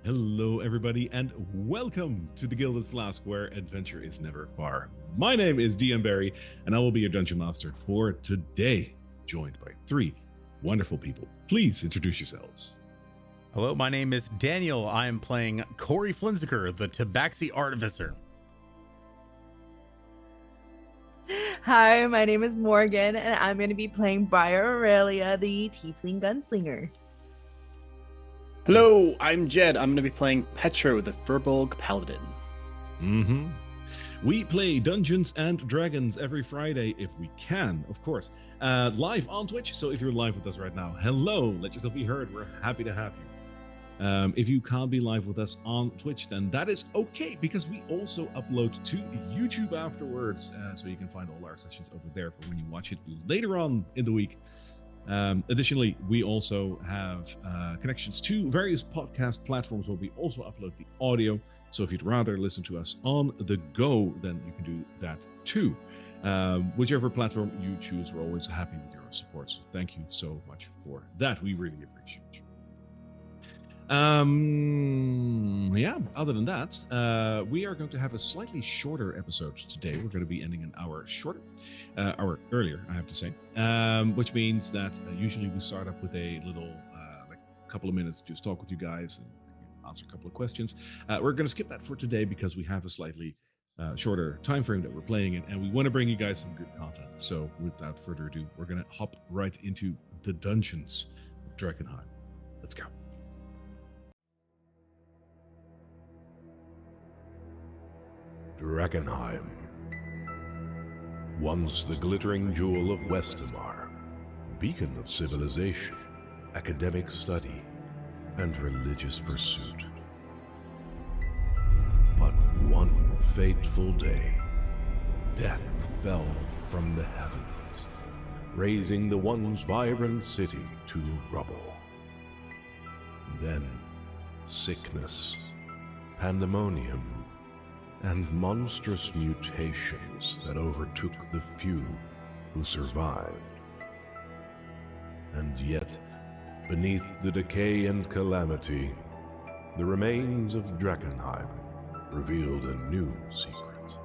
Hello, everybody, and welcome to the Gilded Flask, where adventure is never far. My name is DM Barry, and I will be your Dungeon Master for today, joined by three wonderful people. Please introduce yourselves. Hello, my name is Daniel. I am playing Corey Flinziker, the Tabaxi Artificer. Hi, my name is Morgan, and I'm going to be playing Briar Aurelia, the Tiefling Gunslinger. Hello, I'm Jed. I'm going to be playing Petra, the Furbolg Paladin. We play Dungeons and Dragons every Friday, if we can, of course, live on Twitch. So if you're live with us right now, hello, let yourself be heard. We're happy to have you. If you can't be live with us on Twitch, then that is okay, because we also upload to YouTube afterwards, so you can find all our sessions over there for when you watch it later on in the week. Additionally, we also have connections to various podcast platforms where we also upload the audio. So if you'd rather listen to us on the go, then you can do that too. Whichever platform you choose, we're always happy with your support. So thank you so much for that. We really appreciate you. Yeah, other than that, we are going to have a slightly shorter episode today. We're going to be ending an hour shorter, hour earlier, I have to say, which means that usually we start up with a little, like a couple of minutes, just talk with you guys and answer a couple of questions. We're going to skip that for today because we have a slightly shorter time frame that we're playing in, and we want to bring you guys some good content. So without further ado, we're going to hop right into the dungeons of Drakkenheim. Let's go. Drakkenheim. Once the glittering jewel of Westamar, beacon of civilization, academic study, and religious pursuit. But one fateful day, death fell from the heavens, razing the once vibrant city to rubble. Then, sickness, pandemonium, and monstrous mutations that overtook the few who survived. And yet, beneath the decay and calamity, the remains of Drakkenheim revealed a new secret.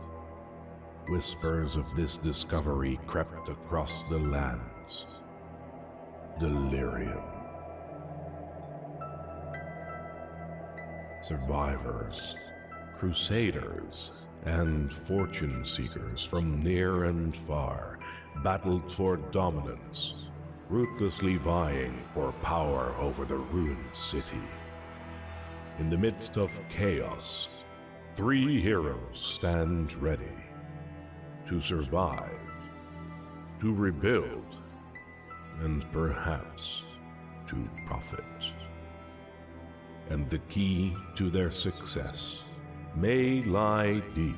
Whispers of this discovery crept across the lands. Delirium. Survivors, crusaders, and fortune seekers from near and far battled for dominance, ruthlessly vying for power over the ruined city. In the midst of chaos, three heroes stand ready to survive, to rebuild, and perhaps to profit. And the key to their success may lie deep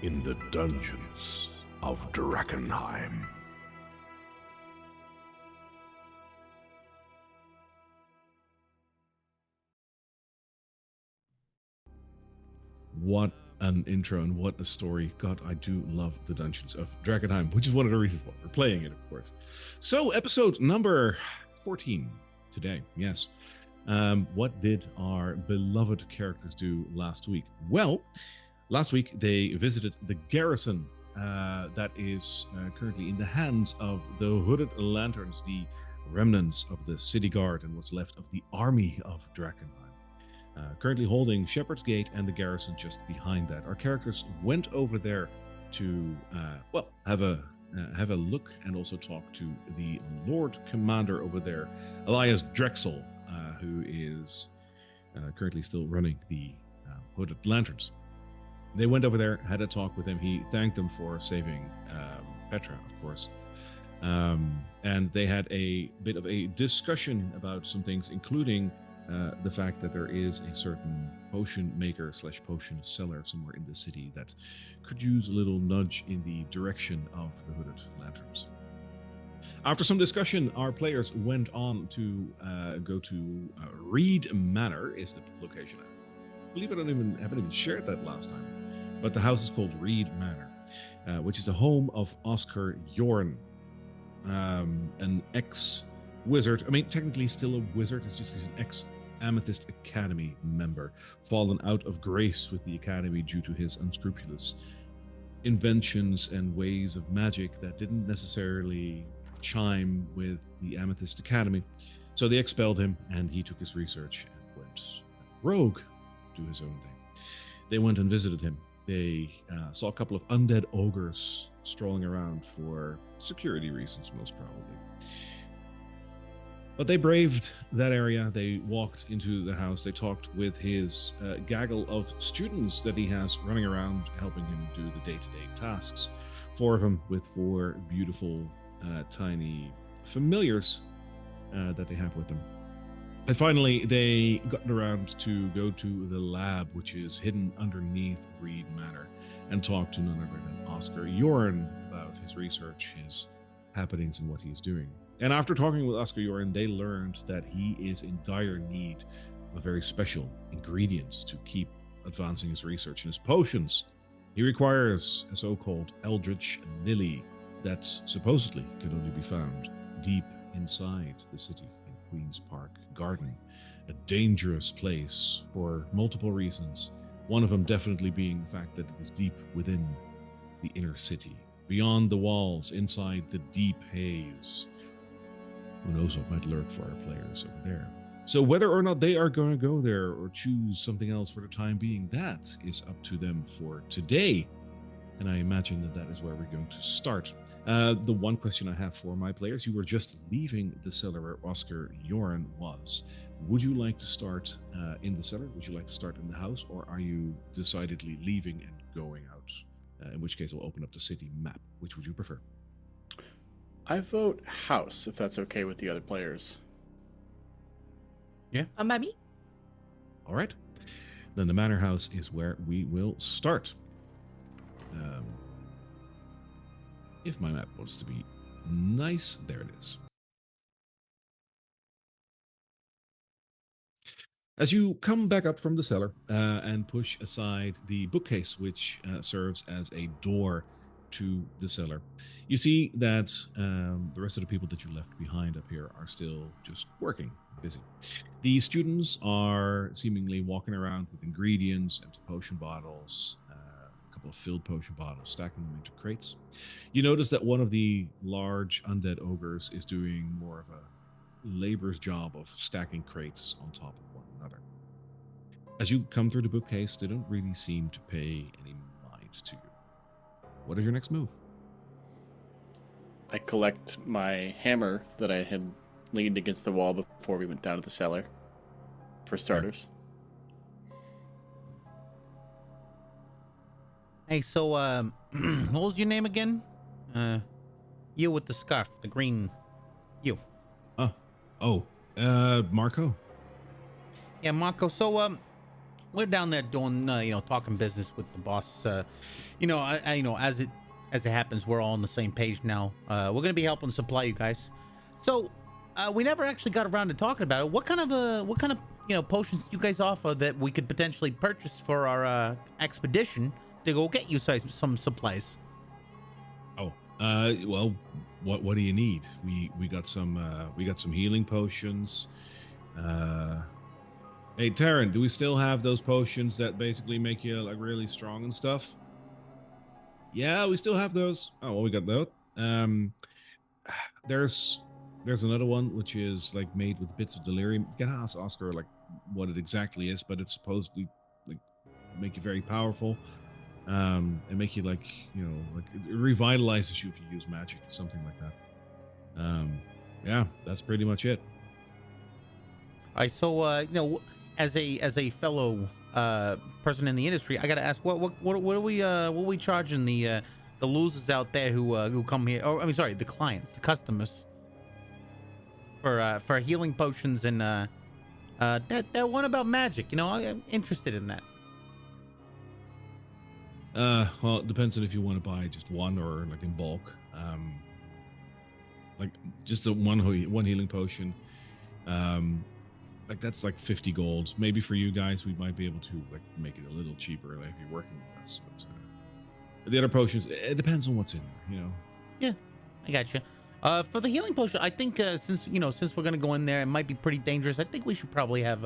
in the dungeons of Drakkenheim. What an intro and what a story. God, I do love the Dungeons of Drakkenheim, which is one of the reasons why we're playing it, of course. So, episode number 14 today, yes. What did our beloved characters do last week? Well, last week they visited the garrison that is currently in the hands of the Hooded Lanterns, the remnants of the city guard and what's left of the army of Drakkenheim. Currently holding Shepherd's Gate and the garrison just behind that. Our characters went over there to, have a look and also talk to the Lord Commander over there, Elias Drexel, who is currently still running the Hooded Lanterns. They went over there, had a talk with him. He thanked them for saving Petra, of course. And they had a bit of a discussion about some things, including the fact that there is a certain potion maker / potion seller somewhere in the city that could use a little nudge in the direction of the Hooded Lanterns. After some discussion, our players went on to go to Reed Manor, is the location. I believe I haven't even shared that last time, but the house is called Reed Manor, which is the home of Oscar Yorne, an ex-wizard. I mean, technically still a wizard. It's just he's an Amethyst Academy member, fallen out of grace with the Academy due to his unscrupulous inventions and ways of magic that didn't necessarily chime with the Amethyst Academy. So they expelled him, and he took his research and went rogue, do his own thing. They went and visited him. They saw a couple of undead ogres strolling around for security reasons, most probably. But they braved that area. They walked into the house. They talked with his gaggle of students that he has running around, helping him do the day-to-day tasks. 4 of them with 4 beautiful, tiny familiars that they have with them. And finally, they got around to go to the lab, which is hidden underneath Reed Manor, and talk to none other than Oscar Yorne about his research, his happenings, and what he's doing. And after talking with Oscar Yorne, they learned that he is in dire need of very special ingredients to keep advancing his research and his potions. He requires a so-called Eldritch Lily that supposedly can only be found deep inside the city in Queen's Park Garden, a dangerous place for multiple reasons. One of them definitely being the fact that it is deep within the inner city, beyond the walls, inside the deep haze. Who knows what might lurk for our players over there. So whether or not they are going to go there or choose something else for the time being, that is up to them for today. And I imagine that that is where we're going to start. The one question I have for my players, you were just leaving the cellar where Oscar Yorne was. Would you like to start in the cellar? Would you like to start in the house? Or are you decidedly leaving and going out? In which case we'll open up the city map. Which would you prefer? I vote house, if that's okay with the other players. Yeah. By me? All right. Then the manor house is where we will start. If my map wants to be nice, there it is. As you come back up from the cellar and push aside the bookcase, which serves as a door to the cellar, you see that the rest of the people that you left behind up here are still just working, busy. The students are seemingly walking around with ingredients and potion bottles, a couple of filled potion bottles, stacking them into crates. You notice that one of the large undead ogres is doing more of a labor's job of stacking crates on top of one another. As you come through the bookcase, they don't really seem to pay any mind to you. What is your next move? I collect my hammer that I had leaned against the wall before we went down to the cellar, for starters. Hey, so, what was your name again? You with the scarf, the green, you. Marco? Yeah, Marco. So, we're down there doing, talking business with the boss. As it happens, we're all on the same page now. We're gonna be helping supply you guys. So, we never actually got around to talking about it. What kind of potions do you guys offer that we could potentially purchase for our expedition to go get you some supplies? Well, what do you need? We got some healing potions. Hey, Taryn, do we still have those potions that basically make you like really strong and stuff? Yeah, we still have those. Oh, well, we got those. There's another one which is like made with bits of delirium. You can ask Oscar like what it exactly is, but it's supposedly like make you very powerful. And make you like it revitalizes you if you use magic, something like that. Yeah, that's pretty much it. All right, so as a fellow person in the industry, I gotta ask, what are we charging the losers out there who come here? Or the clients, the customers, for healing potions and that one about magic. I'm interested in that. Well, it depends on if you want to buy just one or like in bulk. Like just one healing potion. Like that's like 50 gold. Maybe for you guys, we might be able to like make it a little cheaper like if you're working with us. But the other potions, it depends on what's in there, Yeah, I got you. For the healing potion, I think since we're gonna go in there, it might be pretty dangerous. I think we should probably have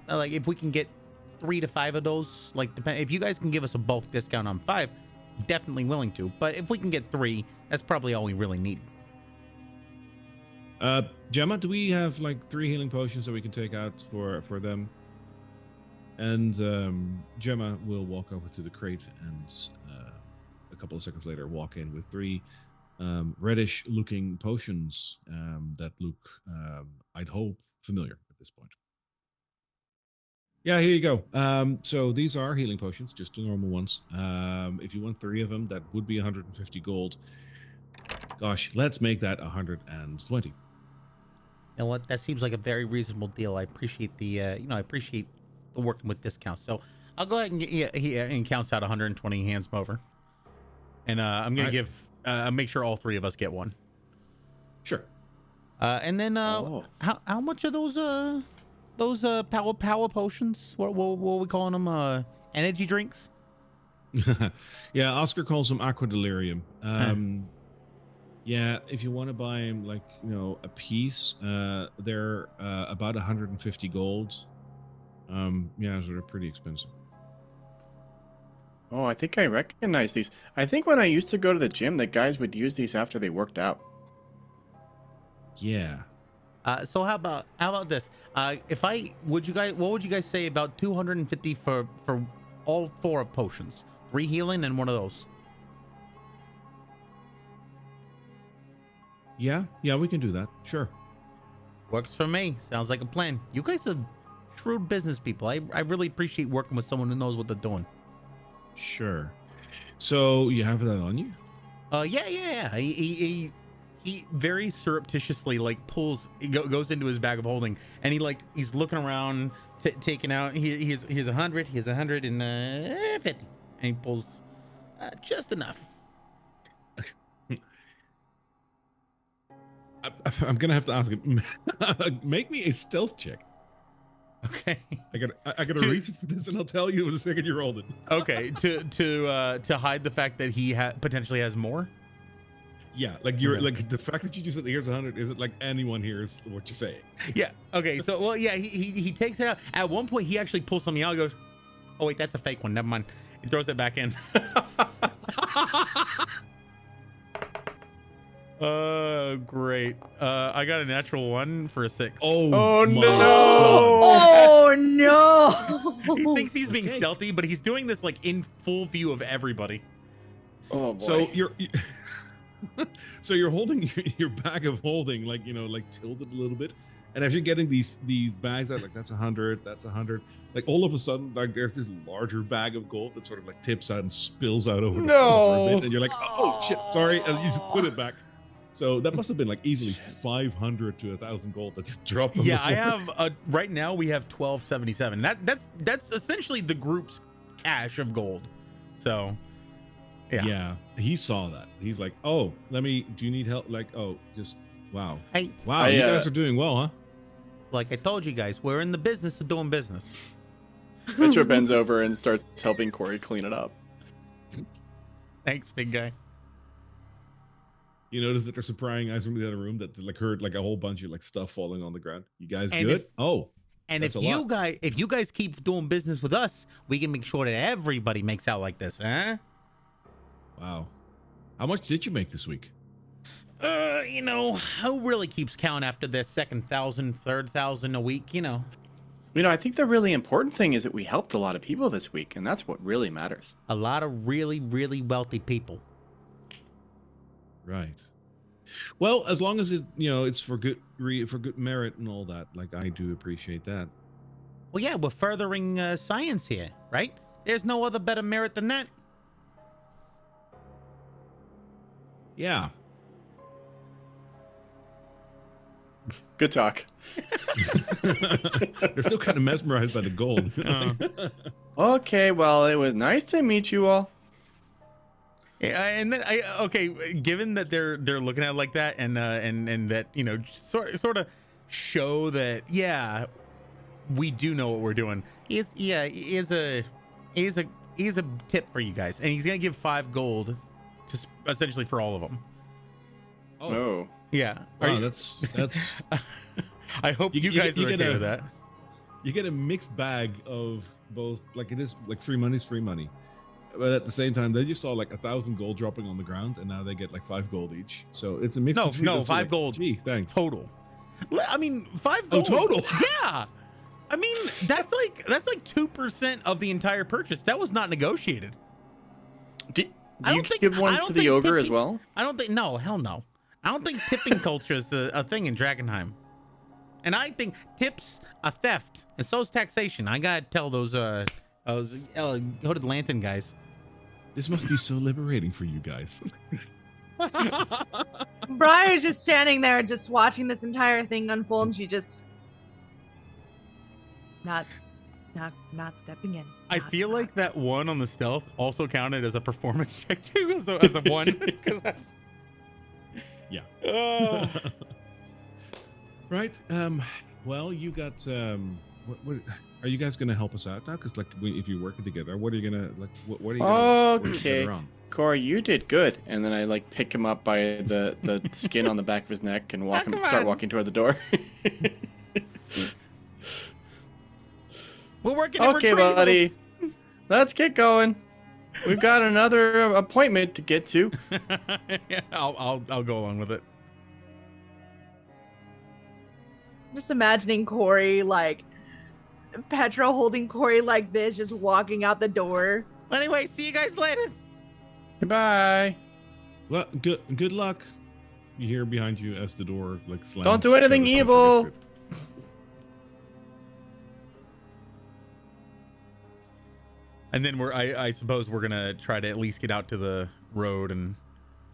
like if we can get 3 to 5 of those. Like if you guys can give us a bulk discount on 5, definitely willing to. But if we can get 3, that's probably all we really need. Gemma, do we have like 3 healing potions that we can take out for them? And Gemma will walk over to the crate and a couple of seconds later walk in with 3 reddish looking potions that look, I'd hope, familiar at this point. Yeah, here you go. So these are healing potions, just the normal ones. If you want 3 of them, that would be 150 gold. Gosh, let's make that 120. You know what? That seems like a very reasonable deal. I appreciate the I appreciate the working with discounts. So I'll go ahead and he counts out 120, hands them over, and I'm gonna give make sure all 3 of us get one. Sure. And then how much are those power potions? What are we calling them? Energy drinks? Yeah, Oscar calls them aqua delirium. Yeah, if you want to buy them, like, a piece, they're about 150 gold. Yeah, so they're pretty expensive. Oh, I think I recognize these. I think when I used to go to the gym, the guys would use these after they worked out. Yeah. So how about this? What would you guys say about 250 for all 4 potions? 3 healing and 1 of those. Yeah, we can do that. Sure. Works for me. Sounds like a plan. You guys are shrewd business people. I really appreciate working with someone who knows what they're doing. Sure. So you have that on you? Yeah. He very surreptitiously goes into his bag of holding, and he's looking around, taking out. He's 100. He has 150, and he pulls just enough. I'm gonna have to ask him. Make me a stealth check. Okay. I got a reason for this, and I'll tell you the second you rolled it. Okay. To hide the fact that he potentially has more. Yeah, like you're like the fact that you just said here's 100 isn't like anyone hears what you're saying. Yeah. Okay. So he takes it out. At one point, he actually pulls something out. He goes, "Oh wait, that's a fake one. Never mind." He throws it back in. Great. I got a natural 1 for a 6. Oh no! Oh no! He thinks he's being stealthy, but he's doing this like in full view of everybody. Oh boy. So you're holding your bag of holding, like tilted a little bit, and as you're getting these bags out, like that's 100, that's 100, like all of a sudden, like there's this larger bag of gold that sort of like tips out and spills out over the floor a bit, and you're like, oh shit, sorry, and you just put it back. So that must have been like easily 500 to 1,000 gold that just dropped on the floor. I have right now we have 1277. That's essentially the group's cash of gold. So yeah, he saw that. He's like, oh, do you need help? Like, oh, just wow. Hey, wow, you guys are doing well, huh? Like I told you guys, we're in the business of doing business. Metro bends over and starts helping Corey clean it up. Thanks, big guy. You notice that there's some prying eyes from the other room that like heard like a whole bunch of like stuff falling on the ground. You guys good? If you guys keep doing business with us, we can make sure that everybody makes out like this, huh? Wow. How much did you make this week? Who really keeps count after their 2,000, 3,000 a week, I think the really important thing is that we helped a lot of people this week, and that's what really matters. A lot of really, really wealthy people. Right. Well, as long as it's for good merit and all that, like I do appreciate that. Well, yeah, we're furthering science here, right? There's no other better merit than that. Yeah. Good talk. They're still kind of mesmerized by the gold. Okay, well, it was nice to meet you all. Yeah, and then given that they're looking at it like that, and that sort of show that we do know what we're doing. Here's a tip for you guys, and he's gonna give 5 gold to essentially for all of them. Oh, Yeah. Wow, that's I hope you guys are okay with that. you get a mixed bag of both. Like it is like free money's free money, but at the same time, they just saw like 1,000 gold dropping on the ground, and now they get like 5 gold each. So it's a mix. No, between no, those 5 like, gold Gee, thanks. total. I mean, 5 Oh, gold. total? Yeah. I mean, that's like 2% of the entire purchase. That was not negotiated. Do you give one to the ogre as well? I don't think. No, hell no. I don't think tipping culture is a thing in Drakkenheim. And I think tips are theft, and so is taxation. I gotta tell those hooded lantern guys. This must be so liberating for you guys. Briar's just standing there, just watching this entire thing unfold. And she just not stepping in. I feel like that one on the stealth also counted as a performance check too, as a 1. Yeah. Right. Well, you got. What are you guys gonna help us out now? Because like, if you're working together, what are you gonna like? What are you? Okay. Corey, you did good. And then I like pick him up by the skin on the back of his neck and start walking toward the door. We're working. Okay, buddy. Let's get going. We've got another appointment to get to. Yeah, I'll go along with it. Just imagining Corey, like Petra holding Corey like this, just walking out the door. Anyway, see you guys later. Goodbye. Well, good luck. You hear behind you as the door like slams. Don't do anything shut evil. against it. And then I suppose we're gonna try to at least get out to the road and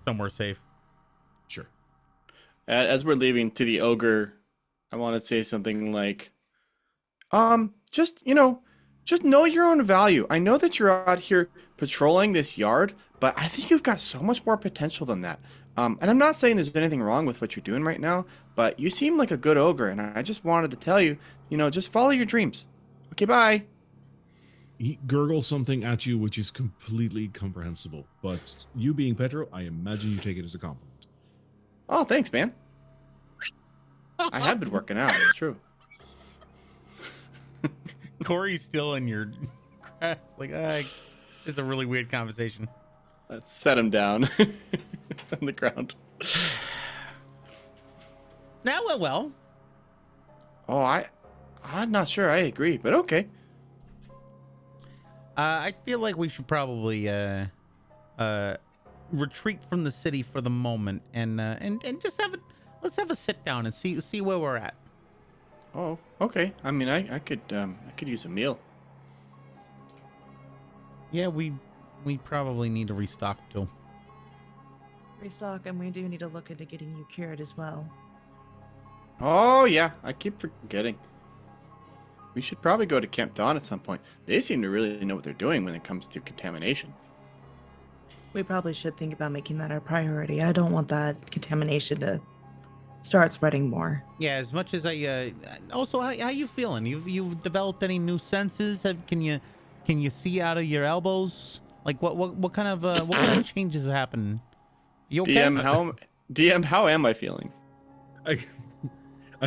somewhere safe. Sure. As we're leaving to the ogre, I want to say something like, just know your own value. I know that you're out here patrolling this yard, but I think you've got so much more potential than that. And I'm not saying there's anything wrong with what you're doing right now, but you seem like a good ogre, and I just wanted to tell you, just follow your dreams. Okay, bye. He gurgles something at you, which is completely comprehensible. But you being Petro, I imagine you take it as a compliment. Oh, thanks, man. I have been working out. It's true. Corey's still in your grass. Like, this is a really weird conversation. Let's set him down on the ground. Now, well. Oh, I'm not sure I agree, but okay. I feel like we should probably retreat from the city for the moment and just let's have a sit down and see where we're at. Oh, okay. I mean, I could use a meal. Yeah, we probably need to restock too. Restock, and we do need to look into getting you cured as well. Oh yeah, I keep forgetting. We should probably go to Camp Dawn at some point. They seem to really know what they're doing when it comes to contamination. We probably should think about making that our priority. I don't want that contamination to start spreading more. Yeah, as much as I also how you feeling? You've developed any new senses? Can you see out of your elbows? Like what kind of changes have happened? You okay? DM, how am I feeling?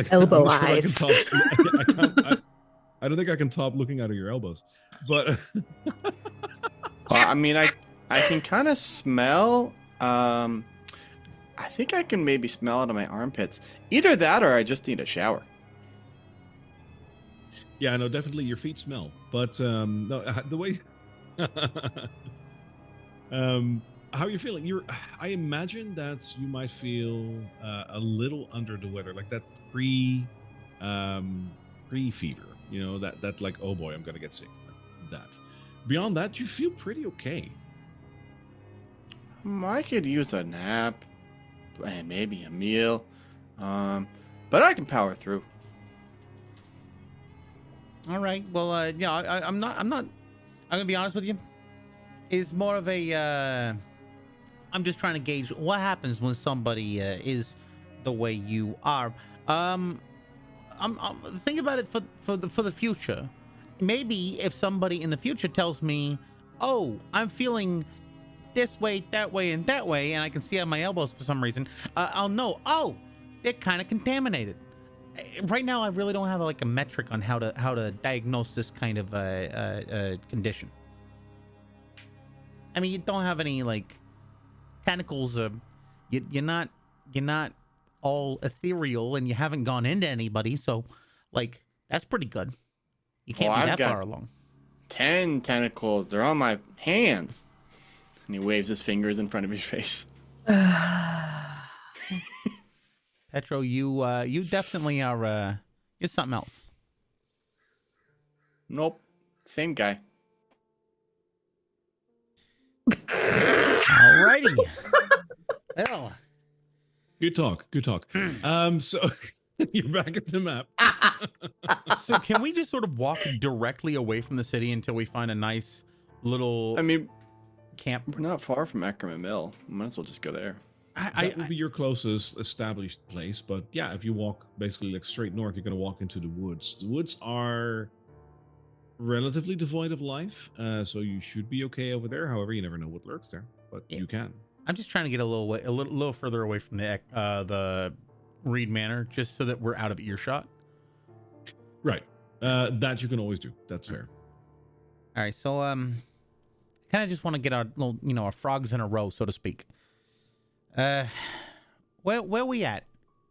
Elbow I'm eyes. Sure I don't think I can top looking out of your elbows, but I mean, I can kind of smell. I think I can maybe smell out of my armpits. Either that, or I just need a shower. yeah, no, definitely your feet smell. But no, the way, how are you feeling? I imagine that you might feel a little under the weather, like that pre-fever. That like, oh boy, I'm gonna get sick. That. Beyond that, you feel pretty okay. I could use a nap and maybe a meal, but I can power through. All right. Well, yeah, I'm gonna be honest with you. It's more of a. I'm just trying to gauge what happens when somebody is the way you are. I'm think about it for the future. Maybe if somebody in the future tells me, "Oh, I'm feeling this way, that way, and that way, and I can see on my elbows for some reason, I'll know, oh, they're kind of contaminated. Right now, I really don't have like a metric on how to diagnose this kind of condition. I mean, you don't have any like tentacles. You're not all ethereal, and you haven't gone into anybody, so like that's pretty good. You can't be that far along. 10 tentacles. They're on my hands. And he waves his fingers in front of his face. Petro, you definitely are. You're something else. Nope. Same guy. Alrighty. Well, Good talk. So you're back at the map. so can we just sort of walk directly away from the city until we find a nice little I mean, camp? we're not far from Ackerman Mill. Might as well just go there. That would be your closest established place, but yeah, if you walk basically like straight north, you're going to walk into the woods. The woods are relatively devoid of life, so you should be okay over there. However, you never know what lurks there, but you can. I'm just trying to get a little further away from the Reed Manor, just so that we're out of earshot. Right. That you can always do. That's fair. All right, so kind of just want to get our little, our frogs in a row, so to speak. Where we at?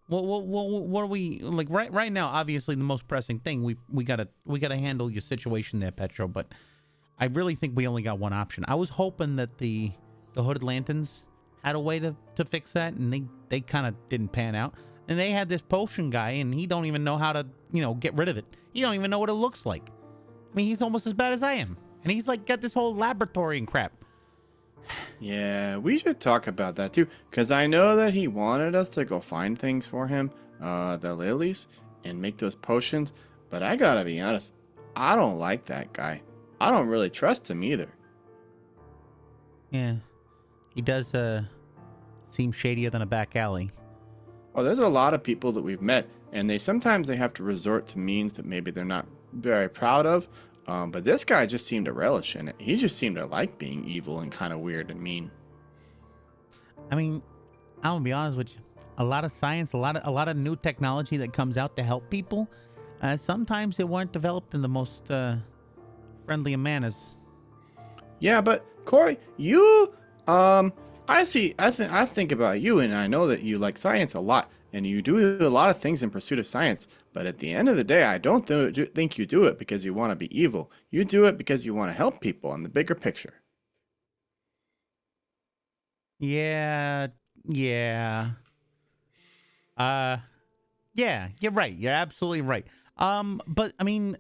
What are we like right now? Obviously, the most pressing thing we gotta handle your situation there, Petro. But I really think we only got one option. I was hoping that the Hooded Lanterns had a way to fix that, and they kind of didn't pan out. And they had this potion guy, and he don't even know how to get rid of it. He don't even know what it looks like. I mean, he's almost as bad as I am, and he's like got this whole laboratory and crap. Yeah, we should talk about that too, because I know that he wanted us to go find things for him, the lilies, and make those potions, but I gotta be honest, I don't like that guy. I don't really trust him either. Yeah, he does seem shadier than a back alley. Well, there's a lot of people that we've met, and sometimes they have to resort to means that maybe they're not very proud of. But this guy just seemed to relish in it. He just seemed to like being evil and kind of weird and mean. I mean, I'm gonna be honest with you. A lot of science, a lot of new technology that comes out to help people. Sometimes they weren't developed in the most friendly of manners. Yeah, but Corey, you, I think about you, and I know that you like science a lot, and you do a lot of things in pursuit of science. But at the end of the day, I don't think you do it because you want to be evil. You do it because you want to help people in the bigger picture. Yeah. Yeah, you're right. You're absolutely right. But I mean,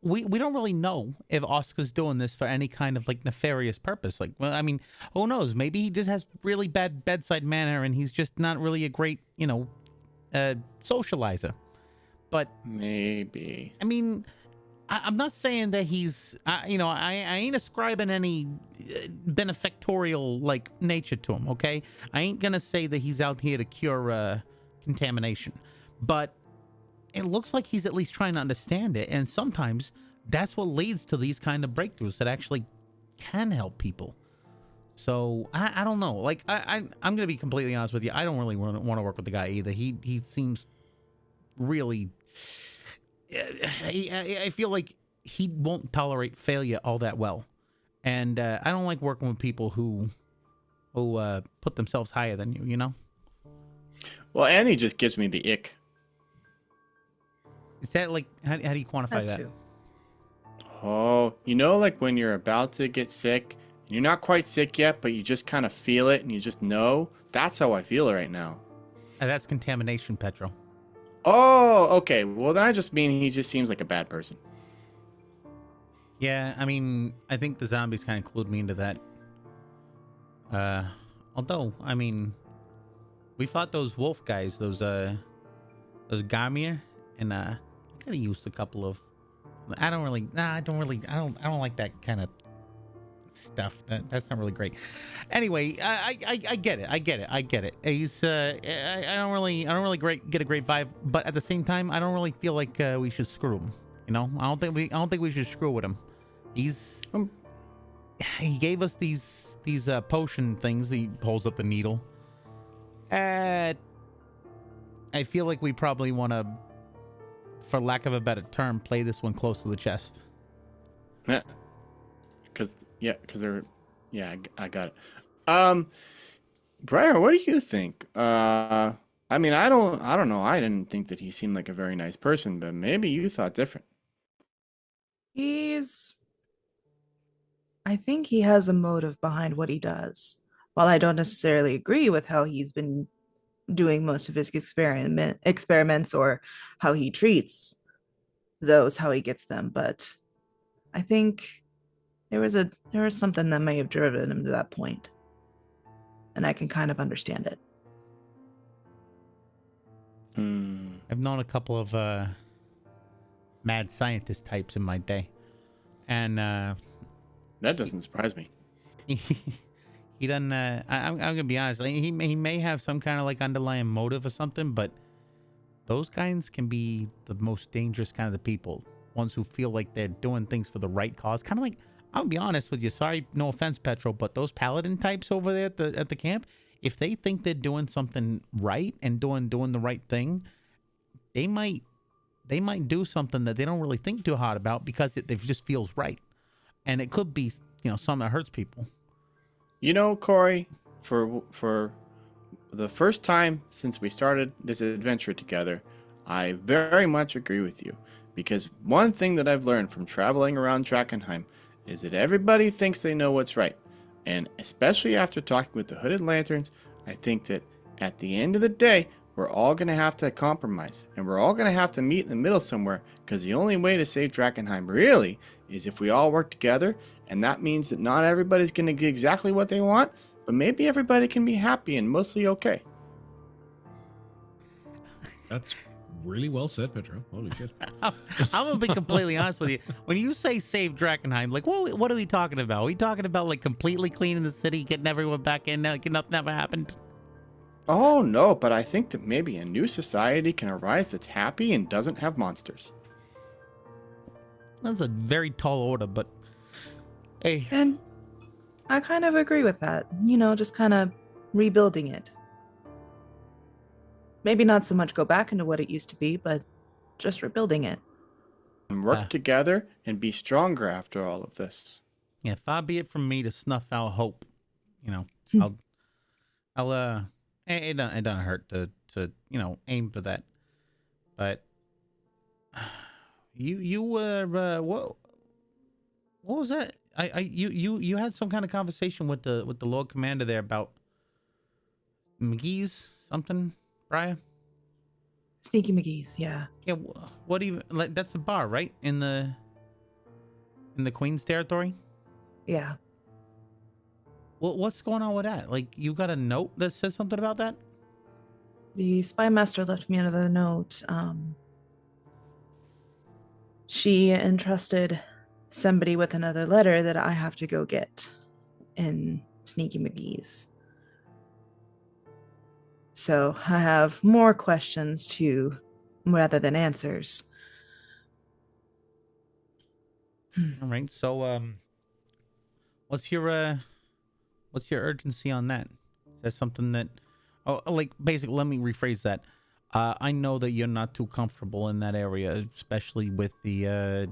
we don't really know if Oscar's doing this for any kind of like nefarious purpose. Like, well, I mean, who knows? Maybe he just has really bad bedside manner and he's just not really a great, socializer. But maybe. I mean, I'm not saying that he's, I ain't ascribing any benefactorial like nature to him. Okay, I ain't gonna say that he's out here to cure contamination, but it looks like he's at least trying to understand it, and sometimes that's what leads to these kind of breakthroughs that actually can help people. So I don't know. Like I'm gonna be completely honest with you. I don't really want to work with the guy either. He seems really. I feel like he won't tolerate failure all that well, and I don't like working with people who put themselves higher than you. Well, and he just gives me the ick. Is that like how do you quantify that? Too. Oh, like when you're about to get sick, and you're not quite sick yet, but you just kind of feel it, and you just know. That's how I feel right now. That's contamination, Petro. Oh, okay. Well, then I just mean he just seems like a bad person. Yeah, I mean, I think the zombies kind of clued me into that. Although, I mean, we fought those wolf guys, those Garmier, and I could have used a couple of. I don't like that kind of stuff. That's not really great. Anyway, I get it. He's I don't really get a great vibe, but at the same time, I don't really feel like we should screw him. I don't think we should screw with him. He's he gave us these potion things. He pulls up the needle. I feel like we probably want to, for lack of a better term, play this one close to the chest. Yeah. Because they're... Yeah, I got it. Briar, what do you think? I mean, I don't know. I didn't think that he seemed like a very nice person, but maybe you thought different. I think he has a motive behind what he does. While I don't necessarily agree with how he's been doing most of his experiments or how he treats those, how he gets them, but I think there was something that may have driven him to that point, and I can kind of understand it. I've known a couple of mad scientist types in my day, and that doesn't surprise me. He doesn't. I'm gonna be honest. He may have some kind of like underlying motive or something, but those kinds can be the most dangerous kind of the people. Ones who feel like they're doing things for the right cause. Kind of like, I'll be honest with you. Sorry, no offense, Petro, but those paladin types over there at the camp, if they think they're doing something right and doing the right thing, they might do something that they don't really think too hard about because it just feels right, and it could be something that hurts people. Corey, for the first time since we started this adventure together, I very much agree with you. Because one thing that I've learned from traveling around Drakkenheim is that everybody thinks they know what's right. And especially after talking with the Hooded Lanterns, I think that at the end of the day, we're all going to have to compromise. And we're all going to have to meet in the middle somewhere. Because the only way to save Drakkenheim really is if we all work together. And that means that not everybody's going to get exactly what they want. But maybe everybody can be happy and mostly okay. That's really well said, Petro. Holy shit. I'm gonna be completely honest with you. When you say save Drakkenheim, like what are we talking about? Are we talking about like completely cleaning the city, getting everyone back in, like nothing ever happened? Oh no, but I think that maybe a new society can arise that's happy and doesn't have monsters. That's a very tall order, but hey. And I kind of agree with that. Just kind of rebuilding it. Maybe not so much go back into what it used to be, but just rebuilding it. And work together and be stronger after all of this. Yeah, far be it from me to snuff out hope. I'll it doesn't hurt to aim for that. But you were what was that? You had some kind of conversation with the Lord Commander there about McGee's something, Brian? Sneaky McGee's, yeah. Yeah, what even, like, that's a bar, right? In the Queen's territory? Yeah. Well, what's going on with that? Like, you got a note that says something about that? The spy master left me another note. She entrusted somebody with another letter that I have to go get in Sneaky McGee's. So I have more questions too, rather than answers. All right. So, what's your urgency on that? Is that something that, basically, let me rephrase that. I know that you're not too comfortable in that area, especially with the,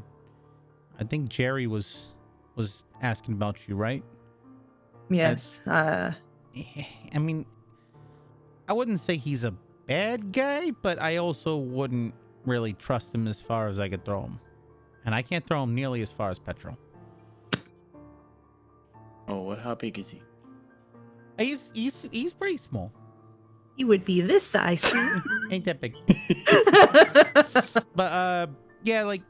I think Jerry was asking about you, right? Yes. I mean, I wouldn't say he's a bad guy, but I also wouldn't really trust him as far as I could throw him. And I can't throw him nearly as far as Petro. Oh, how big is he? He's pretty small. He would be this size. Ain't that big. But yeah, like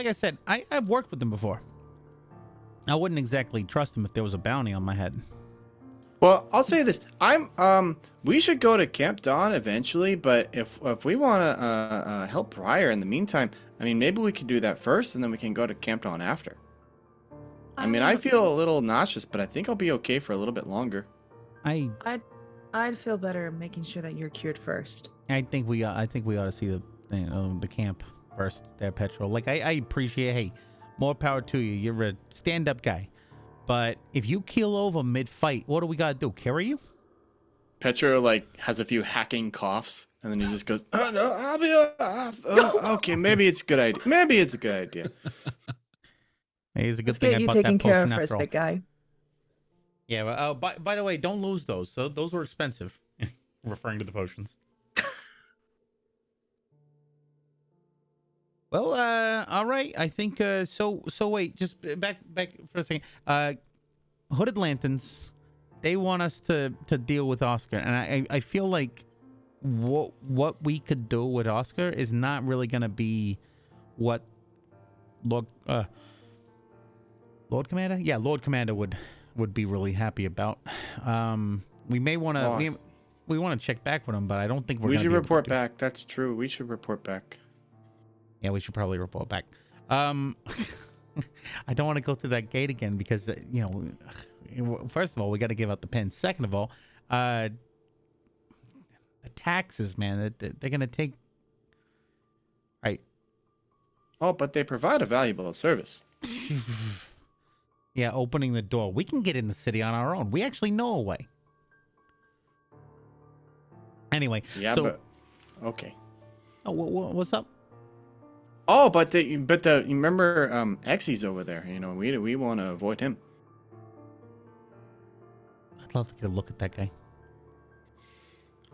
I said, I've worked with him before. I wouldn't exactly trust him if there was a bounty on my head. Well, I'll say this. We should go to Camp Dawn eventually, but if we want to help Briar in the meantime, I mean, maybe we can do that first, and then we can go to Camp Dawn after. I mean, I feel a little nauseous, but I think I'll be okay for a little bit longer. I'd feel better making sure that you're cured first. I think we ought to see the camp first there, Petro. Like, I appreciate, hey, more power to you. You're a stand-up guy. But if you keel over mid-fight, what do we gotta do? Carry you? Petro like has a few hacking coughs, and then he just goes, "Oh no, I'll be okay. Maybe it's a good idea. Maybe it's a good idea." Hey, it's a good Let's thing get I you bought taken that care potion of after first, all. big guy. Yeah. Well, by the way, don't lose those. So those were expensive. Referring to the potions. Well, all right. I think so wait, just back for a second. Hooded Lanterns, they want us to deal with Oscar, and I feel like what we could do with Oscar is not really gonna be what Lord Commander? Yeah, Lord Commander would be really happy about. We may want to we want to check back with him, but I don't think we should report back. That's true. We should report back. Yeah, we should probably report back. I don't want to go through that gate again because, you know, first of all, we got to give out the pin. Second of all, the taxes, man, they're going to take... Right. Oh, but they provide a valuable service. Yeah, opening the door. We can get in the city on our own. We actually know a way. Anyway. Yeah, so, but... Okay. Oh, what's up? Oh, but you remember Exy's over there. You know, we want to avoid him. I'd love to get a look at that guy.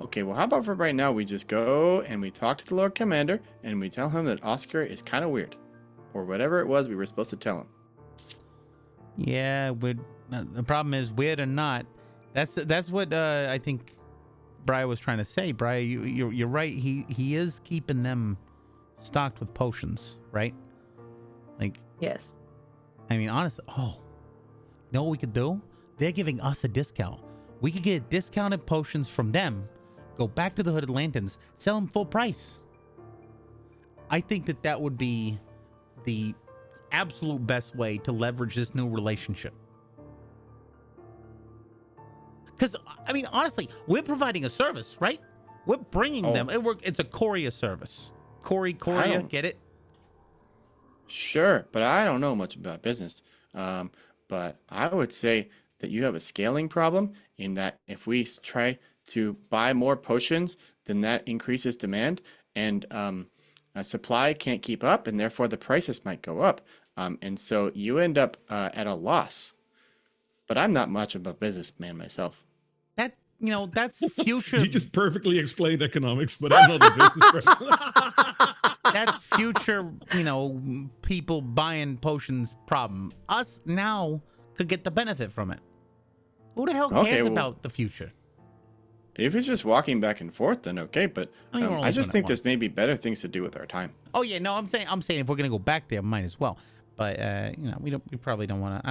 Okay, well, how about for right now we just go and we talk to the Lord Commander and we tell him that Oscar is kind of weird, or whatever it was we were supposed to tell him. Yeah, the problem is, weird or not, that's what I think Brian was trying to say. Brian, you're right. He is keeping them stocked with potions, right? Like, Yes. I mean, honestly, you know what we could do? They're giving us a discount. We could get discounted potions from them, go back to the Hooded Lanterns, sell them full price. I think that would be the absolute best way to leverage this new relationship. Because, I mean, honestly, we're providing a service, right? We're bringing them. It's a courier service. Courier, get it? Sure, but I don't know much about business. But I would say that you have a scaling problem in that if we try to buy more potions, then that increases demand, and supply can't keep up, and therefore the prices might go up. And so you end up at a loss. But I'm not much of a businessman myself. That's future. You just perfectly explained economics, but I'm not a business person. That's future, people buying potions problem. Us now could get the benefit from it. Who the hell cares about the future? If it's just walking back and forth, then okay. But I just think there's once. maybe better things to do with our time. Oh yeah, no, I'm saying if we're gonna go back there, might as well. But we probably don't want to.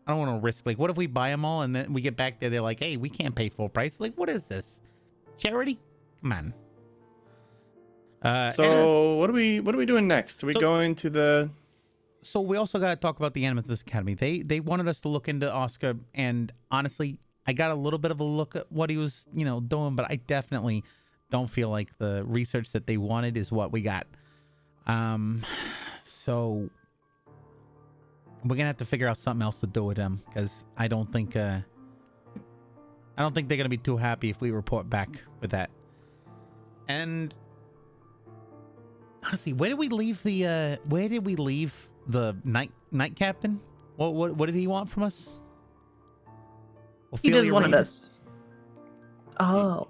I don't want to risk, like, what if we buy them all and then we get back there, they're like, hey, we can't pay full price. Like, what is this? Charity? Come on. So what are we doing next? Are we going to the... So we also got to talk about the Amethyst Academy. They wanted us to look into Oscar, and honestly, I got a little bit of a look at what he was, doing, but I definitely don't feel like the research that they wanted is what we got. So we're gonna have to figure out something else to do with them, because I don't think they're gonna be too happy if we report back with that. And honestly, where did we leave the night captain? What did he want from us? He just Ophelia wanted Reed? us. Oh.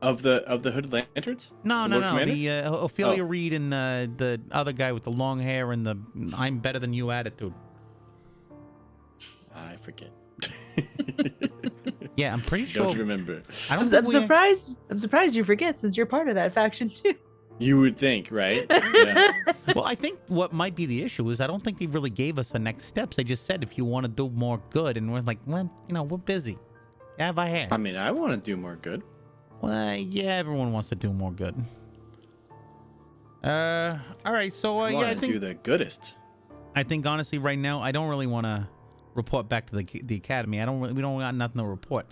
Of the Hooded Lanterns? No. Commander? The Ophelia Reed and the other guy with the long hair and the "I'm better than you" attitude. I forget. Yeah, I'm pretty sure. Don't remember. I'm surprised. I'm surprised you forget, since you're part of that faction too. You would think, right? Yeah. Well, I think what might be the issue is I don't think they really gave us the next steps. They just said if you want to do more good, and we're like, well, we're busy. Have I had? I mean, I want to do more good. Well, yeah, everyone wants to do more good. All right, so I I think do the goodest. I think honestly, right now, I don't really want to report back to the academy. We don't got nothing to report.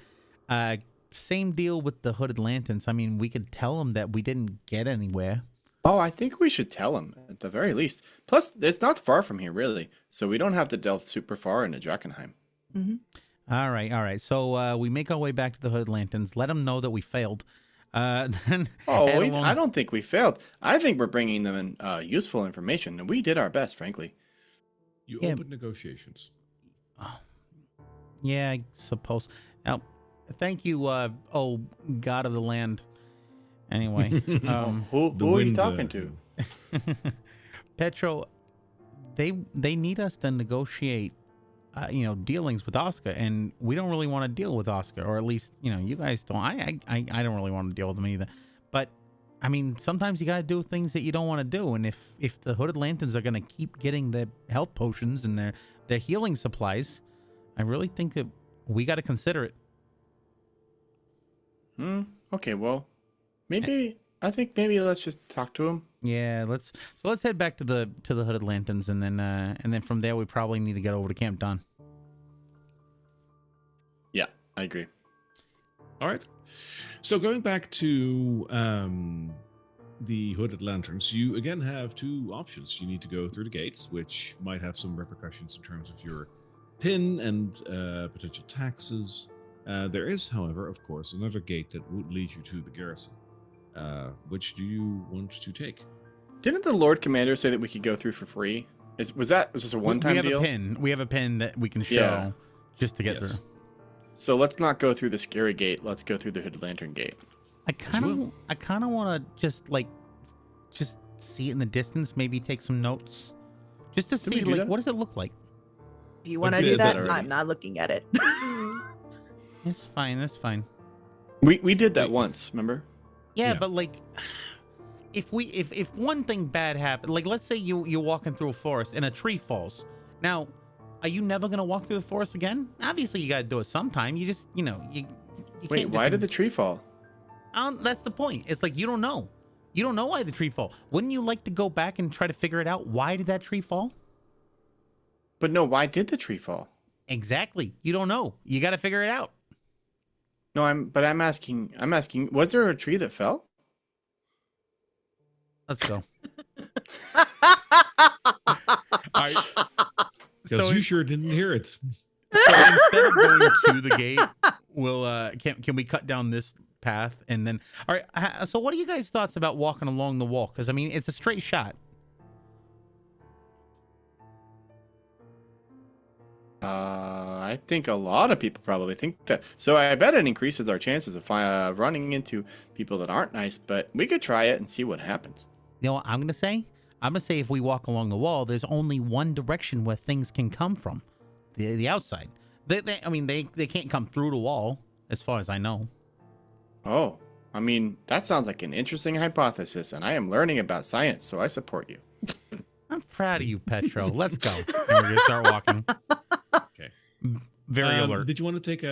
Same deal with the Hooded Lanterns. I mean, we could tell them that we didn't get anywhere. Oh, I think we should tell him at the very least. Plus, it's not far from here, really, so we don't have to delve super far into Drakkenheim. Mm-hmm. All right. So we make our way back to the Hood Lanterns. Let them know that we failed. Then Oh, head along- I don't think we failed. I think we're bringing them in, useful information, and we did our best, frankly. You Yeah. opened negotiations. Yeah, I suppose. Now, thank you, oh God of the land. Anyway, The Who are you wind, talking to? Petro, they need us to negotiate, dealings with Oscar, and we don't really want to deal with Oscar, or at least you guys don't. I don't really want to deal with them either. But I mean, sometimes you gotta do things that you don't want to do, and if the Hooded Lanterns are gonna keep getting their health potions and their healing supplies, I really think that we got to consider it. Okay, well, I think maybe let's just talk to him. Yeah, let's head back to the Hooded Lanterns, and then from there we probably need to get over to Camp Don. Yeah, I agree. All right. So going back to the Hooded Lanterns, you again have two options. You need to go through the gates, which might have some repercussions in terms of your PIN and potential taxes. There is, however, of course, another gate that would lead you to the garrison. Which do you want to take? Didn't the Lord Commander say that we could go through for free? Was this a one-time deal? We have a pin that we can show Yeah. just to get Yes. through. So let's not go through the scary gate. Let's go through the Hooded Lantern gate. I kind of want to just see it in the distance, maybe take some notes, just to Did we see do that? what does it look like. If you want to did do that that, already. I'm not looking at it. It's fine. That's fine. We did that once, remember? Yeah, Yeah. but like, if one thing bad happened, like let's say you're walking through a forest and a tree falls. Now, are you never gonna walk through the forest again? Obviously, you gotta do it sometime. You just you Wait, can't why just, did the tree fall? That's the point. It's like you don't know. You don't know why the tree fall. Wouldn't you like to go back and try to figure it out? Why did that tree fall? But no, why did the tree fall? Exactly. You don't know. You got to figure it out. No, I'm asking, was there a tree that fell? Let's go. Because you sure didn't hear it. So instead of going to the gate, we'll can we cut down this path and then all right. So what are you guys' thoughts about walking along the wall? Because I mean, it's a straight shot. I think a lot of people probably think that. So I bet it increases our chances of running into people that aren't nice, but we could try it and see what happens. You know what I'm gonna say? I'm gonna say if we walk along the wall, there's only one direction where things can come from, the outside. They can't come through the wall, as far as I know. Oh, I mean, that sounds like an interesting hypothesis, and I am learning about science, so I support you. I'm proud of you, Petro. Let's go. And we're gonna start walking. Okay. Very alert. Did you want to take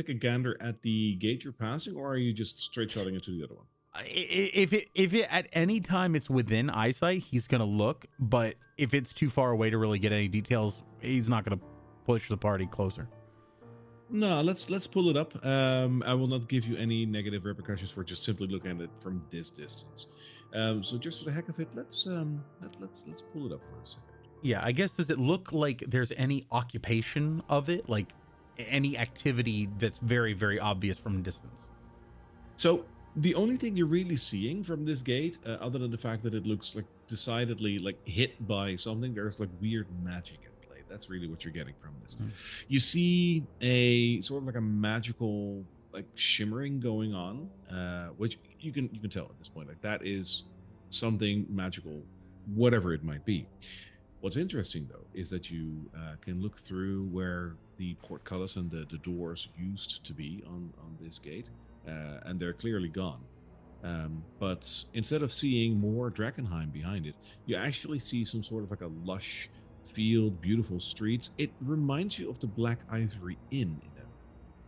a gander at the gate you're passing, or are you just straight shotting into the other one? If it at any time it's within eyesight, he's gonna look. But if it's too far away to really get any details, he's not gonna push the party closer. No, let's pull it up. I will not give you any negative repercussions for just simply looking at it from this distance. So just for the heck of it, let's pull it up for a second. Yeah, I guess, does it look like there's any occupation of it, like any activity that's very, very obvious from a distance? So the only thing you're really seeing from this gate, other than the fact that it looks like decidedly like hit by something, there's like weird magic at play. That's really what you're getting from this. You see a sort of like a magical like shimmering going on, which you can tell at this point, like that is something magical, whatever it might be. What's interesting though is that you can look through where the portcullis and the doors used to be on this gate, and they're clearly gone. But instead of seeing more Drakkenheim behind it, you actually see some sort of like a lush field, beautiful streets. It reminds you of the Black Ivory Inn in a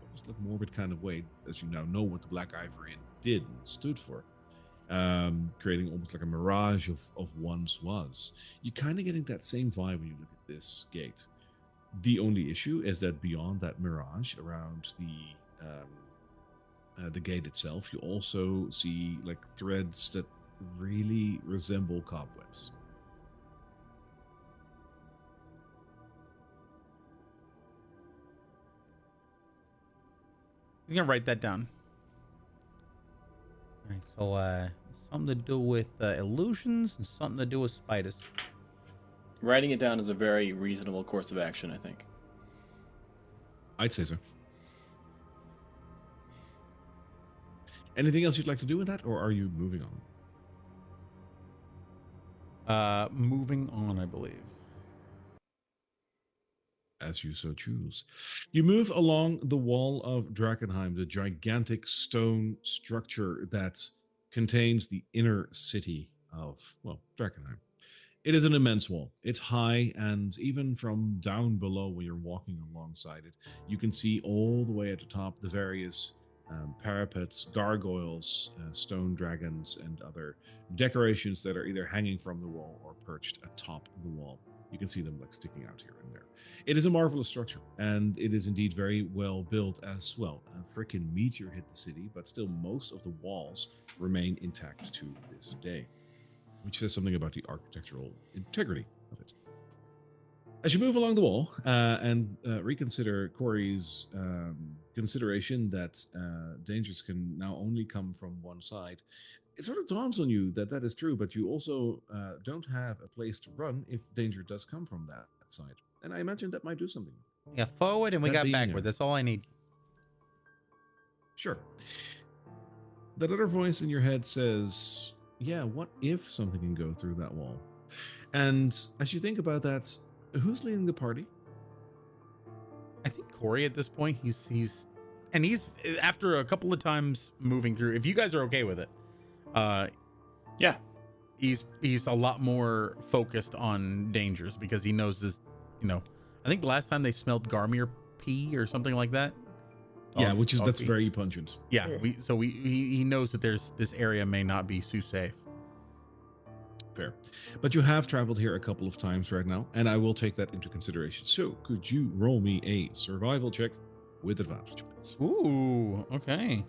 almost like morbid kind of way, as you now know what the Black Ivory Inn did and stood for. Creating almost like a mirage of once was. You're kind of getting that same vibe when you look at this gate. The only issue is that beyond that mirage, around the gate itself, you also see like threads that really resemble cobwebs. I'm gonna write that down. All right, so something to do with illusions and something to do with spiders. Writing it down is a very reasonable course of action, I think. I'd say so. Anything else you'd like to do with that, or are you moving on? Moving on, I believe. As you so choose. You move along the wall of Drakkenheim, the gigantic stone structure that contains the inner city of, well, Drakkenheim. It is an immense wall. It's high, and even from down below when you're walking alongside it, you can see all the way at the top the various parapets, gargoyles, stone dragons, and other decorations that are either hanging from the wall or perched atop the wall. You can see them like sticking out here and there. It is a marvelous structure, and it is indeed very well built as well. A freaking meteor hit the city, but still most of the walls remain intact to this day, which says something about the architectural integrity of it. As you move along the wall and reconsider Corey's consideration that dangers can now only come from one side, it sort of dawns on you that that is true, but you also don't have a place to run if danger does come from that side. And I imagine that might do something. Yeah, forward and we That got being backward. That's all I need. Sure. That other voice in your head says, yeah, what if something can go through that wall? And as you think about that, who's leading the party? I think Corey at this point, he's after a couple of times moving through, if you guys are okay with it, Yeah. he's a lot more focused on dangers because he knows this, I think the last time they smelled Garmir pee or something like that. Yeah, that's very pungent. Yeah, he knows that this area may not be too safe. Fair. But you have traveled here a couple of times right now, and I will take that into consideration. So could you roll me a survival check with advantage, please? Ooh, okay.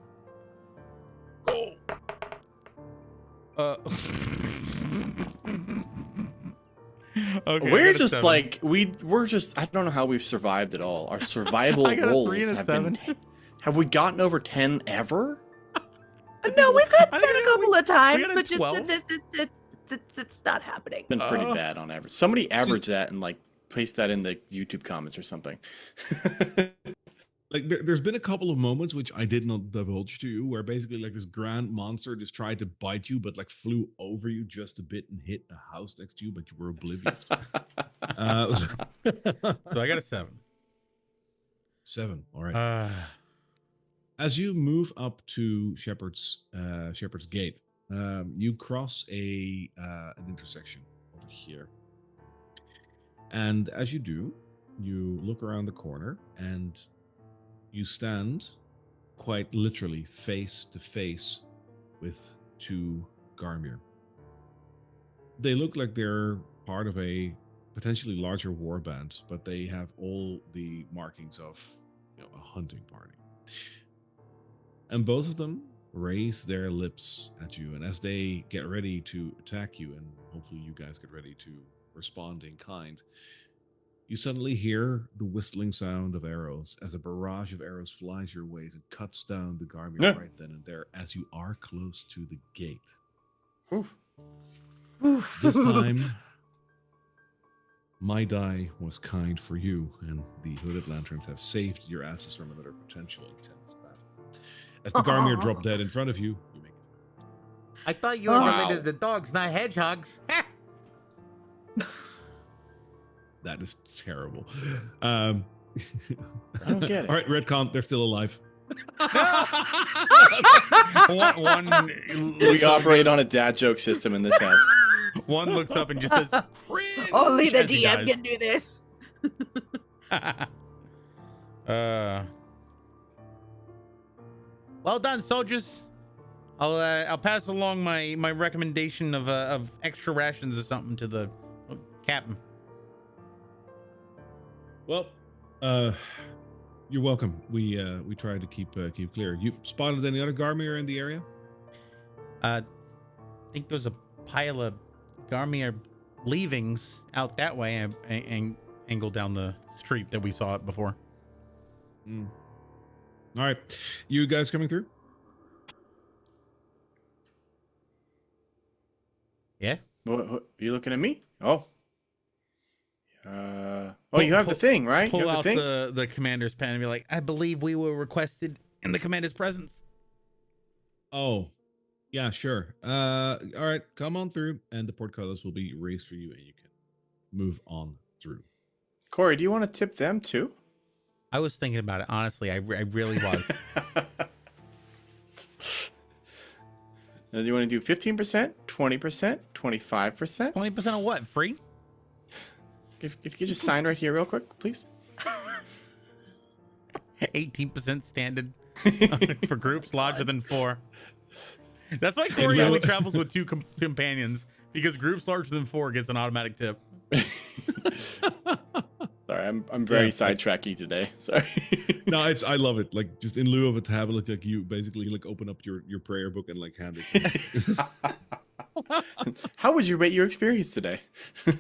Okay, We're just like we're just I don't know how we've survived at all. Our survival I got a rolls 3 and a have 7. been. Have we gotten over 10 ever? No, we've got I 10 think a couple of times, got a but just 12. this it's not happening. Been pretty bad on average. Somebody average that and like paste that in the YouTube comments or something. Like there's been a couple of moments which I did not divulge to you, where basically like this grand monster just tried to bite you, but like flew over you just a bit and hit a house next to you, but you were oblivious. So I got a 7. 7. All right. As you move up to Shepherd's Gate, you cross an intersection over here, and as you do, you look around the corner and you stand quite literally face to face with 2 Garmir. They look like they're part of a potentially larger warband, but they have all the markings of a hunting party. And both of them raise their lips at you, and as they get ready to attack you, and hopefully you guys get ready to respond in kind, you suddenly hear the whistling sound of arrows as a barrage of arrows flies your ways and cuts down the Garmir right then and there as you are close to the gate. Oof. This time, my die was kind for you, and the hooded lanterns have saved your asses from another potential intense battle. As the Garmir drop dead in front of you, you make it. I thought you were related to dogs, not hedgehogs. That is terrible. I don't get it. All right, retcon, they're still alive. We operate on a dad joke system in this house. One looks up and just says, "Cringe," Only the as he DM dies. can do this. Well done, soldiers. I'll pass along my recommendation of extra rations or something to the captain. Well, you're welcome. We tried to keep clear. You spotted any other Garmir in the area? think there's a pile of Garmier leavings out that way and angle down the street that we saw it before. All right, you guys coming through? Yeah. What, you looking at me? Oh. You have the thing, right? You Pull have out the thing? the commander's pen and be like, I believe we were requested in the commander's presence. Oh, yeah, sure. All right, come on through, and the portcullis will be raised for you, and you can move on through. Corey, do you want to tip them too? I was thinking about it. Honestly, I really was. Now, do you want to do 15%, 20%, 25%? 20% of what? Free? If you could just sign right here real quick, please. 18% standard for groups larger than 4. That's why Corey only travels with 2 companions, because groups larger than 4 gets an automatic tip. Sorry, I'm very sidetracky today. Sorry. No, I love it. Like, just in lieu of a tablet, like you basically like open up your prayer book and like hand it to me. How would you rate your experience today? All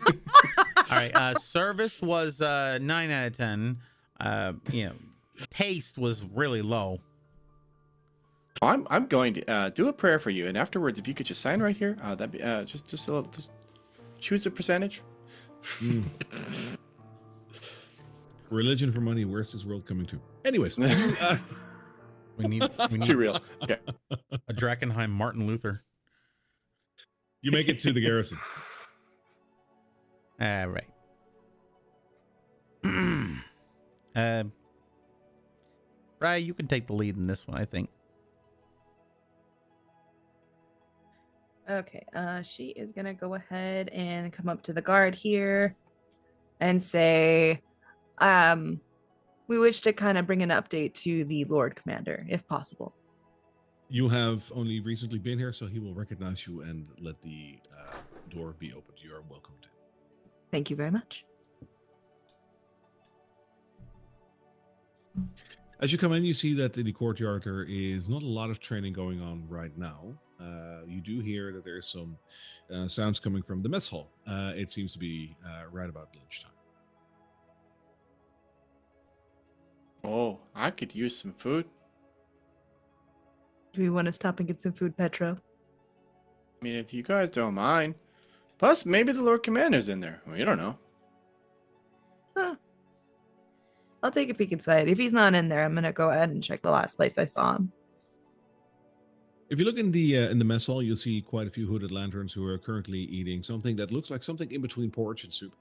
right. Service was 9 out of 10. Taste was really low. I'm going to do a prayer for you, and afterwards, if you could just sign right here, that'd be just choose a percentage. Religion for money. Where's this world coming to? Anyways, We need Too real. Okay. a Drakkenheim Martin Luther. you make it to the garrison. All right. Ryan, you can take the lead in this one, I think. Okay, she is gonna go ahead and come up to the guard here and say, we wish to kind of bring an update to the Lord Commander, if possible. You have only recently been here, so he will recognize you and let the door be opened. You are welcomed. Thank you very much. As you come in, you see that in the courtyard there is not a lot of training going on right now. You do hear that there's some sounds coming from the mess hall. It seems to be right about lunchtime. Oh, I could use some food. Do we want to stop and get some food, Petro? I mean, if you guys don't mind. Plus, maybe the Lord Commander's in there. We don't know. Huh. I'll take a peek inside. If he's not in there, I'm gonna go ahead and check the last place I saw him. If you look in the mess hall, you'll see quite a few hooded lanterns who are currently eating something that looks like something in between porridge and soup.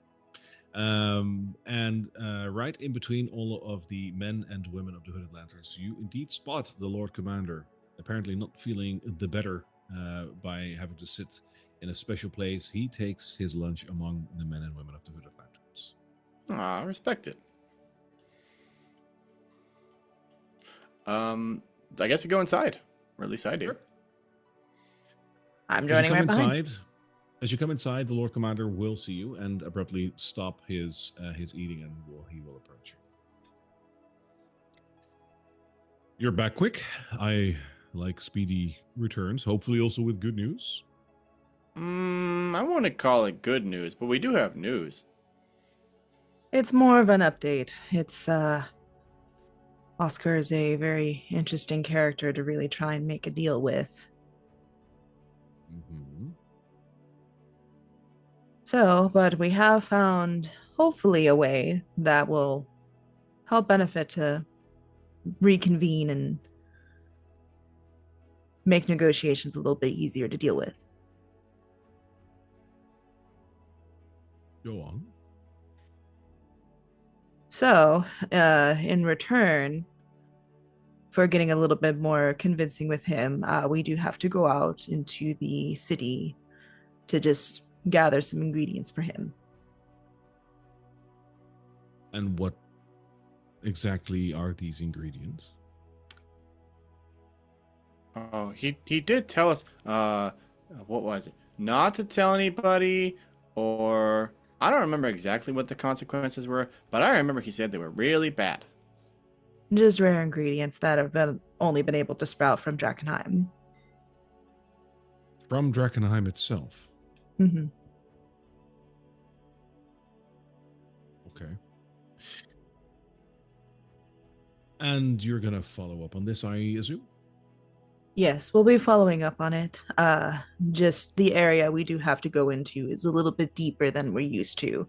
Right in between all of the men and women of the hooded lanterns, you indeed spot the Lord Commander, apparently not feeling the better by having to sit in a special place. He takes his lunch among the men and women of the hooded lanterns. Ah, respect it. I guess we go inside, or at least I do. Sure. I'm joining right behind. As you come inside, the Lord Commander will see you and abruptly stop his eating, and he will approach you. You're back quick. I like speedy returns, hopefully also with good news. I want to call it good news, but we do have news. It's more of an update. It's Oscar is a very interesting character to really try and make a deal with. Mm-hmm. So, but we have found, hopefully, a way that will help benefit to reconvene and make negotiations a little bit easier to deal with. Go on. So, in return for getting a little bit more convincing with him, we do have to go out into the city to just gather some ingredients for him. And what exactly are these ingredients? Oh, he did tell us, what was it? Not to tell anybody, or I don't remember exactly what the consequences were, but I remember he said they were really bad. Just rare ingredients that have only been able to sprout from Drakkenheim. From Drakkenheim itself. Hmm. Okay. And you're going to follow up on this, I assume? Yes, we'll be following up on it. Just the area we do have to go into is a little bit deeper than we're used to.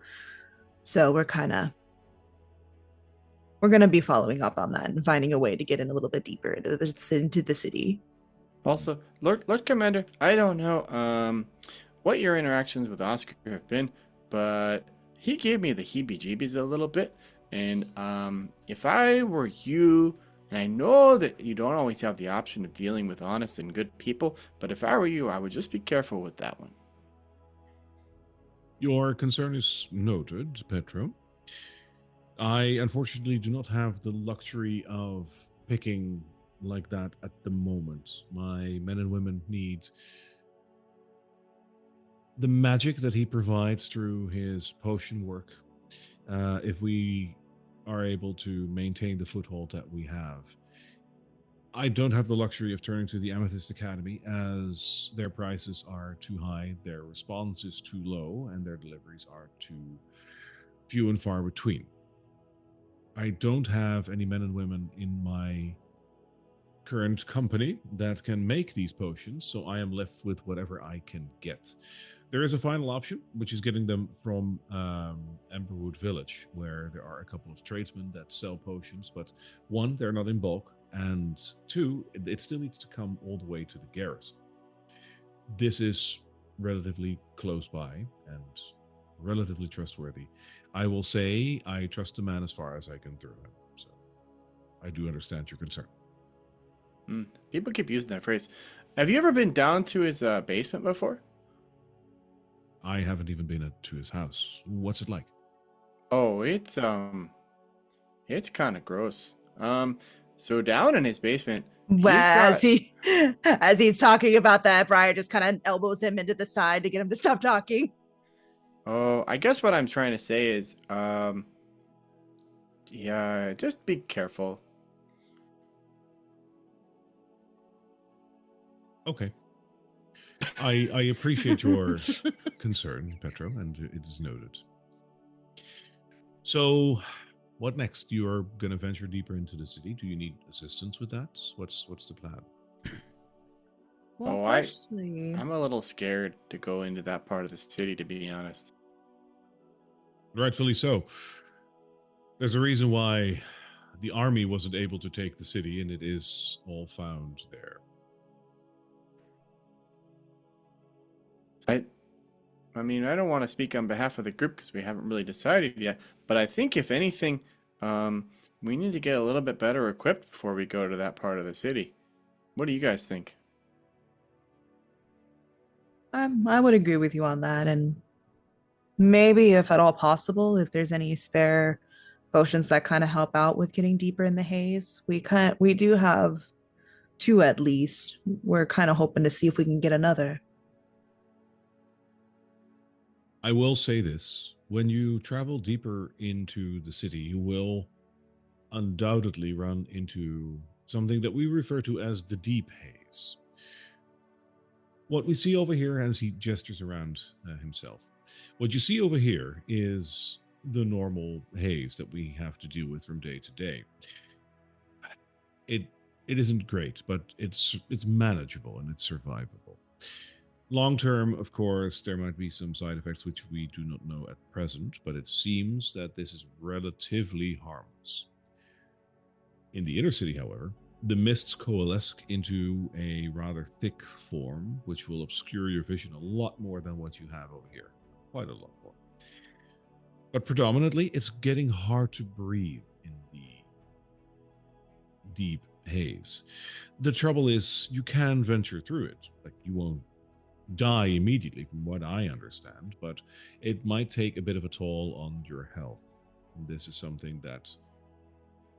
So we're going to be following up on that and finding a way to get in a little bit deeper into the city. Also, Lord Commander, I don't know what your interactions with Oscar have been, but he gave me the heebie-jeebies a little bit. And if I were you, and I know that you don't always have the option of dealing with honest and good people, but if I were you, I would just be careful with that one. Your concern is noted, Petro. I unfortunately do not have the luxury of picking like that at the moment. My men and women need the magic that he provides through his potion work. If we are able to maintain the foothold that we have, I don't have the luxury of turning to the Amethyst Academy, as their prices are too high, their response is too low, and their deliveries are too few and far between. I don't have any men and women in my current company that can make these potions, so I am left with whatever I can get. There is a final option, which is getting them from Emberwood Village, where there are a couple of tradesmen that sell potions, but one, they're not in bulk, and two, it still needs to come all the way to the garrison. This is relatively close by and relatively trustworthy. I will say I trust the man as far as I can throw him, so I do understand your concern. People keep using that phrase. Have you ever been down to his basement before? I haven't even been to his house. What's it like? Oh, it's kind of gross. So down in his basement, Well, as he's talking about that, Briar just kind of elbows him into the side to get him to stop talking. Oh, I guess what I'm trying to say is, yeah, just be careful. Okay. I appreciate your concern, Petro, and it is noted. So, what next? You are going to venture deeper into the city. Do you need assistance with that? What's the plan? Well, I'm a little scared to go into that part of the city, to be honest. Rightfully so. There's a reason why the army wasn't able to take the city, and it is all found there. I mean, I don't want to speak on behalf of the group because we haven't really decided yet, but I think if anything, we need to get a little bit better equipped before we go to that part of the city. What do you guys think? I would agree with you on that, and maybe if at all possible, if there's any spare potions that kind of help out with getting deeper in the haze, we do have two at least. We're kind of hoping to see if we can get another. I will say this. When you travel deeper into the city, you will undoubtedly run into something that we refer to as the deep haze. What we see over here, as he gestures around himself, what you see over here is the normal haze that we have to deal with from day to day. It isn't great, but it's manageable and it's survivable. Long term, of course, there might be some side effects which we do not know at present, but it seems that this is relatively harmless. In the inner city, however, the mists coalesce into a rather thick form, which will obscure your vision a lot more than what you have over here. Quite a lot more. But predominantly, it's getting hard to breathe in the deep haze. The trouble is, you can venture through it. Like, you won't die immediately, from what I understand, but it might take a bit of a toll on your health. This is something that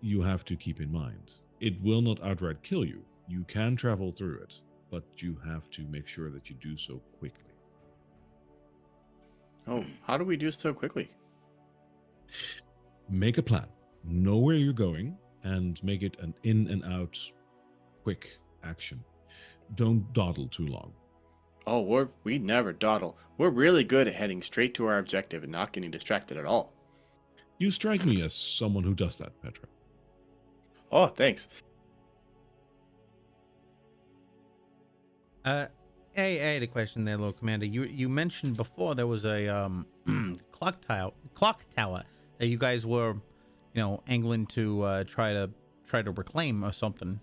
you have to keep in mind. It will not outright kill you. You can travel through it, but you have to make sure that you do so quickly. Oh, how do we do so quickly? Make a plan. Know where you're going, and make it an in and out quick action. Don't dawdle too long. Oh, we never dawdle. We're really good at heading straight to our objective and not getting distracted at all. You strike me as someone who does that, Petra. Oh, thanks. I had a question there, Lord Commander. You mentioned before there was a clock tower that you guys were, angling to try to reclaim or something.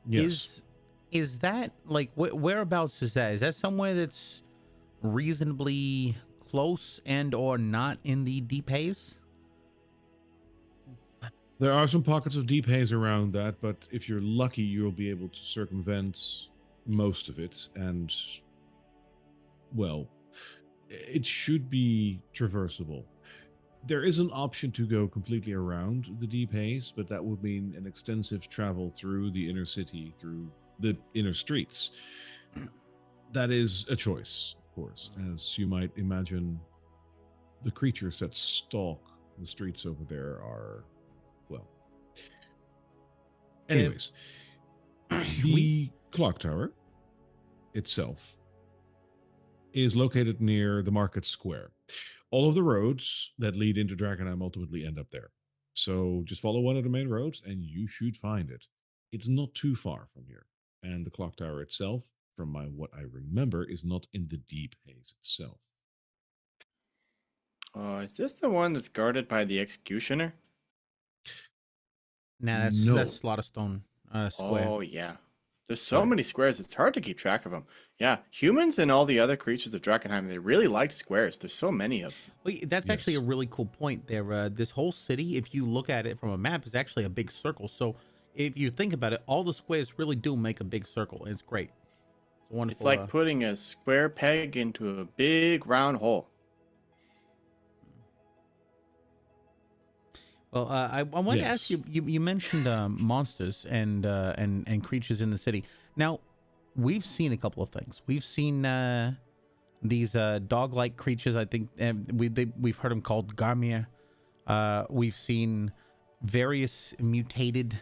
Yes. Is that like whereabouts is that? Is that somewhere that's reasonably close and or not in the deep haze? There are some pockets of deep haze around that, but if you're lucky, you'll be able to circumvent most of it, and, well, it should be traversable. There is an option to go completely around the deep haze, but that would mean an extensive travel through the inner city, through the inner streets. That is a choice, of course, as you might imagine. The creatures that stalk the streets over there are, well. Anyways, the clock tower itself is located near the market square. All of the roads that lead into Drakkenheim ultimately end up there. So just follow one of the main roads and you should find it. It's not too far from here. And the clock tower itself, from what I remember, is not in the deep haze itself. Is this the one that's guarded by the executioner? Nah, No. that's Slaughterstone Square. Oh, yeah. There's so many squares, it's hard to keep track of them. Yeah, humans and all the other creatures of Drakkenheim, they really liked squares. There's so many of them. Well, that's actually a really cool point there. This whole city, if you look at it from a map, is actually a big circle. So if you think about it, all the squares really do make a big circle. It's great. It's wonderful. It's like putting a square peg into a big round hole. Well, I wanted to ask you. You mentioned monsters and creatures in the city. Now, we've seen a couple of things. We've seen these dog-like creatures. I think we've heard them called Garmir. We've seen various mutated,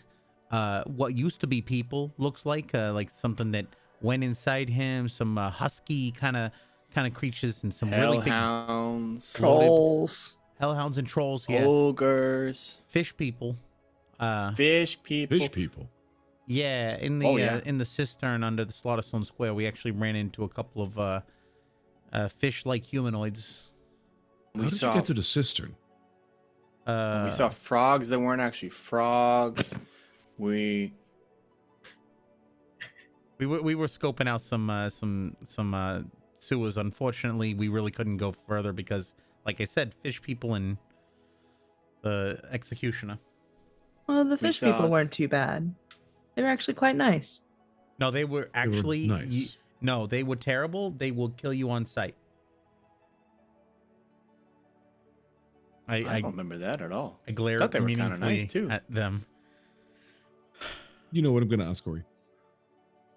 what used to be people. Looks like something that went inside him. Some husky kind of creatures and some really big hellhounds, Trolls. hellhounds and trolls. Yeah, ogres, fish people. fish people. Fish people. Yeah, in the in the cistern under the Slaughterstone Square, we actually ran into a couple of fish-like humanoids. How did you get to the cistern? We saw frogs that weren't actually frogs. We were scoping out some sewers. Unfortunately, we really couldn't go further because, like I said, fish people and the executioner. Well, the fish people weren't too bad. They were actually quite nice. No, they were actually nice. No, they were terrible. They will kill you on sight. I don't remember that at all. I glared thought they were kind of meaningfully nice too. at them. You know what I'm going to ask, Corey.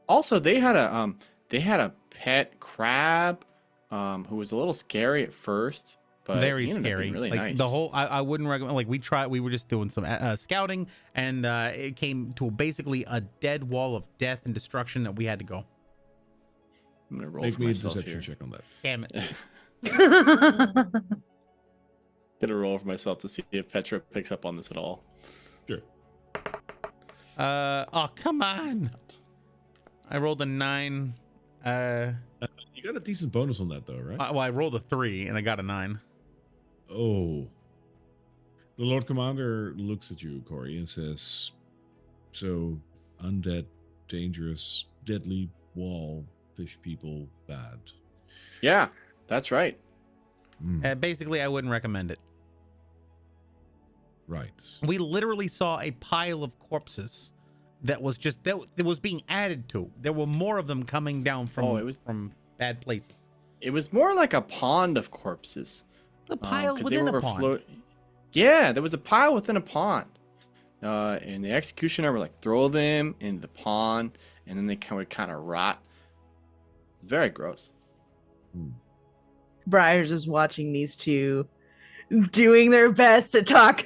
Also, they had a pet crab, who was a little scary at first, but Very he ended up scary. being really Like nice. the whole, I wouldn't recommend. Like we were just doing some scouting, and it came to basically a dead wall of death and destruction that we had to go. I'm gonna roll Make for me a myself deception here. check on that. Damn it! Gonna roll for myself to see if Petra picks up on this at all. Sure. Oh come on! I rolled a 9. You got a decent bonus on that, though, right? Well, I rolled a 3 and I got a 9. Oh. The Lord Commander looks at you, Corey, and says, so, undead, dangerous, deadly wall, fish people, bad. Yeah, that's right. Basically, I wouldn't recommend it. Right. We literally saw a pile of corpses that was just that was being added to. There were more of them coming down from from bad places. It was more like a pond of corpses. A pile 'cause within they a were pond. Yeah, there was a pile within a pond. And the executioner would like throw them into the pond, and then they would kind of rot. It's very gross. Briar's is watching these two doing their best to talk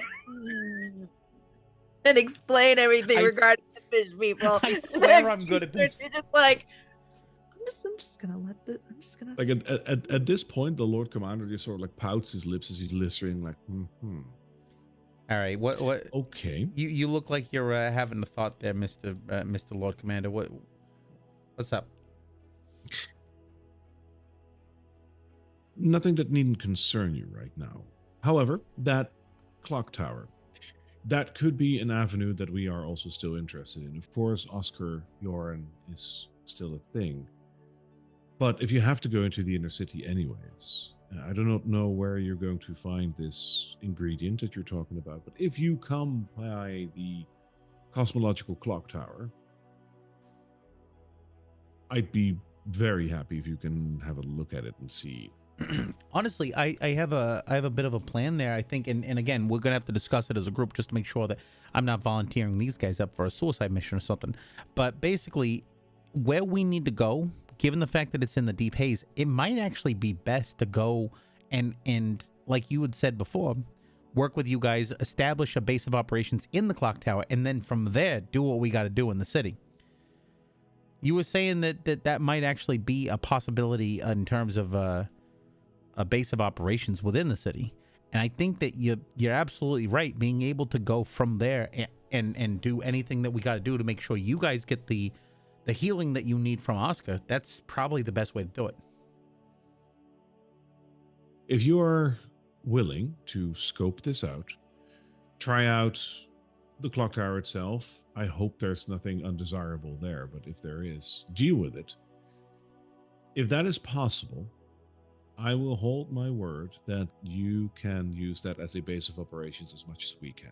and explain everything regarding the fish people. I swear I'm good at this. You're just like, I'm just gonna let the. I'm just gonna. Like at this point, the Lord Commander just sort of like pouts his lips as he's listening, like, All right, what? Okay. You look like you're having a thought there, Mr. Lord Commander. What's up? Nothing that needn't concern you right now. However, that clock tower, that could be an avenue that we are also still interested in. Of course, Oscar Yorne is still a thing. But if you have to go into the inner city anyways, I do not know where you're going to find this ingredient that you're talking about, but if you come by the cosmological clock tower, I'd be very happy if you can have a look at it and see. Honestly, I have a bit of a plan there, I think, and again, we're gonna have to discuss it as a group just to make sure that I'm not volunteering these guys up for a suicide mission or something. But basically, where we need to go, given the fact that it's in the deep haze, it might actually be best to go and like you had said before, work with you guys, establish a base of operations in the clock tower, and then from there do what we got to do in the city. You were saying that might actually be a possibility in terms of a base of operations within the city, and I think that you're absolutely right. Being able to go from there and do anything that we got to do to make sure you guys get the healing that you need from Oscar, that's probably the best way to do it. If you are willing to scope this out, try out the clock tower itself, I hope there's nothing undesirable there, but if there is, deal with it. If that is possible, I will hold my word that you can use that as a base of operations as much as we can.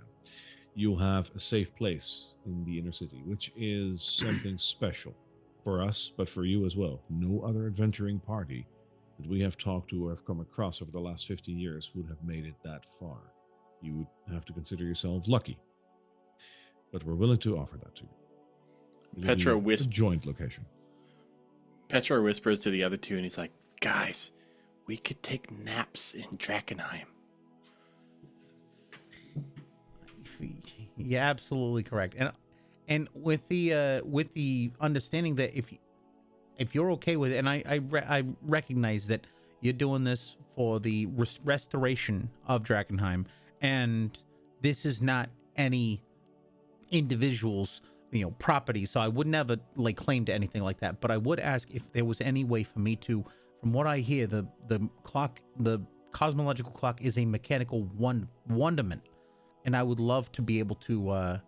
You'll have a safe place in the inner city, which is something special for us, but for you as well. No other adventuring party that we have talked to or have come across over the last 50 years would have made it that far. You would have to consider yourselves lucky. But we're willing to offer that to you. Petra A joint location. Petra whispers to the other two, and he's like, "Guys, we could take naps in Drakkenheim." Yeah, absolutely correct. And with the understanding that if you're okay with it, and I recognize that you're doing this for the restoration of Drakkenheim, and this is not any individual's property, so I would never claim to anything like that. But I would ask if there was any way for me to, from what I hear, the cosmological clock is a mechanical wonderment, and I would love to be able to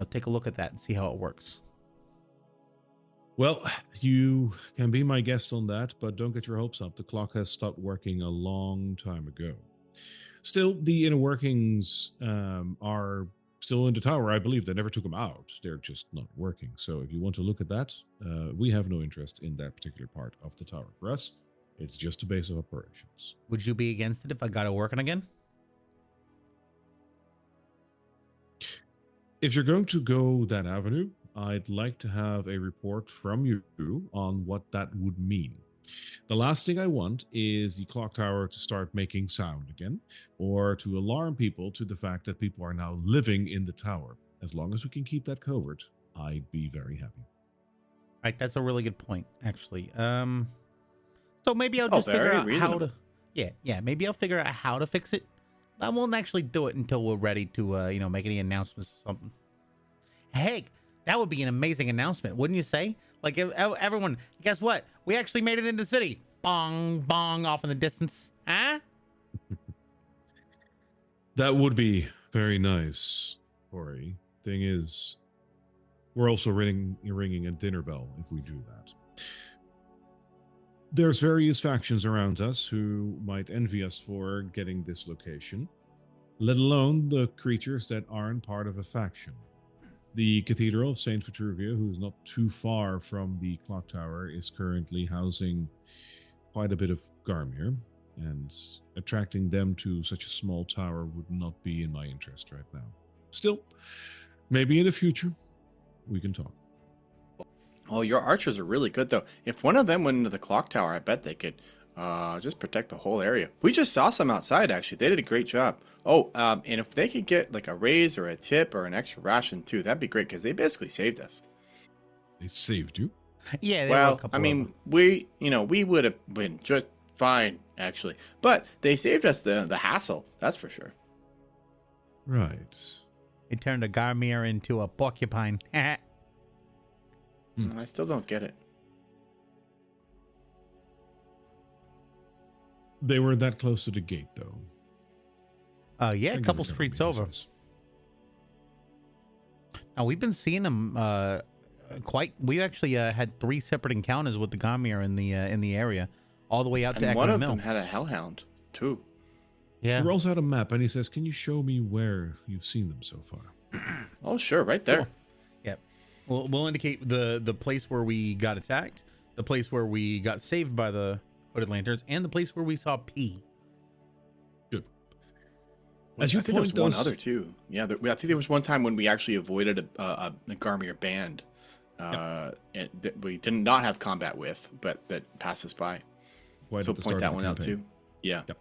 take a look at that and see how it works. Well, you can be my guest on that, but don't get your hopes up. The clock has stopped working a long time ago. Still, the inner workings are still in the tower. I believe they never took them out. They're just not working. So if you want to look at that, we have no interest in that particular part of the tower. For us, it's just a base of operations. Would you be against it if I got it working again? If you're going to go that avenue, I'd like to have a report from you on what that would mean. The last thing I want is the clock tower to start making sound again, or to alarm people to the fact that people are now living in the tower. As long as we can keep that covered, I'd be very happy. All right, that's a really good point, actually. So maybe I'll just figure out how to. Yeah. Maybe I'll figure out how to fix it. I won't actually do it until we're ready to, make any announcements or something. Heck, that would be an amazing announcement, wouldn't you say? Like, if everyone, guess what? We actually made it into the city. Bong, bong, off in the distance. Huh? That would be very nice, Corey. Thing is, we're also ringing a dinner bell if we do that. There's various factions around us who might envy us for getting this location, let alone the creatures that aren't part of a faction. The Cathedral of St. Vitruvia, who's not too far from the clock tower, is currently housing quite a bit of Garmir, and attracting them to such a small tower would not be in my interest right now. Still, maybe in the future, we can talk. Oh, your archers are really good, though. If one of them went into the clock tower, I bet they could just protect the whole area. We just saw some outside, actually. They did a great job. Oh, and if they could get like a raise or a tip or an extra ration, too, that'd be great, because they basically saved us. They saved you? Yeah, there were a Well, couple I of mean, them. we would have been just fine, actually. But they saved us the hassle, that's for sure. Right. It turned a Garmir into a porcupine. I still don't get it. They were that close to the gate, though. Yeah, a Thank you couple for covering streets me, over. Mrs. Now we've been seeing them quite. We actually had 3 separate encounters with the Garmir in the area, all the way out to And one Echo of Mill. them had a hellhound, too. Yeah. We also had a map, and he says, "Can you show me where you've seen them so far?" Oh, sure, right there. Cool. Yeah. We'll indicate the place where we got attacked, the place where we got saved by the Hooded Lanterns, and the place where we saw P. Good. I As you think there was point one those, other, too. Yeah, I think there was one time when we actually avoided a Garmir band and that we did not have combat with, but that passed us by. right So at the point start that of the one out, campaign. too. Yeah. Yep.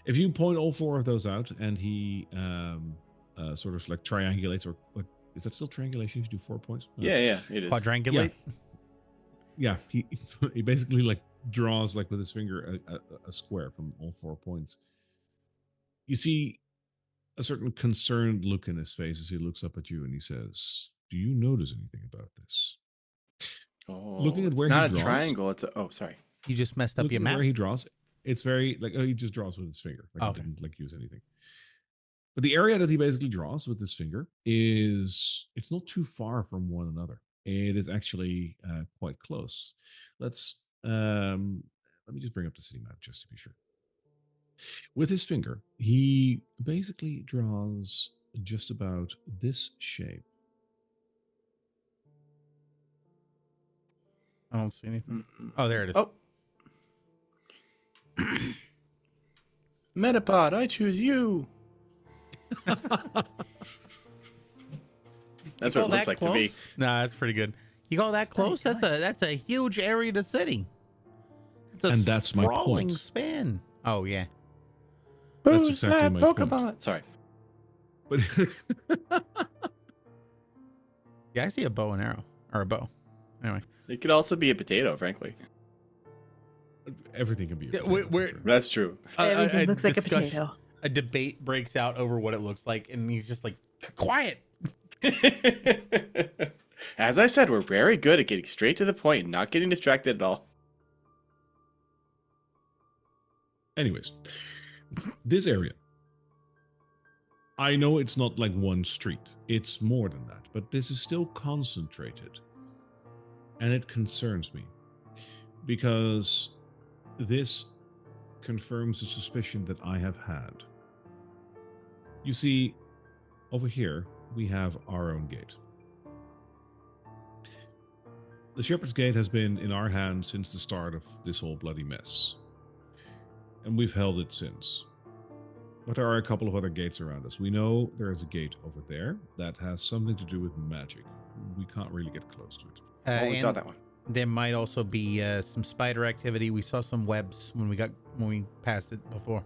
If you point all 4 of those out, and he sort of like triangulates, or what is that still triangulation? You do 4 points. Yeah, it is. Quadrangulate. Yeah, he he basically like draws like with his finger a square from all 4 points. You see a certain concerned look in his face as he looks up at you, and he says, "Do you notice anything about this?" Oh, Looking at it's where not he a draws, triangle. It's a. Oh, sorry. You just messed up your looking at map. where he draws, it's very like he just draws with his finger, like Okay. he didn't like use anything. But the area that he basically draws with his finger it's not too far from one another. It is actually quite close. Let me just bring up the city map just to be sure. With his finger, he basically draws just about this shape. I don't see anything. Mm-mm. Oh, there it is. Oh. Metapod, I choose you. That's what it looks like to me. Nah, that's pretty good. You go that close? Nice. That's a huge area to city. It's a And that's my sprawling point. span. Oh yeah. That's Who's exactly that my Pokemon? point. Sorry. But Yeah, I see a bow and arrow or a bow. Anyway, It could also be a potato, frankly. everything can be. Yeah, we're- That's true. Everything looks like a discussion- potato. A debate breaks out over what it looks like, and he's just like, "Quiet." As I said, we're very good at getting straight to the point and not getting distracted at all. Anyways, this area. I know it's not like one street. It's more than that. But this is still concentrated. And it concerns me. Because this confirms the suspicion that I have had. You see, over here, we have our own gate. The Shepherd's Gate has been in our hands since the start of this whole bloody mess. And we've held it since. But there are a couple of other gates around us. We know there is a gate over there that has something to do with magic. We can't really get close to it. Oh, we saw And that one. there might also be some spider activity. We saw some webs when we passed it before.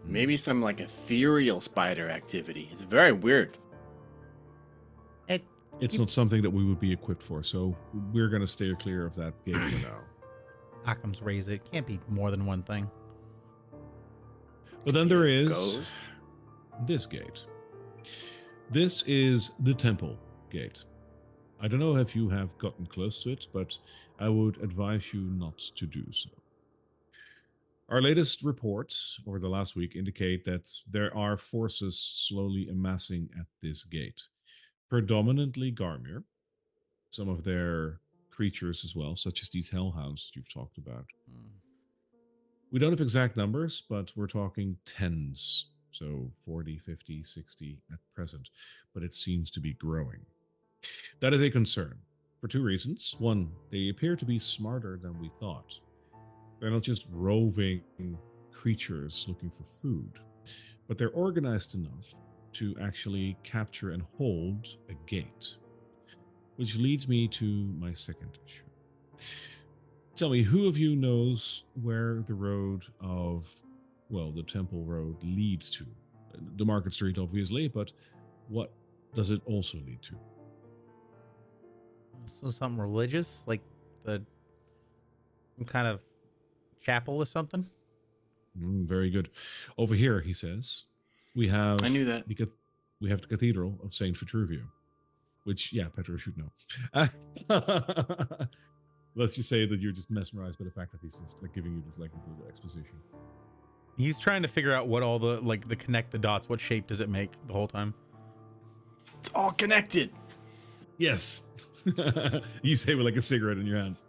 Maybe some like ethereal spider activity. It's very weird. It's not something that we would be equipped for, so we're going to steer clear of that gate for now. Occam's razor. It can't be more than one thing. But then there is Ghost. this gate. This is the temple gate. I don't know if you have gotten close to it, but I would advise you not to do so. Our latest reports over the last week indicate that there are forces slowly amassing at this gate. Predominantly Garmir, some of their creatures as well, such as these hellhounds that you've talked about. We don't have exact numbers, but we're talking tens. So 40, 50, 60 at present. But it seems to be growing. That is a concern for 2 reasons. One, they appear to be smarter than we thought. They're not just roving creatures looking for food, but they're organized enough to actually capture and hold a gate. Which leads me to my second issue. Tell me, who of you knows where the road of, well, the Temple Road leads to? The Market Street, obviously, but what does it also lead to? So something religious, like some kind of chapel or something. Very good. Over here, he says, we have I knew that. we have the Cathedral of Saint Vitruvio, which Petro should know. Let's just say that you're just mesmerized by the fact that he's just like giving you this like little exposition. He's trying to figure out what all the connect the dots. What shape does it make the whole time? It's all connected. Yes. You say with like a cigarette in your hands.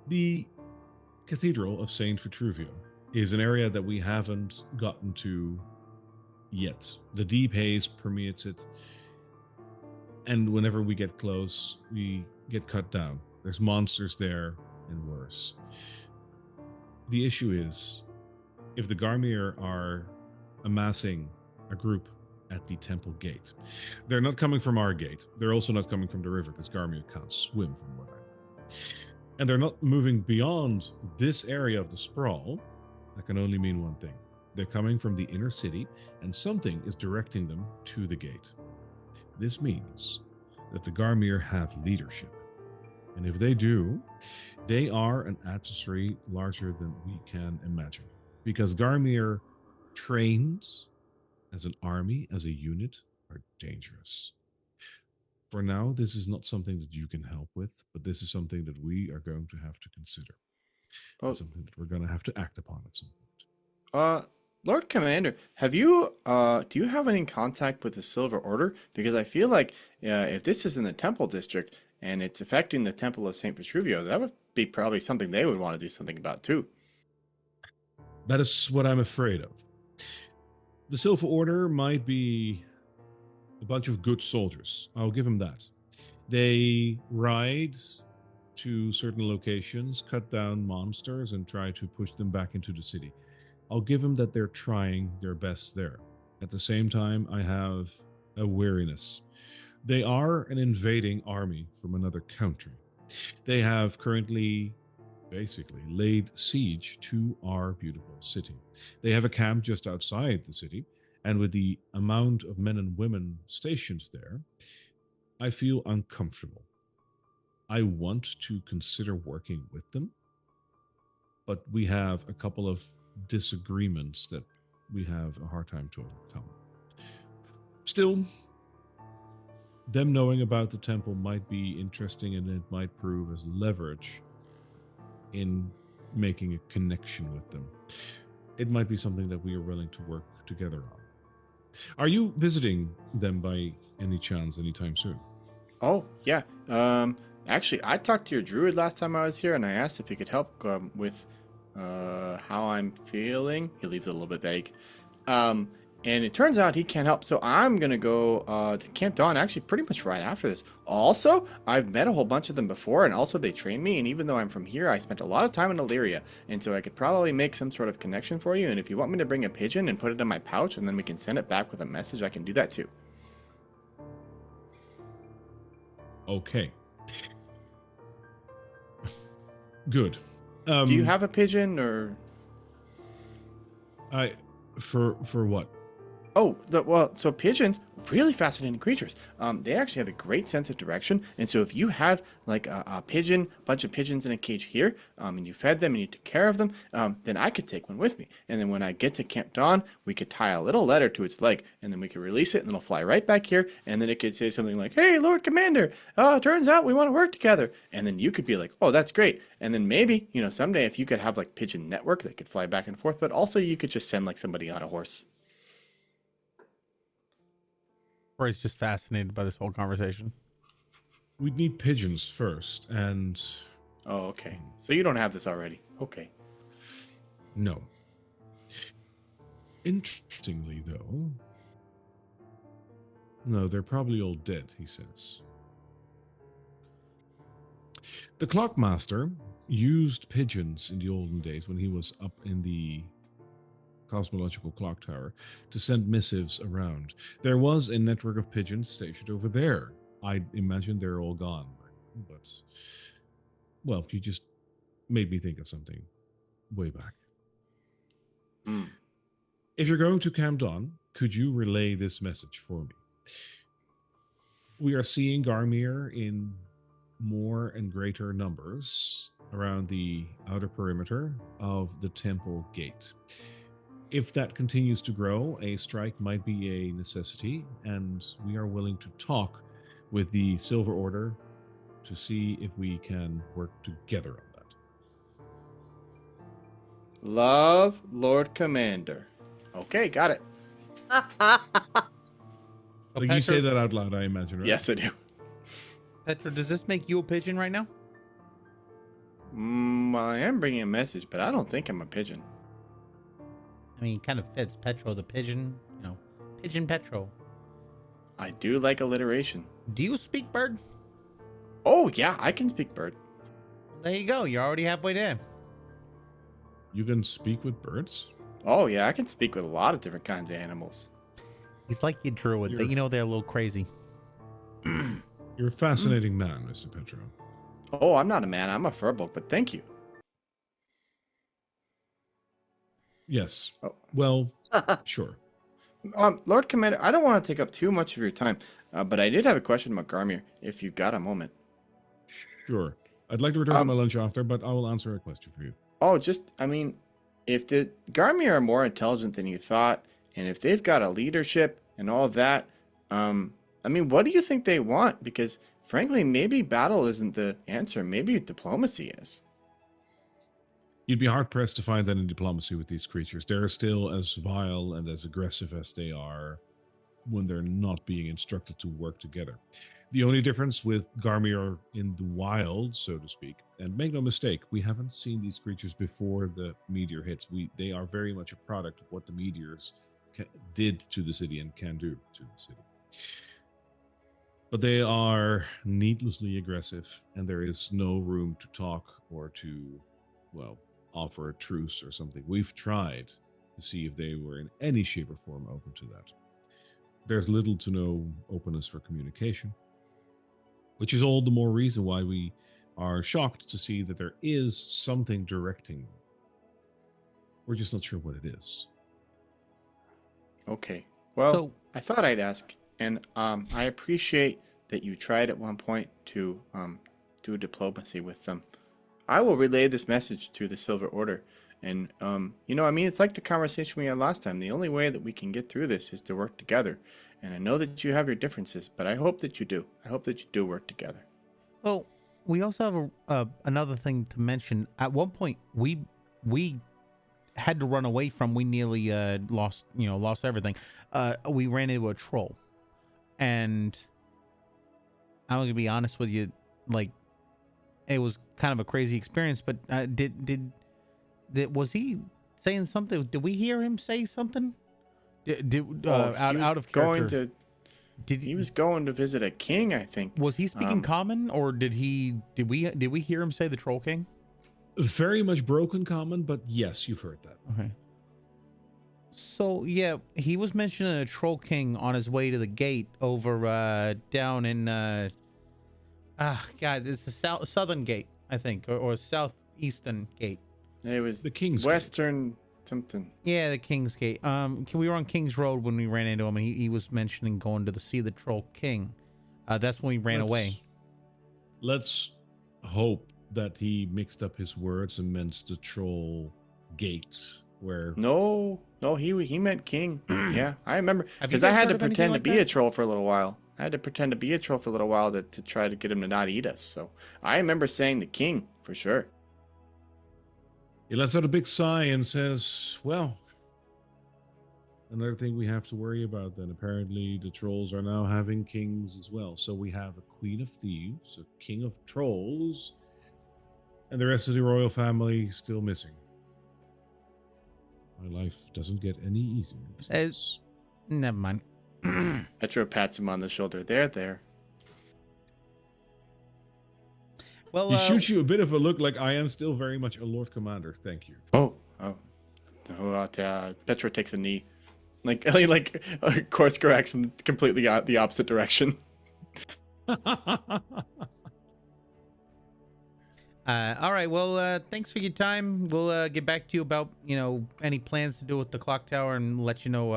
The Cathedral of Saint Vitruvio is an area that we haven't gotten to yet. The deep haze permeates it, and whenever we get close, we get cut down. There's monsters there, and worse. The issue is, if the Garmir are amassing a group at the temple gate, they're not coming from our gate. They're also not coming from the river, because Garmir can't swim from what I know. And they're not moving beyond this area of the sprawl. That can only mean one thing. They're coming from the inner city, and something is directing them to the gate. This means that the Garmir have leadership. And if they do, they are an adversary larger than we can imagine. Because Garmir trains as an army, as a unit, are dangerous. For now, this is not something that you can help with, but this is something that we are going to have to consider. Oh. Something that we're going to have to act upon at some point. Lord Commander, have you do you have any contact with the Silver Order? Because I feel like if this is in the Temple District and it's affecting the Temple of Saint Vitruvio, that would be probably something they would want to do something about too. That is what I'm afraid of. The Silver Order might be a bunch of good soldiers. I'll give them that. They ride to certain locations, cut down monsters, and try to push them back into the city. I'll give them that they're trying their best there. At the same time, I have a weariness. They are an invading army from another country. They have currently basically laid siege to our beautiful city. They have a camp just outside the city, and with the amount of men and women stationed there, I feel uncomfortable. I want to consider working with them, but we have a couple of disagreements that we have a hard time to overcome. Still, them knowing about the temple might be interesting, and it might prove as leverage in making a connection with them. It might be something that we are willing to work together on. Are you visiting them by any chance anytime soon? Oh, yeah. Actually, I talked to your druid last time I was here, and I asked if he could help with how I'm feeling. He leaves it a little bit vague. And it turns out he can't help, so I'm going to go to Camp Dawn actually pretty much right after this. Also, I've met a whole bunch of them before, and also they trained me, and even though I'm from here, I spent a lot of time in Illyria, and so I could probably make some sort of connection for you, and if you want me to bring a pigeon and put it in my pouch, and then we can send it back with a message, I can do that too. Okay. Good. Do you have a pigeon, or... For what? Oh, so pigeons, really fascinating creatures. They actually have a great sense of direction, and so if you had like a bunch of pigeons in a cage here, and you fed them and you took care of them, then I could take one with me. And then when I get to Camp Dawn, we could tie a little letter to its leg, and then we could release it, and it'll fly right back here, and then it could say something like, "Hey, Lord Commander, turns out we want to work together." And then you could be like, "Oh, that's great." And then maybe, someday if you could have like pigeon network, they could fly back and forth, but also you could just send like somebody on a horse. Corey's just fascinated by this whole conversation. We'd need pigeons first, and... Oh, okay. So you don't have this already. Okay. No. Interestingly, though... No, they're probably all dead, he says. The Clockmaster used pigeons in the olden days when he was up in the cosmological clock tower to send missives around. There was a network of pigeons stationed over there. I imagine they're all gone, but well, you just made me think of something way back. If you're going to Camp Dawn, could you relay this message for me? we are seeing Garmir in more and greater numbers around the outer perimeter of the temple gate. If that continues to grow, a strike might be a necessity, and we are willing to talk with the Silver Order to see if we can work together on that. Love, Lord Commander. Okay, got it. Like you say that out loud, I imagine, right? Yes, I do. Petra, does this make you a pigeon right now? I am bringing a message, but I don't think I'm a pigeon. I mean, it kind of fits. Petro the pigeon, you know, pigeon Petro. I do like alliteration. Do you speak bird? Oh, yeah, I can speak bird. There you go. You're already halfway there. You can speak with birds? Oh, yeah, I can speak with a lot of different kinds of animals. He's like your druid. You're- You know they're a little crazy. You're a fascinating man, Mr. Petro. Oh, I'm not a man. I'm a furbolg, but thank you. Yes. Oh. Well, sure. Lord Commander, I don't want to take up too much of your time, but I did have a question about Garmir, if you've got a moment. Sure. I'd like to return to my lunch after, but I will answer a question for you. Oh, if the Garmir are more intelligent than you thought, and if they've got a leadership and all that, what do you think they want? Because, frankly, maybe battle isn't the answer. Maybe diplomacy is. You'd be hard-pressed to find that in diplomacy with these creatures. They're still as vile and as aggressive as they are when they're not being instructed to work together. The only difference with Garmir in the wild, so to speak, and make no mistake, we haven't seen these creatures before the meteor hit. They are very much a product of what the meteors did to the city and can do to the city. But they are needlessly aggressive, and there is no room to talk or to, well, offer a truce or something. We've tried to see if they were in any shape or form open to that. There's little to no openness for communication, which is all the more reason why we are shocked to see that there is something directing them. We're just not sure what it is. Okay. Well, So- I thought I'd ask, and I appreciate that you tried at one point to do diplomacy with them. I will relay this message to the Silver Order. And, it's like the conversation we had last time. The only way that we can get through this is to work together. And I know that you have your differences, but I hope that you do. I hope that you do work together. Well, we also have another thing to mention. At one point, we had to run away from. We nearly lost everything. We ran into a troll, and I'm gonna be honest with you, like, it was kind of a crazy experience. But was he saying something? Did we hear him say something? Out of character? He was going to visit a king, I think. Was he speaking common, or did we hear him say the Troll King? Very much broken common, but yes, you've heard that. Okay. So yeah, he was mentioning a Troll King on his way to the gate over down in it's the southern gate, I think, or southeastern gate. It was The King's Western something. Yeah, the King's Gate. We were on King's Road when we ran into him, and he was mentioning going to see the Troll King. That's when we ran away. Let's hope that he mixed up his words and meant the Troll Gate, where... No, he meant king. Yeah, I remember. Have you Because I guys had heard to of anything pretend to like be that? a troll for a little while. To try to get him to not eat us. So I remember saying the king, for sure. He lets out a big sigh and says, well, another thing we have to worry about then. Apparently the trolls are now having kings as well. So we have a queen of thieves, a king of trolls, and the rest of the royal family still missing. My life doesn't get any easier. it seems. Never mind. Petro pats him on the shoulder. There. Well, He shoots you a bit of a look like I am still very much a Lord Commander. Thank you. Oh. Petro takes a knee. Like course corrects in completely the opposite direction. all right. Well, thanks for your time. We'll get back to you about any plans to do with the clock tower and let you know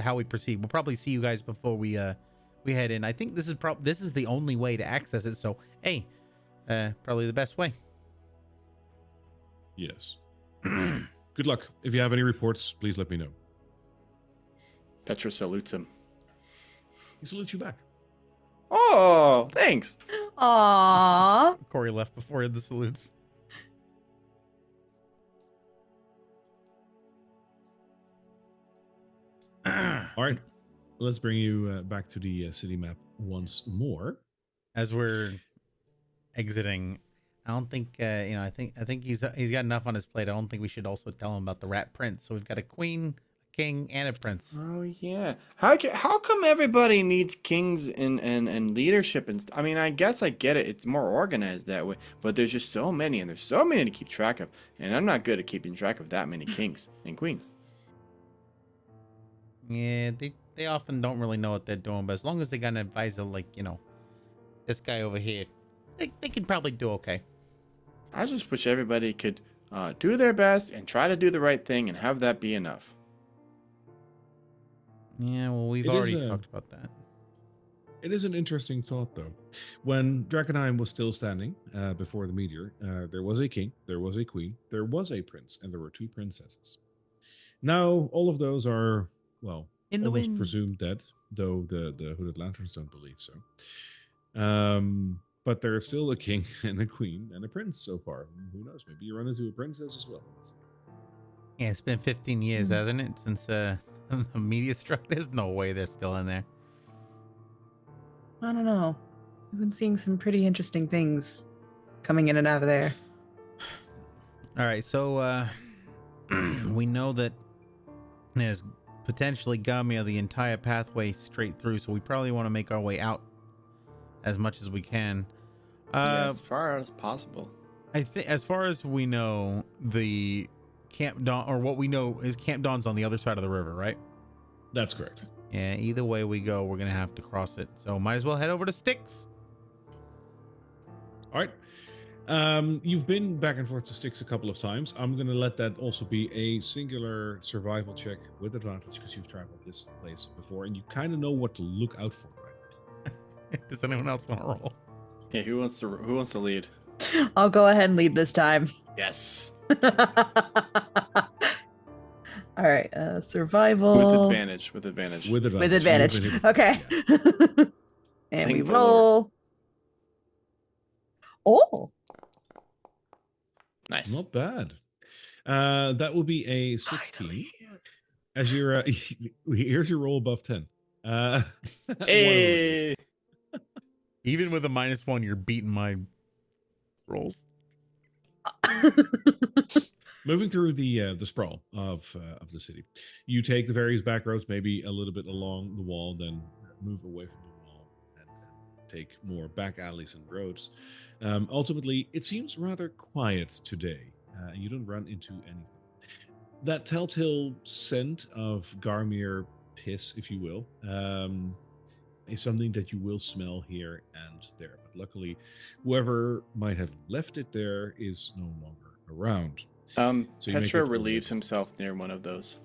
how we proceed. We'll probably see you guys before we we head in. I think this is the only way to access it. So, hey, probably the best way. Yes. Good luck. If you have any reports, please let me know. Petra salutes him. He salutes you back. Oh, thanks. Aww. Corey left before he had the salutes. All right. Let's bring you back to the city map once more. As we're exiting, I don't think I think he's got enough on his plate. I don't think we should also tell him about the rat prince. So we've got a queen, a king, and a prince. Oh yeah. How come everybody needs kings and leadership and I mean, I guess I get it. It's more organized that way. But there's just so many, and there's so many to keep track of. And I'm not good at keeping track of that many kings and queens. Yeah, they often don't really know what they're doing, but as long as they got an advisor like, this guy over here, they can probably do okay. I just wish everybody could do their best and try to do the right thing and have that be enough. Yeah, well, we've It is already talked about that. It is an interesting thought, though. When Drakkenheim was still standing before the meteor, there was a king, there was a queen, there was a prince, and there were 2 princesses. Now, all of those are, well, In the almost wind. presumed dead, though the Hooded Lanterns don't believe so. But there's still a king and a queen and a prince so far. Who knows? Maybe you run into a princess as well. Yeah, it's been 15 years, hasn't it, since the media struck? There's no way they're still in there. I don't know. I've been seeing some pretty interesting things coming in and out of there. All right, so we know that there's potentially Gamia the entire pathway straight through, so we probably want to make our way out as much as we can. Yeah, as far as possible. I think, as far as we know, the Camp Dawn, or what we know is Camp Dawn's on the other side of the river, right? That's correct. Yeah, either way we go, we're gonna have to cross it. So might as well head over to Styx. All right. You've been back and forth to Styx a couple of times. I'm going to let that also be a singular survival check with advantage because you've traveled this place before and you kind of know what to look out for, right? Does anyone else want to roll? Yeah, who wants to lead? I'll go ahead and lead this time. Yes. All right, survival. With advantage. With advantage. With advantage. You've been- Okay. Yeah. And Thank we the roll. Oh, Nice. Not bad. That will be a 16. As you're, here's your roll above 10. Hey. Even with a -1, you're beating my rolls. Moving through the sprawl of the city, you take the various back roads, maybe a little bit along the wall, then move away from the wall and take more back alleys and roads. Ultimately, it seems rather quiet today. You don't run into anything. That telltale scent of Garmir piss, if you will, is something that you will smell here and there. But luckily, whoever might have left it there is no longer around. So you make Petra it to the relieves west. himself near one of those.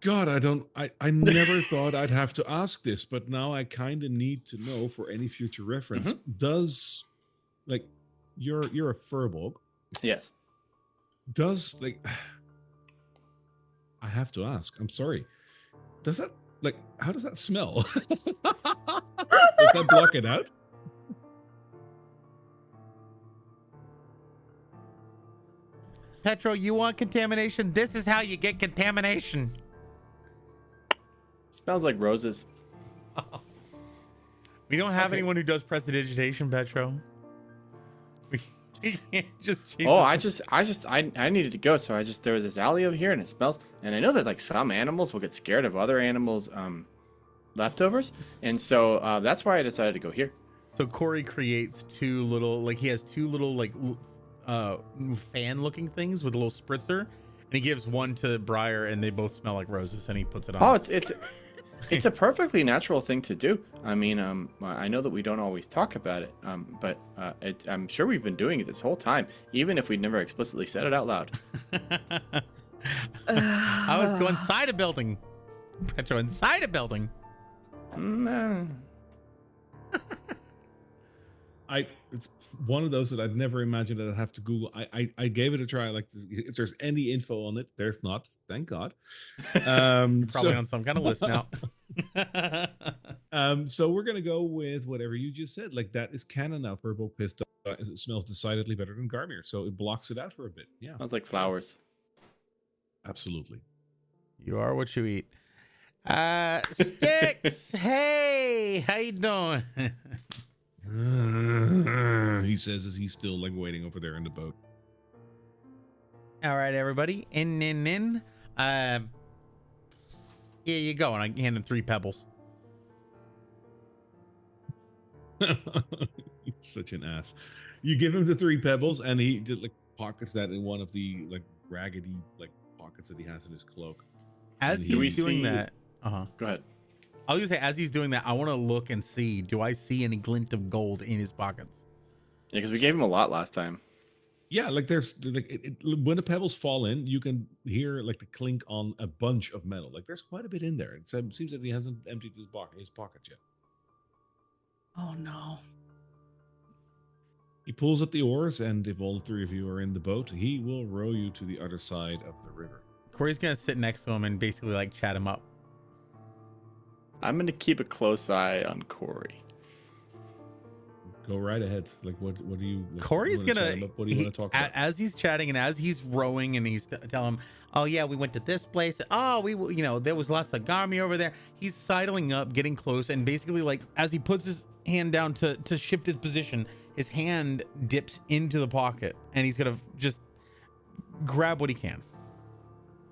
God, I never thought I'd have to ask this, but now I kind of need to know for any future reference. Does, like, you're a furbog. Yes. Does, like, I have to ask. I'm sorry. Does that, like, how does that smell? Does that block it out? Petro, you want contamination? This is how you get contamination. Smells like roses. We don't have Okay. anyone who does prestidigitation, Petro. We can't just change Oh, this- I needed to go, so there was this alley over here and it smells, and I know that like some animals will get scared of other animals leftovers, and so that's why I decided to go here. So Corey creates two little, like, he has two little, like, fan looking things with a little spritzer, and he gives one to Briar, and they both smell like roses, and he puts it on. Oh, it's a perfectly natural thing to do. I mean, I know that we don't always talk about it, but I'm sure we've been doing it this whole time, even if we'd never explicitly said it out loud. I was going inside a building. Petro, inside a building. It's one of those that I'd never imagined that I'd have to Google. I gave it a try. Like, if there's any info on it, there's not. Thank God. Probably on some kind of list now. So we're gonna go with whatever you just said. Like, that is canon now for a bow pistol. It smells decidedly better than Garmier, so it blocks it out for a bit. Yeah, Smells like flowers. absolutely. You are what you eat. Sticks. Hey, how you doing? He says as he's still like waiting over there in the boat. All right, everybody. In. Here you go. And I hand him 3 pebbles. Such an ass. You give him the 3 pebbles, and he did like pockets that in one of the like raggedy like pockets that he has in his cloak. As And he's doing that, Go ahead. I was gonna say, as he's doing that, I want to look and see, do I see any glint of gold in his pockets? Yeah, because we gave him a lot last time. Yeah, like there's like when the pebbles fall in, you can hear like the clink on a bunch of metal. Like there's quite a bit in there. It seems that he hasn't emptied his pocket yet. Oh no. He pulls up the oars, and if all 3 of you are in the boat, he will row you to the other side of the river. Corey's gonna sit next to him and basically like chat him up. I'm going to keep a close eye on Corey. Go right ahead. Like, what do you? Like, Corey's you wanna gonna. chat him up? What do you want to talk about? As he's chatting and as he's rowing and he's telling him, "Oh yeah, we went to this place. Oh, there was lots of Garmy over there." He's sidling up, getting close, and basically like as he puts his hand down to shift his position, his hand dips into the pocket, and he's gonna just grab what he can.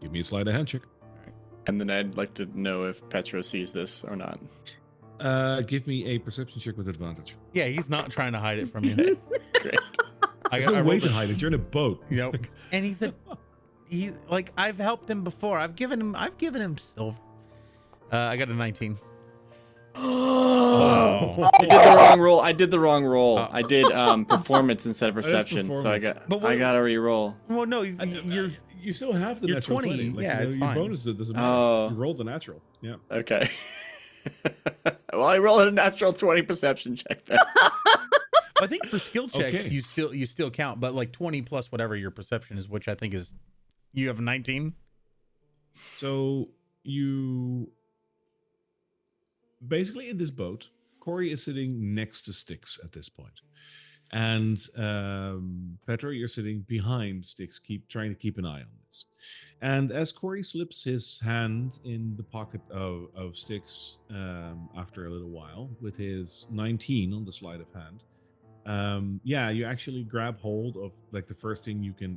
Give me a sleight of hand check. And then I'd like to know if Petro sees this or not. Give me a perception check with advantage. Yeah, he's not trying to hide it from you. Great. There's no way to hide it. You're in a boat. You know, and he's like, I've helped him before. I've given him silver. I got a 19. Oh. I did the wrong roll. I did performance instead of perception, so I got a re-roll. Well, no, you still have the you're natural 20. 20. Like, Yeah, it's your fine. bonus doesn't matter. Oh. You rolled the natural. Yeah. Okay. Well, I rolled a natural 20 perception check then. I think for skill checks Okay. you still count, but like 20 plus whatever your perception is, which I think is you have 19. So you basically in this boat, Corey is sitting next to Styx at this point. And Petro, you're sitting behind Styx, trying to keep an eye on this. And as Corey slips his hand in the pocket of Styx after a little while, with his 19 on the sleight of hand, you actually grab hold of like the first thing you can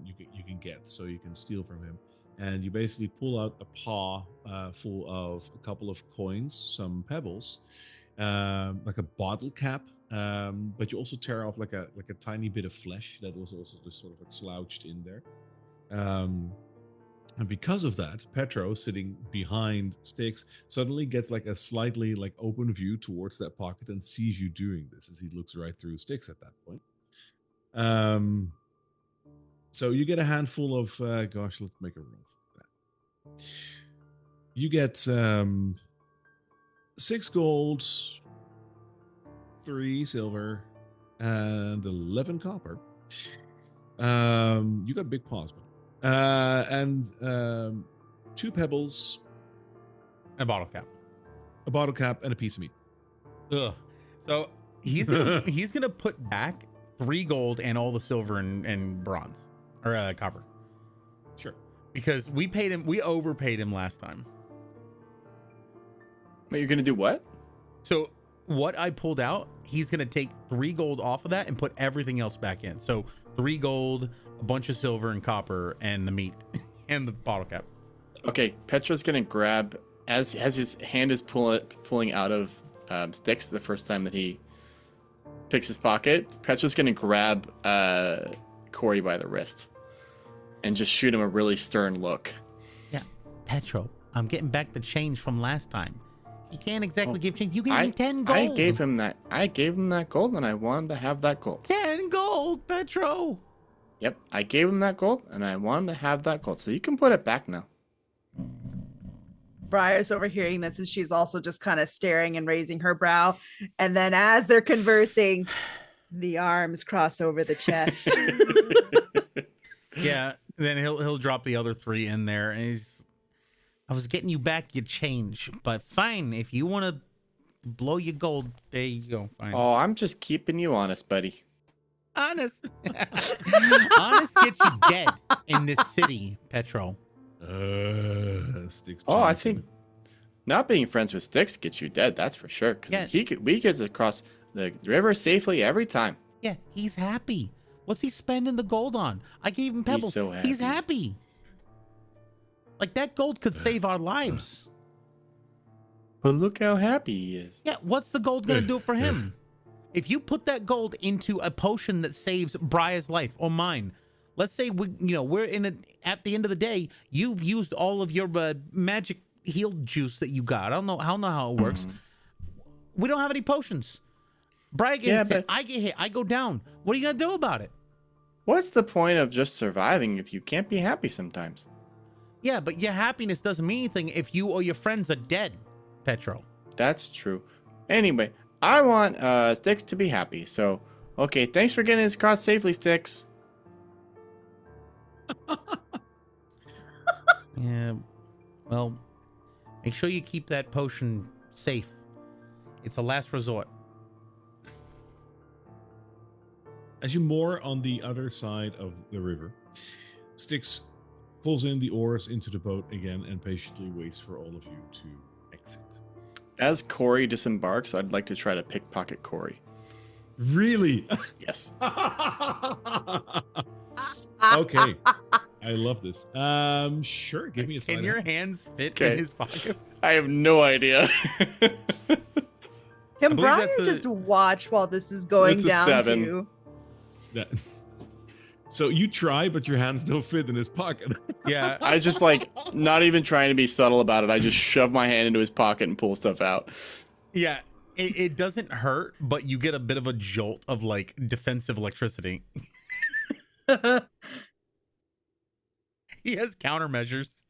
get, so you can steal from him. And you basically pull out a paw full of a couple of coins, some pebbles, like a bottle cap. But you also tear off like a tiny bit of flesh that was also just sort of like slouched in there. And because of that, Petro, sitting behind Styx, suddenly gets like a slightly like open view towards that pocket and sees you doing this as he looks right through Styx at that point. So you get a handful of let's make a roll for that. You get 6 gold, 3 silver, and 11 copper. You got big paws, but and 2 pebbles, A bottle cap. a bottle cap, and a piece of meat. Ugh. So he's gonna put back 3 gold and all the silver and bronze or copper. Sure. Because we overpaid him last time. Wait, you're gonna do what? So what I pulled out, he's gonna take 3 gold off of that and put everything else back in. So 3 gold, a bunch of silver and copper, and the meat and the bottle cap. Okay, Petro's gonna grab as his hand is pulling out of Styx the first time that he picks his pocket. Petro's gonna grab Corey by the wrist and just shoot him a really stern look. Yeah, Petro, I'm getting back the change from last time. You can't exactly give change. You gave him 10 gold. I gave him that gold, and I wanted to have that gold. 10 gold, Petro. Yep, I gave him that gold, and I want him to have that gold. So you can put it back now. Briar's overhearing this, and she's also just kind of staring and raising her brow. And then as they're conversing, the arms cross over the chest. Yeah, then he'll drop the other 3 in there, and I was getting you back your change, but fine, if you want to blow your gold, there you go. Fine. Oh, I'm just keeping you honest, buddy. Honest. Honest gets you dead in this city, Petro. Sticks. Oh, I chasing. think not being friends with Sticks gets you dead. That's for sure. Because Yeah. we get across the river safely every time. Yeah, he's happy. What's he spending the gold on? I gave him pebbles. so He's happy. happy. Like, that gold could save our lives. But look how happy he is. Yeah, what's the gold going to do for him? If you put that gold into a potion that saves Briar's life or mine, let's say we're at the end of the day, you've used all of your magic heal juice that you got. I don't know how it works. We don't have any potions. Briar gets hit, I get hit, I go down. What are you going to do about it? What's the point of just surviving if you can't be happy sometimes? Yeah, but your happiness doesn't mean anything if you or your friends are dead, Petro. That's true. Anyway, I want Sticks to be happy. So, okay, thanks for getting us across safely, Sticks. Yeah, well, make sure you keep that potion safe. It's a last resort. As you moor on the other side of the river, Styx pulls in the oars into the boat again and patiently waits for all of you to exit. As Corey disembarks, I'd like to try to pickpocket Corey. Really? Yes. Okay. I love this. Sure, give me a Can side your hand. hands fit Okay. in his pockets? I have no idea. Can believe Briar that's a- just watch while this is going It's a down 7. to? That- So you try, but your hands don't fit in his pocket. Yeah. I just not even trying to be subtle about it. I just shove my hand into his pocket and pull stuff out. Yeah. It doesn't hurt, but you get a bit of a jolt of defensive electricity. He has countermeasures.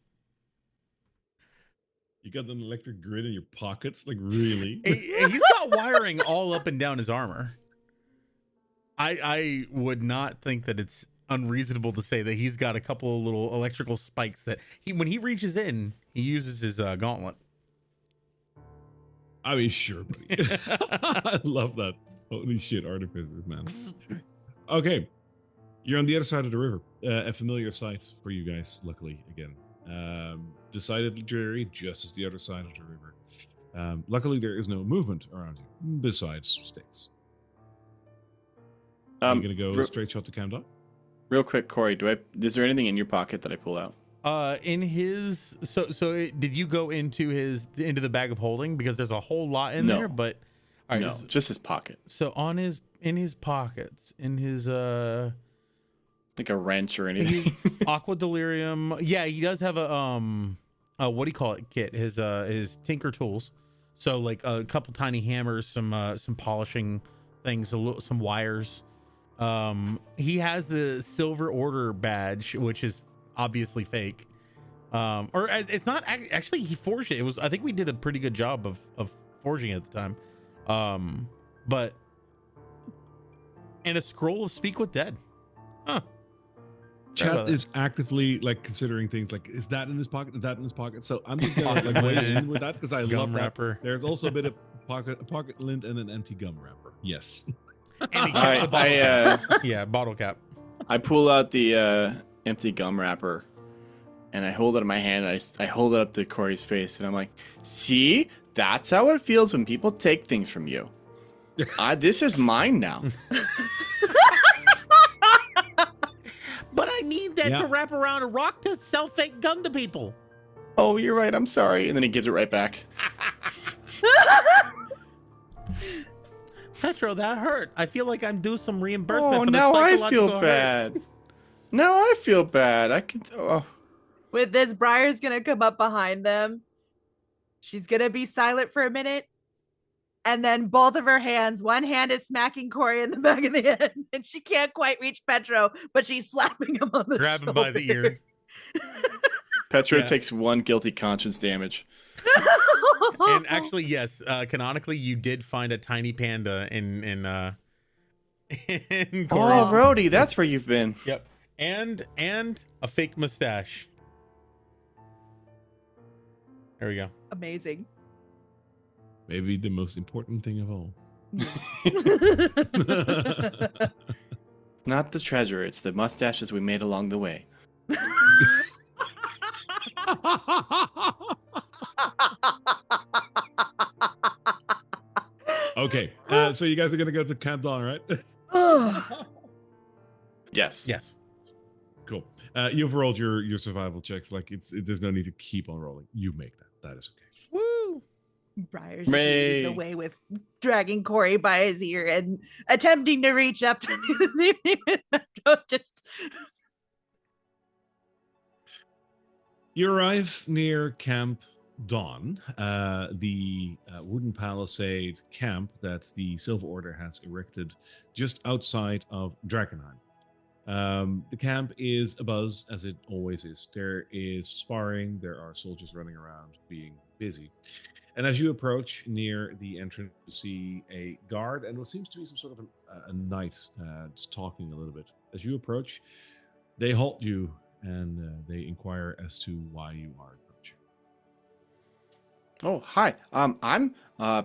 You got an electric grid in your pockets? Like, really? He's got wiring all up and down his armor. I would not think that it's unreasonable to say that he's got a couple of little electrical spikes that when he reaches in, he uses his gauntlet. I mean, sure, buddy. I love that. Holy shit, artificers, man. Okay. You're on the other side of the river. A familiar sight for you guys, luckily, again. Decidedly dreary, just as the other side of the river. Luckily, there is no movement around you, besides sticks. Are you going to go straight shot to count off? Real quick, Corey, is there anything in your pocket that I pull out? In his did you go into the bag of holding, because there's a whole lot in there? But all right, no, just his pocket. So in his pockets, in his like a wrench or anything. aqua delirium. Yeah, he does have a what do you call it? Kit. His tinker tools. So like a couple tiny hammers, some polishing things, some wires. He has the silver order badge, which is obviously fake. It's not actually, he forged it. I think we did a pretty good job of forging it at the time. But and a scroll of Speak with Dead. Huh. Chat is actively considering things like, is that in his pocket? Is that in his pocket? So I'm just gonna weigh in with that because I love that. Wrapper. There's also a bit of pocket lint and an empty gum wrapper. Yes. Yeah, bottle cap. I pull out the empty gum wrapper and I hold it in my hand. And I hold it up to Corey's face and I'm like, see, that's how it feels when people take things from you. This is mine now. But I need that to wrap around a rock to sell fake gun to people. Oh, you're right. I'm sorry. And then he gives it right back. Petro, that hurt. I feel like I'm due some reimbursement. Oh, for the now I psychological feel hurt. bad. Now I feel bad. I can. Oh. With this, Briar's gonna come up behind them. She's gonna be silent for a minute, And then both of her hands, one hand is smacking Corey in the back of the head, and she can't quite reach Petro, but she's slapping him on the Grab him shoulder. by the ear. Petra Yeah. takes 1 guilty conscience damage. And actually, yes, canonically, you did find a tiny panda in Corey's. Oh, Rhodey, that's where you've been. Yep. And a fake mustache. There we go. Amazing. Maybe the most important thing of all. Not the treasure, it's the mustaches we made along the way. Okay, so you guys are gonna go to Camp Dawn, right? Yes. Yes. Cool. You've rolled your survival checks. Like there's no need to keep on rolling. You make that. That is okay. Woo! Briar's just leading the way with dragging Corey by his ear and attempting to reach up to do the same thing with Petro. Just You arrive near Camp Dawn, the wooden palisade camp that the Silver Order has erected just outside of Drakkenheim. The camp is abuzz, as it always is. There is sparring, there are soldiers running around being busy. And as you approach near the entrance, you see a guard and what seems to be some sort of a knight just talking a little bit. As you approach, they halt you and they inquire as to why you are approaching. Oh, hi. I'm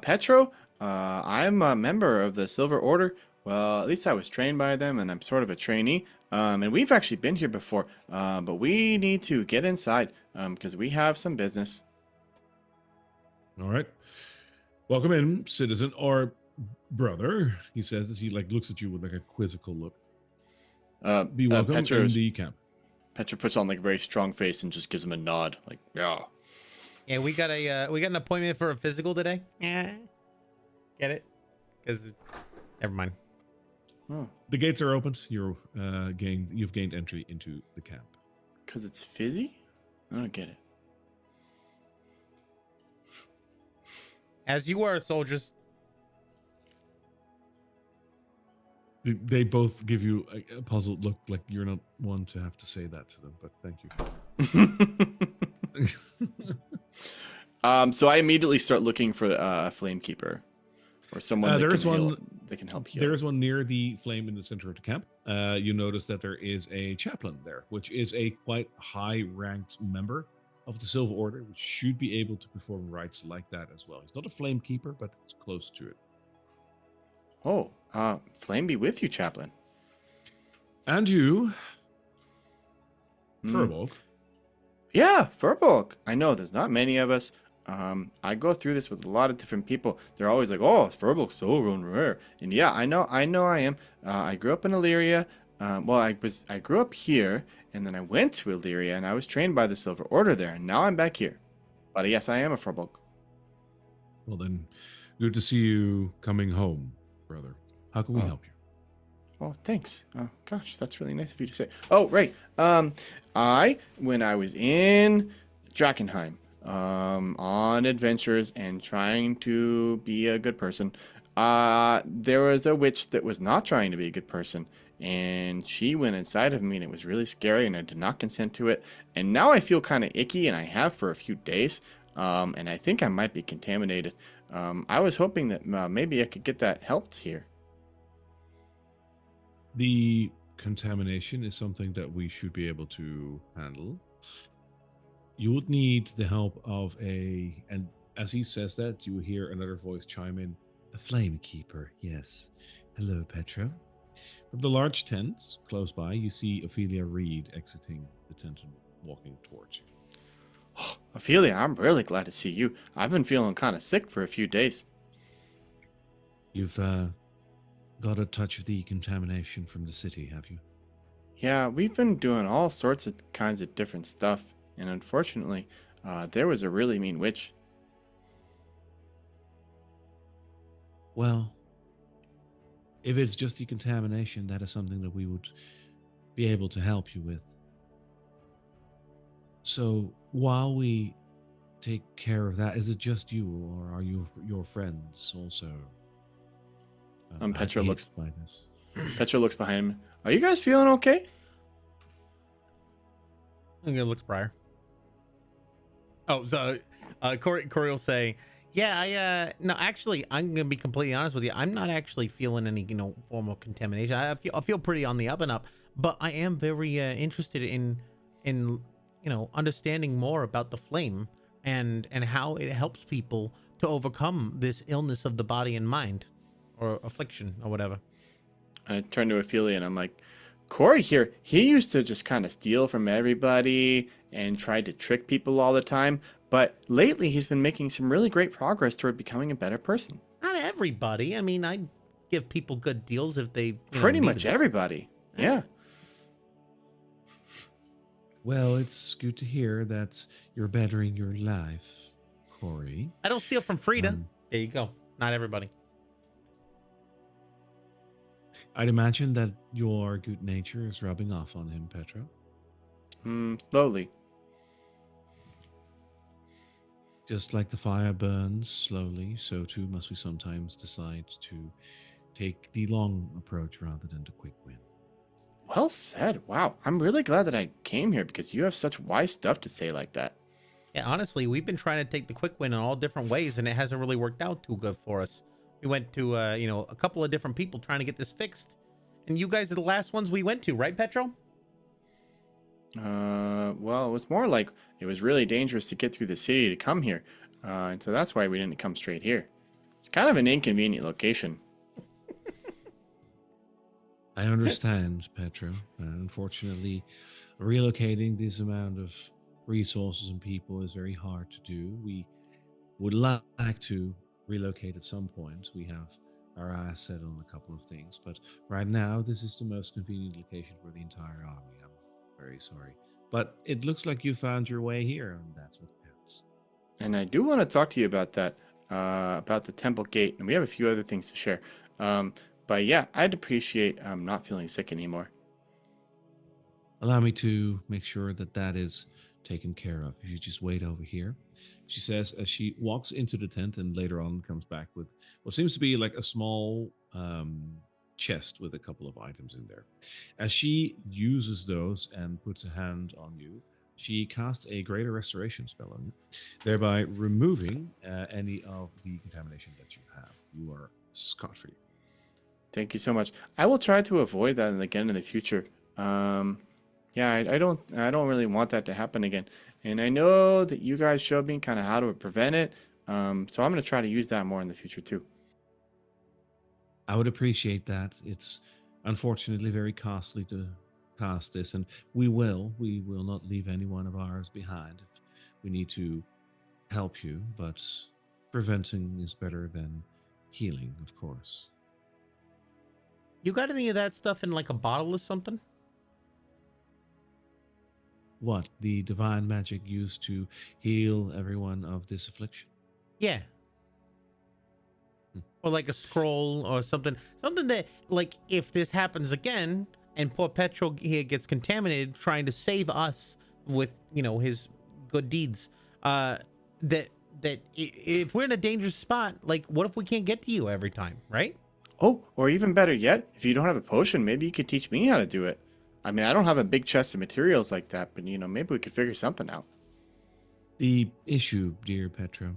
Petro. I'm a member of the Silver Order. Well, at least I was trained by them, and I'm sort of a trainee. And we've actually been here before, but we need to get inside because we have some business. All right. Welcome in, citizen or brother, he says as he looks at you with a quizzical look. Be welcome in the camp. Petra puts on a very strong face and just gives him a nod, like, yeah. Yeah, we got an appointment for a physical today. Yeah. Get it? Because never mind. Oh, The gates are opened. You've gained entry into the camp. because it's fizzy? I don't get it. As you are, soldiers. They both give you a puzzled look, like you're not one to have to say that to them, but thank you. So I immediately start looking for a Flamekeeper or someone that can help heal. There is one near the flame in the center of the camp. You notice that there is a chaplain there, which is a quite high-ranked member of the Silver Order, which should be able to perform rites like that as well. He's not a Flamekeeper, but it's close to it. Oh, Flame be with you, Chaplain. And you, Furbolg. Yeah, Furbolg. I know there's not many of us. I go through this with a lot of different people. They're always like, "Oh, Furbolg's so rare." And yeah, I know I am. I grew up in Illyria. I grew up here, and then I went to Illyria, and I was trained by the Silver Order there, and now I'm back here. But yes, I am a Furbolg. Well then, good to see you coming home, brother. How can we help you? Oh, thanks. Oh, gosh, that's really nice of you to say. Oh, right. When I was in Drakkenheim, on adventures and trying to be a good person, there was a witch that was not trying to be a good person, and she went inside of me, and it was really scary, and I did not consent to it. And now I feel kind of icky, and I have for a few days, and I think I might be contaminated. I was hoping that maybe I could get that helped here. The contamination is something that we should be able to handle. You would need the help of and as he says that, you hear another voice chime in, a Flamekeeper, yes. Hello, Petro. From the large tent close by, you see Ophelia Reed exiting the tent and walking towards you. Oh, Ophelia, I'm really glad to see you. I've been feeling kind of sick for a few days. You've got a touch of the contamination from the city, have you? Yeah, we've been doing all sorts of kinds of different stuff, and unfortunately, there was a really mean witch. Well, if it's just decontamination, that is something that we would be able to help you with. So while we take care of that? Is it just you, or are you your friends also? Petra looks by this. Petra looks behind him. Are you guys feeling okay? I'm gonna look Briar. Oh, so Corey will say, yeah, no, actually, I'm gonna be completely honest with you. I'm not actually feeling any, form of contamination. I feel pretty on the up and up, but I am very interested in understanding more about the flame and how it helps people to overcome this illness of the body and mind, or affliction, or whatever. I turn to Ophelia and I'm like, Corey here, he used to just kind of steal from everybody and tried to trick people all the time. But lately he's been making some really great progress toward becoming a better person. Not everybody. I mean, I give people good deals if they Pretty needed much it. everybody. Yeah. Well, it's good to hear that you're bettering your life, Corey. I don't steal from Frida. There you go. Not everybody. I'd imagine that your good nature is rubbing off on him, Petra. Slowly. Just like the fire burns slowly, so too must we sometimes decide to take the long approach rather than the quick win. Well said. Wow. I'm really glad that I came here because you have such wise stuff to say like that. Yeah, honestly, we've been trying to take the quick win in all different ways, and it hasn't really worked out too good for us. We went to, a couple of different people trying to get this fixed, and you guys are the last ones we went to, right, Petro? Well, it was more like it was really dangerous to get through the city to come here. And so that's why we didn't come straight here. It's kind of an inconvenient location. I understand, Petra. Unfortunately, relocating this amount of resources and people is very hard to do. We would like to relocate at some point. We have our eyes set on a couple of things, but right now this is the most convenient location for the entire army. I'm very sorry, but it looks like you found your way here, and that's what counts. And I do want to talk to you about that, about the temple gate, and we have a few other things to share. But yeah, I'd appreciate not feeling sick anymore. Allow me to make sure that that is taken care of. If you just wait over here, she says as she walks into the tent and later on comes back with what seems to be like a small chest with a couple of items in there. As she uses those and puts a hand on you, she casts a greater restoration spell on you, thereby removing any of the contamination that you have. You are scot-free. Thank you so much. I will try to avoid that again in the future. Yeah, I don't really want that to happen again. And I know that you guys showed me kind of how to prevent it. So I'm going to try to use that more in the future too. I would appreciate that. It's unfortunately very costly to cast this, and we will not leave any one of ours behind if we need to help you, but preventing is better than healing, of course. You got any of that stuff in like a bottle or something? What, the divine magic used to heal everyone of this affliction? Yeah. Or like a scroll or something that, like, if this happens again and poor Petro here gets contaminated trying to save us with, his good deeds, that if we're in a dangerous spot, like, what if we can't get to you every time, right? Oh, or even better yet, if you don't have a potion, maybe you could teach me how to do it. I mean, I don't have a big chest of materials like that, but, maybe we could figure something out. The issue, dear Petra,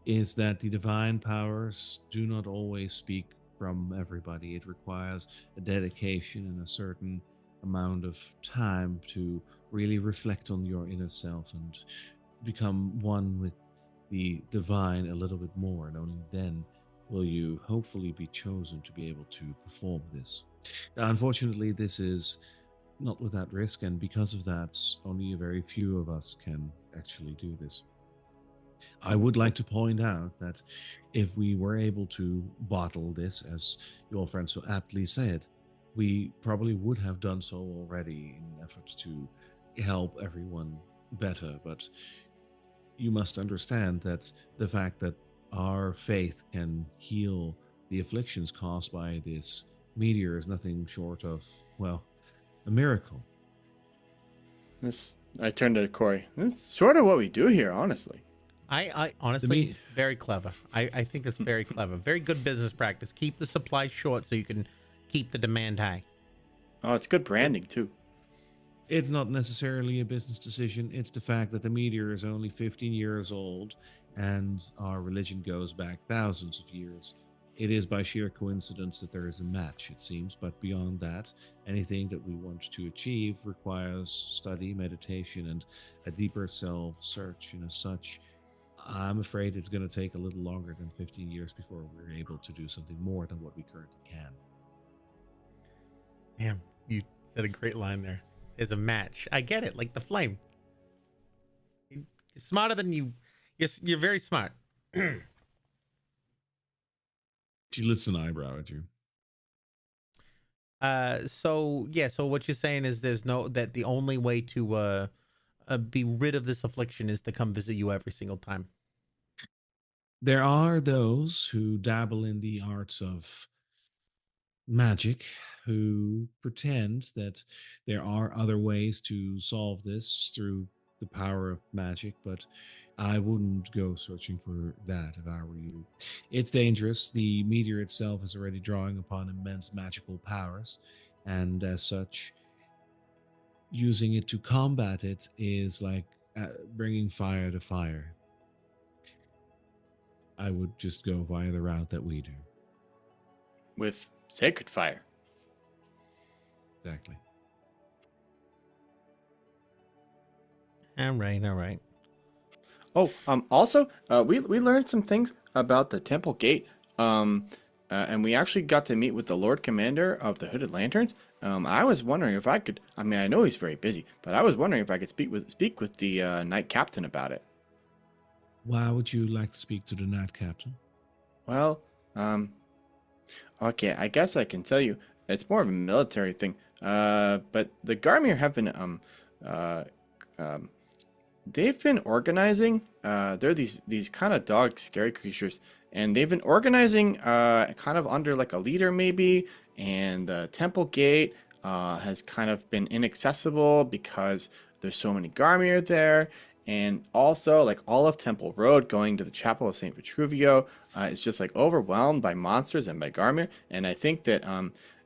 is that the divine powers do not always speak from everybody. It requires a dedication and a certain amount of time to really reflect on your inner self and become one with the divine a little bit more, and only then will you hopefully be chosen to be able to perform this. Now, unfortunately, this is not without risk, and because of that, only a very few of us can actually do this. I would like to point out that if we were able to bottle this, as your friend so aptly said, we probably would have done so already in efforts to help everyone better. But you must understand that the fact that our faith can heal the afflictions caused by this meteor is nothing short of, well, a miracle. I turned to Corey. That's sort of what we do here, honestly. I honestly, very clever. I think that's very clever. Very good business practice. Keep the supply short so you can keep the demand high. Oh, it's good branding too. It's not necessarily a business decision. It's the fact that the meteor is only 15 years old and our religion goes back thousands of years. It is by sheer coincidence that there is a match, it seems, but beyond that, anything that we want to achieve requires study, meditation, and a deeper self search. And as such, I'm afraid it's going to take a little longer than 15 years before we're able to do something more than what we currently can. Damn, you said a great line there. There's a match. I get it, like the flame. You're smarter than you. You're very smart. She lifts an eyebrow at you. So what you're saying is that the only way to be rid of this affliction is to come visit you every single time. There are those who dabble in the arts of magic who pretend that there are other ways to solve this through the power of magic, but I wouldn't go searching for that if I were you. It's dangerous. The meteor itself is already drawing upon immense magical powers, and as such, using it to combat it is like bringing fire to fire. I would just go via the route that we do. With sacred fire. Exactly. All right. Oh, also, we learned some things about the temple gate. And we actually got to meet with the Lord Commander of the Hooded Lanterns. I was wondering if I could. I mean, I know he's very busy, but I was wondering if I could speak with the Knight Captain about it. Why would you like to speak to the Knight Captain? Well, okay, I guess I can tell you. It's more of a military thing. But the Garmir have been they've been organizing. They're these kind of dog scary creatures, and they've been organizing kind of under like a leader maybe. And the temple gate has kind of been inaccessible because there's so many Garmir there. And also, like all of Temple Road going to the Chapel of St. Vitruvio is just like overwhelmed by monsters and by Garmir. And I think that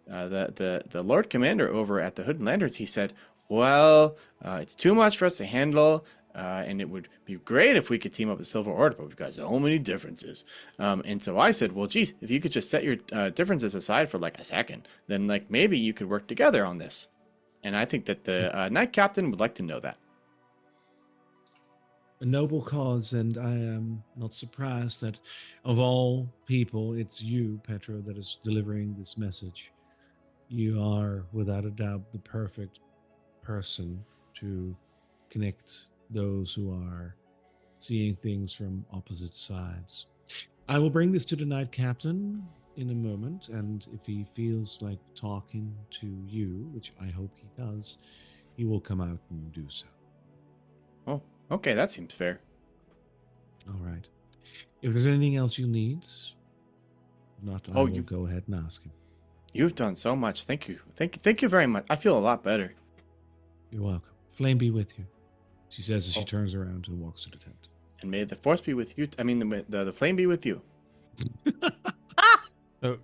the Lord Commander over at the Hooded Lanterns, he said, well, it's too much for us to handle. And it would be great if we could team up with Silver Order, but we've got so many differences. And so I said, well, geez, if you could just set your differences aside for like a second, then like maybe you could work together on this. And I think that the Knight Captain would like to know that. A noble cause, and I am not surprised that of all people, it's you, Petro, that is delivering this message. You are, without a doubt, the perfect person to connect those who are seeing things from opposite sides. I will bring this to the Knight Captain in a moment, and if he feels like talking to you, which I hope he does, he will come out and do so. Oh, okay, that seems fair. All right. If there's anything else you need, if not, I will go ahead and ask him. You've done so much. Thank you. Thank you very much. I feel a lot better. You're welcome. Flame be with you, she says as she turns around and walks to the tent. And may the force be with you. I mean, the flame be with you.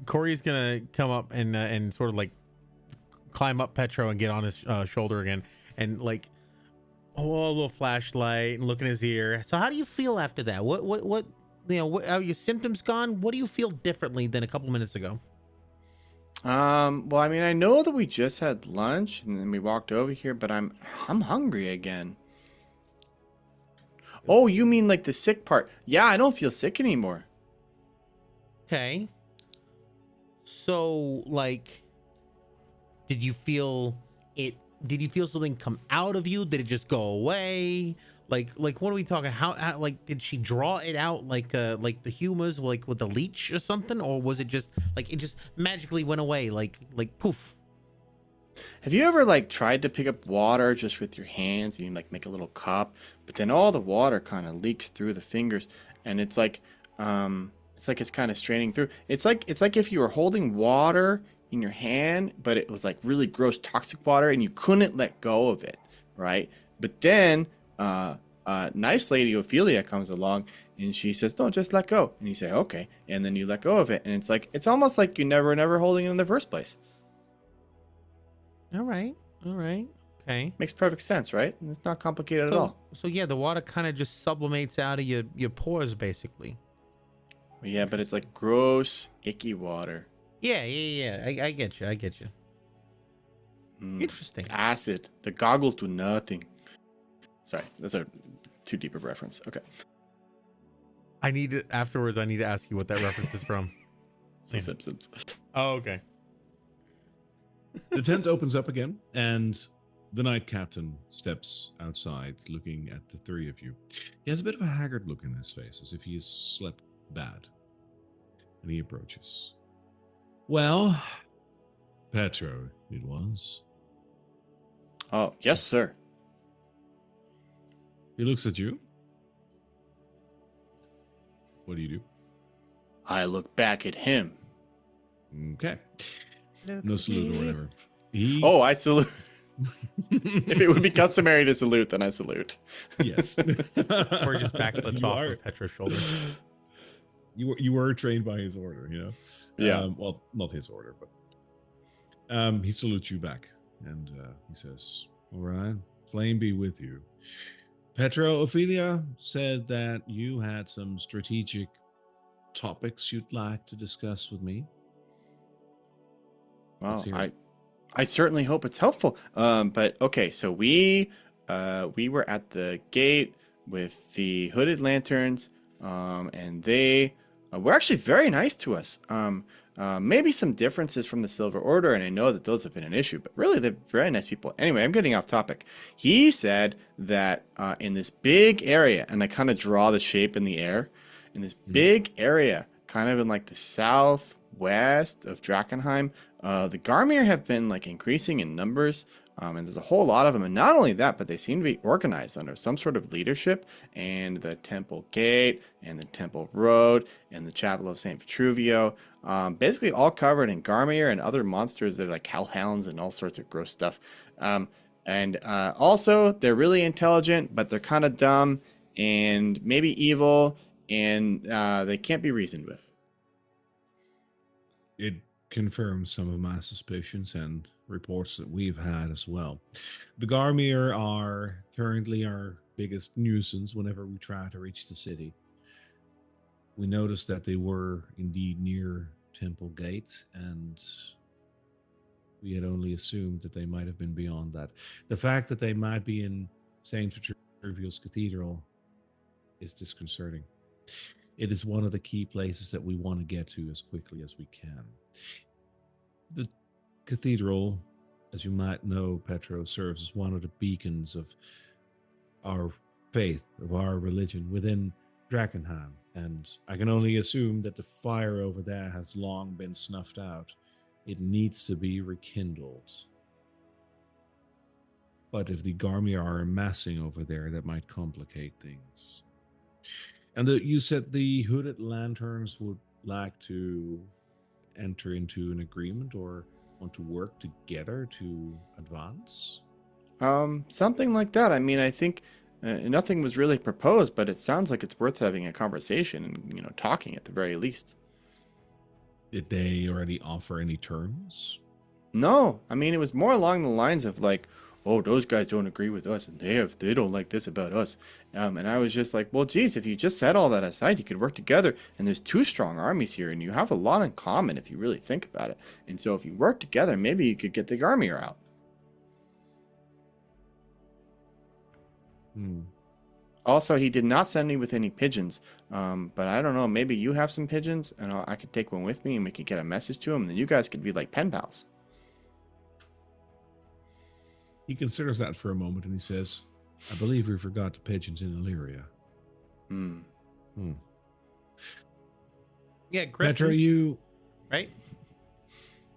Corey's gonna come up and sort of like climb up Petro and get on his shoulder again, and like hold a little flashlight and look in his ear. So how do you feel after that? What are your symptoms gone? What do you feel differently than a couple minutes ago? Well, I mean, I know that we just had lunch and then we walked over here, but I'm hungry again. Oh, you mean like the sick part? Yeah, I don't feel sick anymore. Okay. So, like, did you feel something come out of you? Did it just go away? Like what are we talking? How like did she draw it out like the humors like with the leech or something, or was it just like it just magically went away like poof? Have you ever like tried to pick up water just with your hands and you like make a little cup, but then all the water kind of leaks through the fingers and it's like it's kind of straining through. It's like if you were holding water in your hand, but it was like really gross toxic water and you couldn't let go of it, right? But then nice lady Ophelia comes along and she says, no, just let go. And you say, okay. And then you let go of it. And it's like, it's almost like you never holding it in the first place. All right. Okay. Makes perfect sense, right? And it's not complicated at all. So yeah, the water kind of just sublimates out of your pores, basically. Yeah, but it's like gross, icky water. Yeah. I get you. Interesting. It's acid. The goggles do nothing. Sorry, that's a too deep of reference. Okay. Afterwards, I need to ask you what that reference is from. It's The Simpsons. Oh, okay. The tent opens up again, and the night captain steps outside, looking at the three of you. He has a bit of a haggard look in his face, as if he has slept bad. And he approaches. Well, Petro, it was. Oh, yes, sir. He looks at you. What do you do? I look back at him. Okay. Looks No at salute or me. whatever. He... Oh, I salute. If it would be customary to salute, then I salute. Yes. Or just backflips You off are- of Petra's shoulder. You were trained by his order, you know? Yeah. Well, not his order, but he salutes you back, and he says, all right, flame be with you. Petro, Ophelia said that you had some strategic topics you'd like to discuss with me. Well, Let's hear I certainly hope it's helpful. But okay, so we were at the gate with the hooded lanterns, and they were actually very nice to us. Maybe some differences from the Silver Order, and I know that those have been an issue, but really they're very nice people. Anyway, I'm getting off topic. He said that in this big area, and I kind of draw the shape in the air, in this big area, kind of in like the southwest of Drakkenheim, the Garmir have been like increasing in numbers. And there's a whole lot of them. And not only that, but they seem to be organized under some sort of leadership. And the Temple Gate and the Temple Road and the Chapel of St. Vitruvio, basically all covered in Garmir and other monsters that are like hellhounds and all sorts of gross stuff. And also, they're really intelligent, but they're kind of dumb and maybe evil, and they can't be reasoned with. It confirms some of my suspicions and reports that we've had as well. The Garmir are currently our biggest nuisance whenever we try to reach the city. We noticed that they were indeed near Temple Gate, and we had only assumed that they might have been beyond that. The fact that they might be in St. Vitruvio's Cathedral is disconcerting. It is one of the key places that we want to get to as quickly as we can. The cathedral, as you might know, Petro, serves as one of the beacons of our faith, of our religion within Drakkenheim. And I can only assume that the fire over there has long been snuffed out. It needs to be rekindled. But if the Garmir are amassing over there, that might complicate things. And you said the hooded lanterns would like to enter into an agreement or want to work together to advance? Something like that. I mean, I think nothing was really proposed, but it sounds like it's worth having a conversation and, talking at the very least. Did they already offer any terms? No, I mean, it was more along the lines of like, oh, those guys don't agree with us, and they don't like this about us. And I was just like, well, geez, if you just set all that aside, you could work together. And there's two strong armies here, and you have a lot in common if you really think about it. And so if you work together, maybe you could get the Garmir out. Also, he did not send me with any pigeons. But I don't know, maybe you have some pigeons, and I could take one with me, and we could get a message to him, and then you guys could be like pen pals. He considers that for a moment and he says, I believe we forgot the pigeons in Illyria. Yeah, Griffins, Petro, you... right?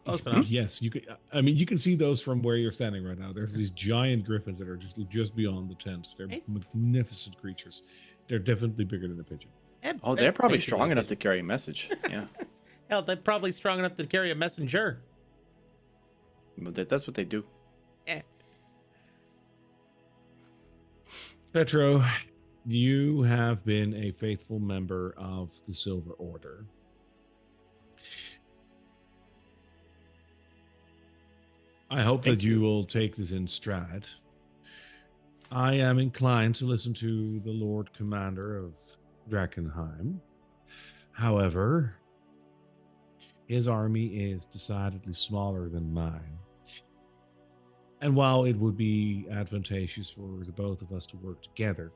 Close enough. Yes, you can. I mean, you can see those from where you're standing right now. There's these giant griffins that are just beyond the tent. They're magnificent creatures. They're definitely bigger than a pigeon. Oh, they're probably strong enough to carry a message. Yeah. Hell, they're probably strong enough to carry a messenger. But that's what they do. Yeah. Petro, You have been a faithful member of the Silver Order. I hope Thank that you you. will take this in stride. I am inclined to listen to the Lord Commander of Drakkenheim. However, his army is decidedly smaller than mine. And while it would be advantageous for the both of us to work together,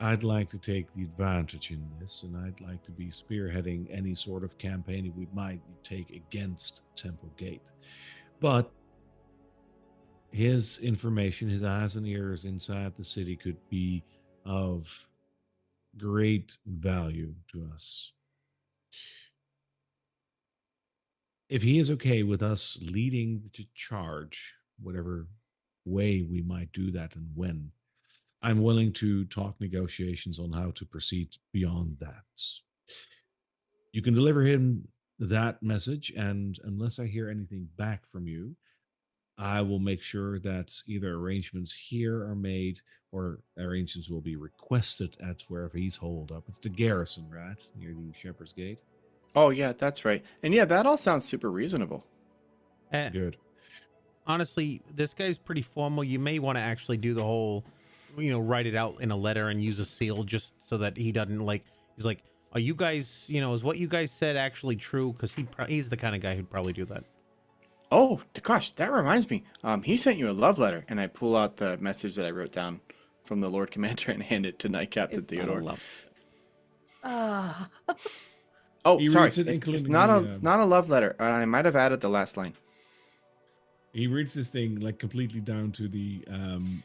I'd like to take the advantage in this, and I'd like to be spearheading any sort of campaign we might take against Temple Gate. But his information, his eyes and ears inside the city could be of great value to us. If he is okay with us leading the charge, whatever way we might do that and when, I'm willing to talk negotiations on how to proceed beyond that. You can deliver him that message, and unless I hear anything back from you, I will make sure that either arrangements here are made or arrangements will be requested at wherever he's holed up. It's the garrison, right? Near the Shepherd's Gate. Oh, yeah, that's right. And yeah, that all sounds super reasonable. Good. Honestly, this guy's pretty formal. You may want to actually do the whole, write it out in a letter and use a seal just so that he doesn't he's like, are you guys, is what you guys said actually true? Because he's the kind of guy who'd probably do that. Oh, gosh, that reminds me. He sent you a love letter, and I pull out the message that I wrote down from the Lord Commander and hand it to Knight Captain Theodore. Oh, He sorry. reads it, It's including not the, it's not a love letter. I might have added the last line. He reads this thing like completely down to the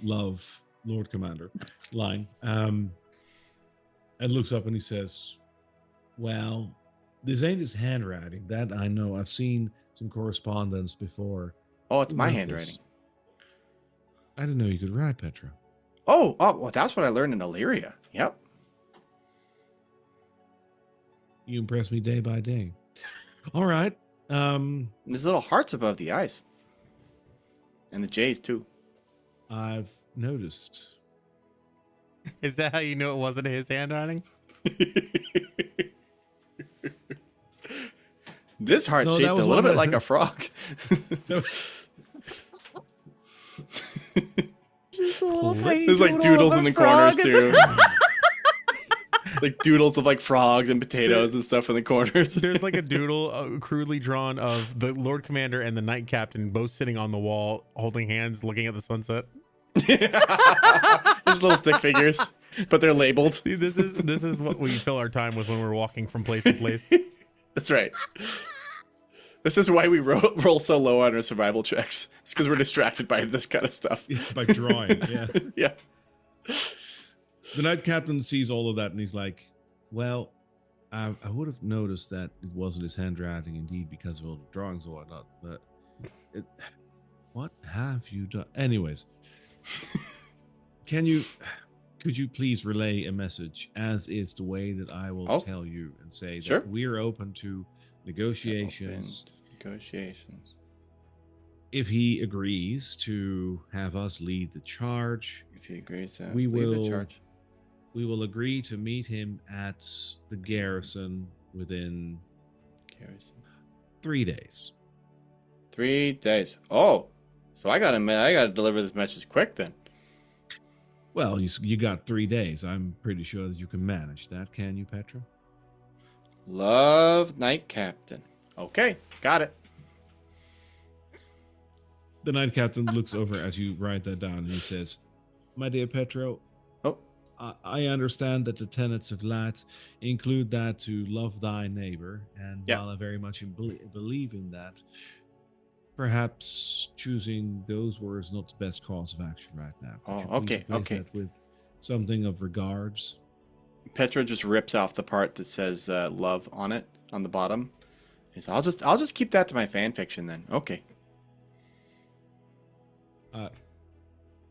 love Lord Commander line, and looks up and he says, well, this ain't his handwriting. That I know. I've seen some correspondence before. Oh, it's Who my wrote handwriting. this? I didn't know you could write, Petra. Oh, well, that's what I learned in Illyria. Yep. You impress me day by day. All right. There's little hearts above the eyes. And the J's, too. I've noticed. Is that how you know it wasn't his handwriting? This heart No, that shaped a was little one bit of- like a frog. No. Just a little Cool. tiny There's like doodle doodles of in a the corners, frog. too. Like doodles of like frogs and potatoes and stuff in the corners. There's like a doodle crudely drawn of the Lord Commander and the Knight Captain both sitting on the wall, holding hands, looking at the sunset. There's little stick figures, but they're labeled. See, this is what we fill our time with when we're walking from place to place. That's right. This is why we roll so low on our survival checks. It's because we're distracted by this kind of stuff. By drawing, yeah. Yeah. The Knight Captain sees all of that and he's like, well, I would have noticed that it wasn't his handwriting indeed because of all the drawings or whatnot, but what have you done? Anyways, could you please relay a message as is the way that I will tell you and say Sure. that we're open to negotiations. Negotiations. If he agrees to have us lead the charge, If he agrees to We lead will- the charge. we will agree to meet him at the garrison within Garrison. 3 days. 3 days. Oh, so I gotta deliver this message quick then. Well, you got 3 days. I'm pretty sure that you can manage that, can you, Petra? Love, Knight Captain. Okay, got it. The Knight Captain looks over as you write that down and he says, my dear Petro, Oh, I understand that the tenets of light include that to love thy neighbor, and Yeah. while I very much believe in that, perhaps choosing those words not the best course of action right now. Could Oh, you please okay, replace okay. that with something of regards? Petra just rips off the part that says love on it on the bottom. He's, I'll just keep that to my fan fiction then. Okay.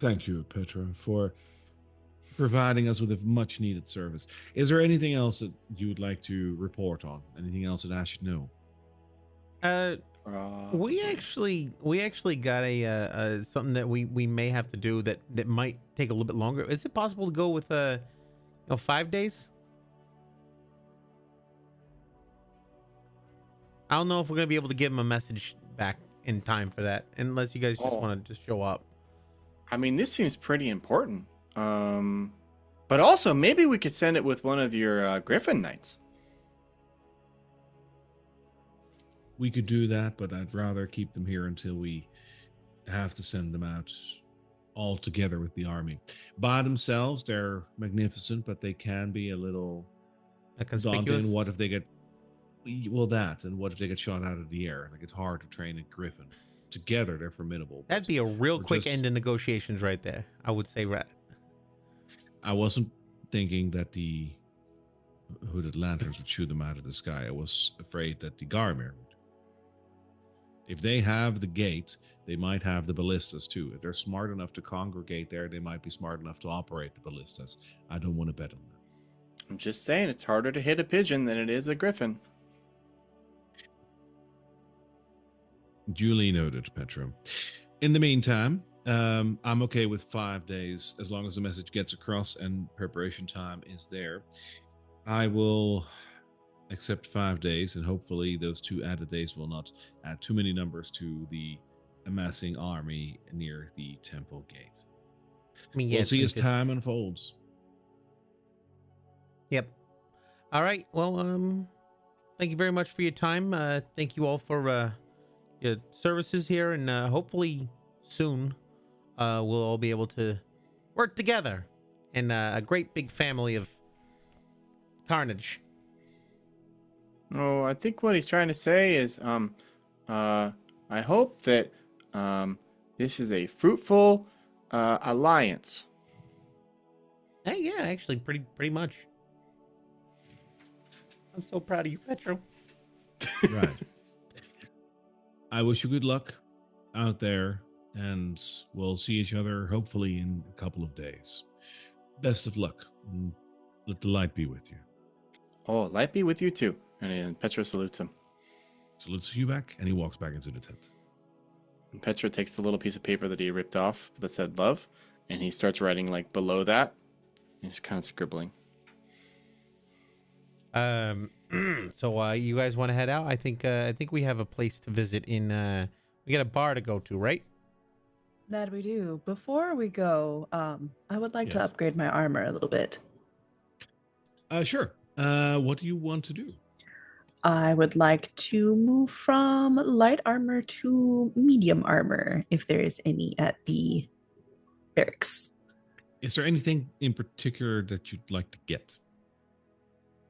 Thank you, Petra, for providing us with a much needed service. Is there anything else that you would like to report on? Anything else that I should know? We actually got a something that we may have to do that might take a little bit longer. Is it possible to go with 5 days. I don't know if we're gonna be able to give him a message back in time for that, unless you guys just Oh. want to just show up. I mean, this seems pretty important. But also maybe we could send it with one of your Griffin Knights. We could do that, but I'd rather keep them here until we have to send them out all together with the army. By themselves, they're magnificent, but they can be a little Conspicuous. daunting. What if they get, well, that, and what if they get shot out of the air? Like, it's hard to train a griffin. Together, they're formidable. That'd be a real We're quick just- end of negotiations right there. I would say, right. I wasn't thinking that the hooded lanterns would shoot them out of the sky. I was afraid that the Garmir would. If they have the gate, they might have the ballistas too. If they're smart enough to congregate there, they might be smart enough to operate the ballistas. I don't want to bet on that. I'm just saying it's harder to hit a pigeon than it is a griffin. Duly noted, Petro. In the meantime, I'm okay with 5 days as long as the message gets across and preparation time is there. I will accept 5 days, and hopefully those 2 added days will not add too many numbers to the amassing army near the temple gate. I mean, We'll yes, see we as could- time unfolds. Yep. All right. Well, thank you very much for your time. Thank you all for your services here, and hopefully soon we'll all be able to work together in a great big family of carnage. Oh, I think what he's trying to say is, I hope that this is a fruitful alliance. Hey, yeah, actually, pretty much. I'm so proud of you, Petro. Right. I wish you good luck out there, and we'll see each other hopefully in a couple of days. Best of luck, and let the light be with you. Oh, light be with you too. And Petra salutes him. Salutes you back, and he walks back into the tent. And Petra takes the little piece of paper that he ripped off that said love, and he starts writing like below that. He's kind of scribbling. So you guys want to head out? I think we have a place to visit in we got a bar to go to, right? That we do. Before we go, I would like to Yes. upgrade my armor a little bit. Sure. What do you want to do? I would like to move from light armor to medium armor, if there is any at the barracks. Is there anything in particular that you'd like to get?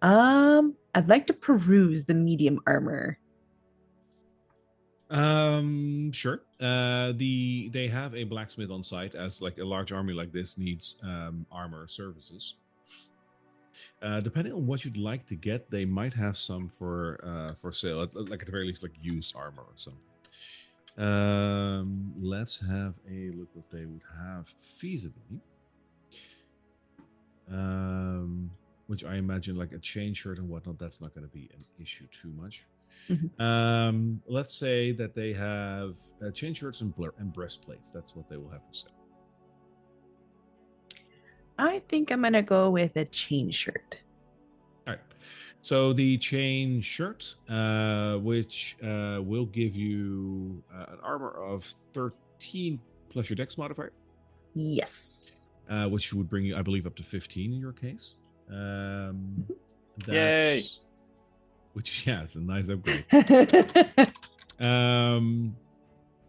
I'd like to peruse the medium armor. Sure. They have a blacksmith on site, as like a large army like this needs armor services. Depending on what you'd like to get, they might have some for sale, like at the very least, like used armor or something. Let's have a look what they would have feasibly. Which I imagine like a chain shirt and whatnot, that's not going to be an issue too much. Let's say that they have chain shirts and breastplates. That's what they will have for sale. I think I'm gonna go with a chain shirt. All right. So the chain shirt, which will give you an armor of 13 plus your dex modifier, Yes. which would bring you, I believe, up to 15 in your case. Yay. Which, yeah, it's a nice upgrade.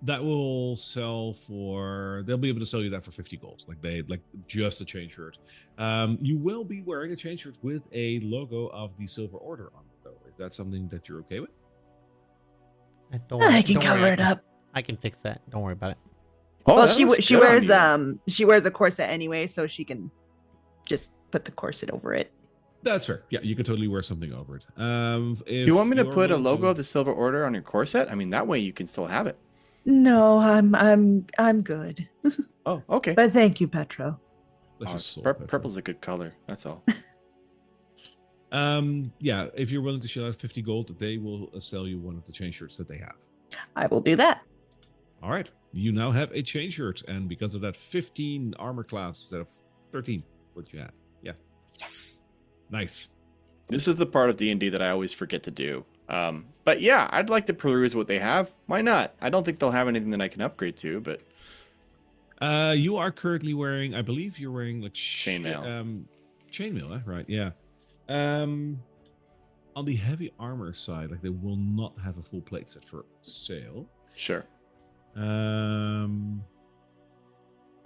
That will sell for, they'll be able to sell you that for 50 gold, like just a chain shirt. You will be wearing a chain shirt with a logo of the Silver Order on it, though. Is that something that you're okay with? I can cover it up. I can fix that. Don't worry about it. Oh, Well, that she looks she good on wears you. she wears a corset anyway, so she can just put the corset over it. That's fair. Yeah, you could totally wear something over it. Do you want me to put a logo of the Silver Order on your corset? I mean, that way you can still have it. No, I'm good. Oh, okay. But thank you, Petro. Purple's a good color. That's all. Yeah, if you're willing to shell out 50 gold, they will sell you one of the chain shirts that they have. I will do that. All right, you now have a chain shirt, and because of that, 15 armor class instead of 13. What you had? Yeah. Yes. Nice. This is the part of D&D that I always forget to do. But yeah, I'd like to peruse what they have. Why not? I don't think they'll have anything that I can upgrade to, but You are currently wearing, I believe you're wearing like Chainmail. Chainmail, right? Yeah. On the heavy armor side, like they will not have a full plate set for sale. sure.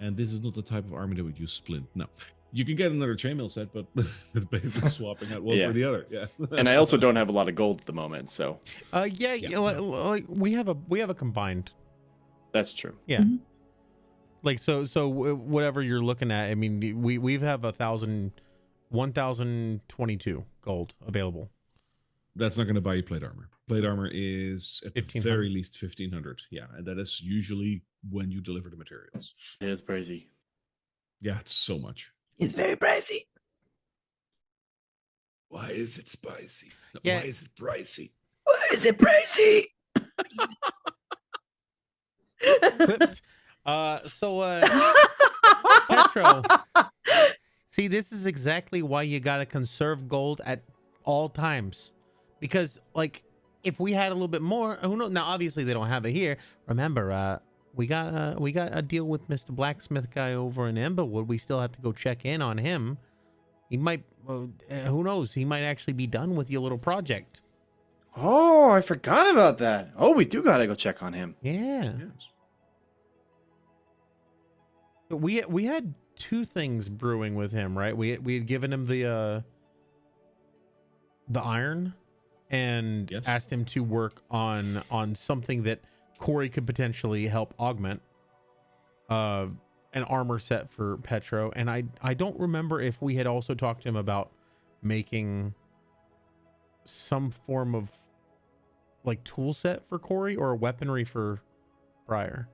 And this is not the type of armor that would use splint. No. You can get another chainmail set, but it's basically swapping out one Yeah. for the other. Yeah. And I also don't have a lot of gold at the moment, so Yeah, you know, like we have a combined. that's true. Yeah. Mhm. Like so whatever you're looking at, I mean, we have 1,022 gold available. That's not going to buy you plate armor. Plate armor is at the 1,500. very least 1,500. Yeah, and that is usually when you deliver the materials. It is crazy. Yeah, it's so much. It's very pricey. Why is it spicy? No, Yeah. Why is it pricey? Why is it pricey? Clipped. Petro. See, this is exactly why you gotta conserve gold at all times, because like if we had a little bit more, who knows? Now, obviously, they don't have it here. Remember, we got a deal with Mr. Blacksmith guy over in Emberwood. We still have to go check in on him. He might, who knows? He might actually be done with your little project. Oh, I forgot about that. Oh, we do gotta go check on him. Yeah. Yes. But we had two things brewing with him, right? We had given him the iron and Yes. asked him to work on something that Corey could potentially help augment, an armor set for Petro. And I don't remember if we had also talked to him about making some form of like tool set for Corey or weaponry for Briar.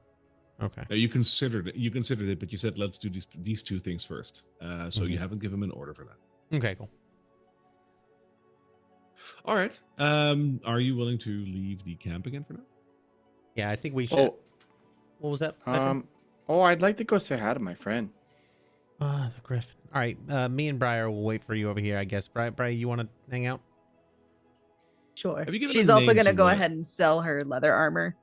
Okay. You considered it, but you said let's do these two things first. So you haven't given him an order for that. Okay, cool. All right. Are you willing to leave the camp again for now? Yeah, I think we should. Oh, What was that? Petro? I'd like to go say hi to my friend. The Griffin. All right, me and Briar will wait for you over here, I guess. Briar, you want to hang out? Sure. Have you given She's a also name gonna to go what? ahead and sell her leather armor.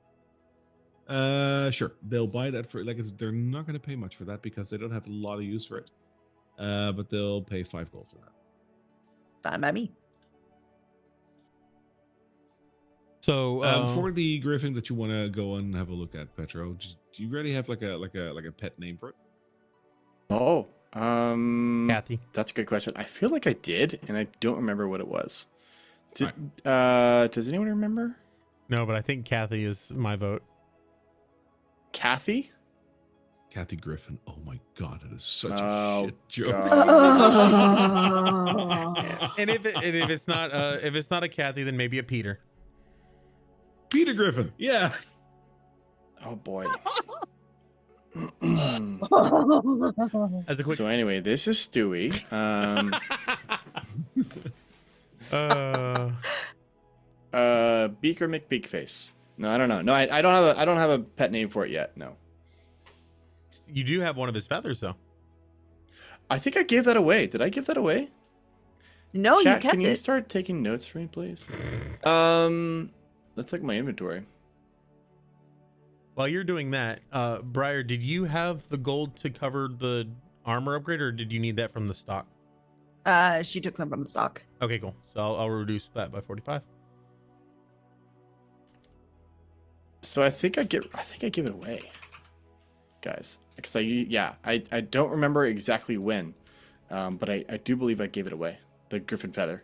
Sure. They'll buy that for they're not going to pay much for that because they don't have a lot of use for it. But they'll pay 5 gold for that. Fine by me. So For the griffin that you want to go and have a look at, Petro, do you already have like a pet name for it? Oh, Kathy. that's a good question. I feel like I did, and I don't remember what it was. Does anyone remember? No, but I think Kathy is my vote. Kathy? Kathy Griffin. Oh my god, that is such Oh, a shit joke. And if it's not a Kathy, then maybe a Peter. Peter Griffin. Yeah. Oh boy. As a quick. So anyway, this is Stewie. Beaker McBeakface. No, I don't know. No, I don't have a pet name for it yet. No. You do have one of his feathers, though. I think I gave that away. Did I give that away? No, Chat, you kept can you it. start taking notes for me, please? Let's look at my inventory. While you're doing that, Briar, did you have the gold to cover the armor upgrade, or did you need that from the stock? She took some from the stock. Okay, cool. So I'll reduce that by 45. So I think I give it away, guys, because I don't remember exactly when, but I do believe I gave it away. The griffin feather.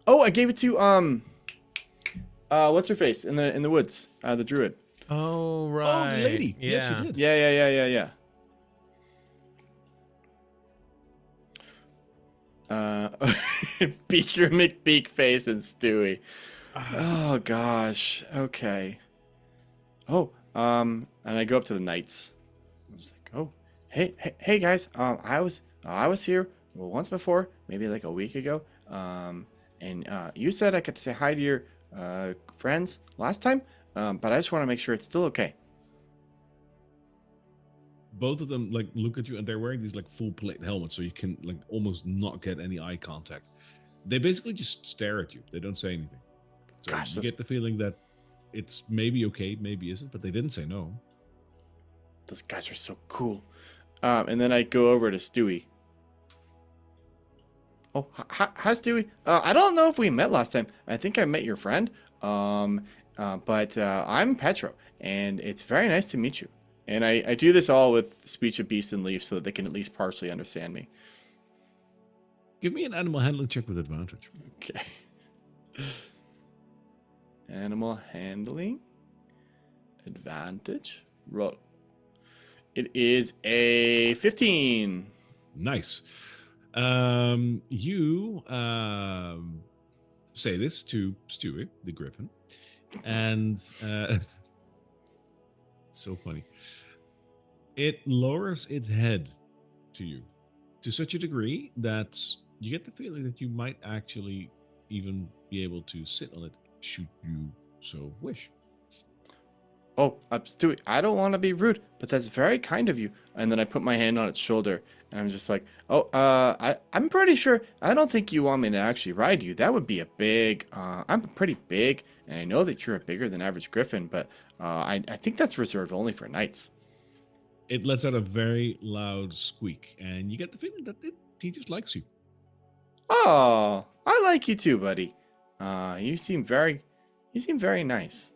Oh, I gave it to what's her face in the woods, the druid. Oh right. Oh, the lady. Yeah. Yes, you did. Yeah. Beaker McBeakface and Stewie. Oh gosh. Okay. Oh, and I go up to the knights. I'm just like, oh, hey guys. I was here once before, maybe like a week ago. And you said I could say hi to your friends last time. But I just want to make sure it's still okay. both of them like look at you, and they're wearing these like full plate helmets, so you can like almost not get any eye contact. They basically just stare at you. They don't say anything. So Gosh, you get the feeling that it's maybe okay, maybe isn't, but they didn't say no. those guys are so cool. And then I go over to Stewie. Oh, hi, Stewie. I don't know if we met last time. I think I met your friend. But I'm Petro, and it's very nice to meet you. And I do this all with speech of beast and leaf so that they can at least partially understand me. Give me an animal handling check with advantage. Okay. Animal handling. Advantage. Roll. It is a 15. Nice. You say this to Stewie, the griffin, and so funny. It lowers its head to you to such a degree that you get the feeling that you might actually even be able to sit on it should you so wish. Oh, Stewie, I don't want to be rude, but that's very kind of you. And then I put my hand on its shoulder, and I'm just like, oh, I'm pretty sure, I don't think you want me to actually ride you. That would be a big, I'm pretty big, and I know that you're a bigger than average griffin, but I think that's reserved only for knights. It lets out a very loud squeak, and you get the feeling that he just likes you. Oh, I like you too, buddy. You seem very nice.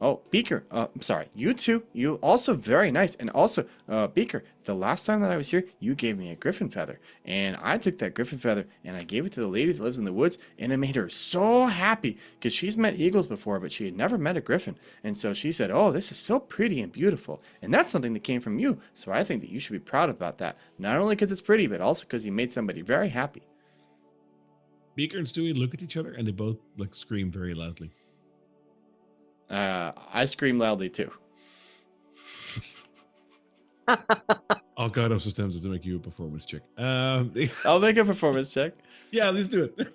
Oh, Beaker, I'm sorry, you too. You also very nice. And also, Beaker, the last time that I was here, you gave me a griffin feather. And I took that griffin feather and I gave it to the lady that lives in the woods, and it made her so happy because she's met eagles before, but she had never met a griffin. And so she said, oh, this is so pretty and beautiful. And that's something that came from you. So I think that you should be proud about that. Not only because it's pretty, but also because you made somebody very happy. Beaker and Stewie look at each other, and they both like scream very loudly. I scream loudly too. Oh god, I'm so tempted to make you a performance check. I'll make a performance check. Yeah, let's do it.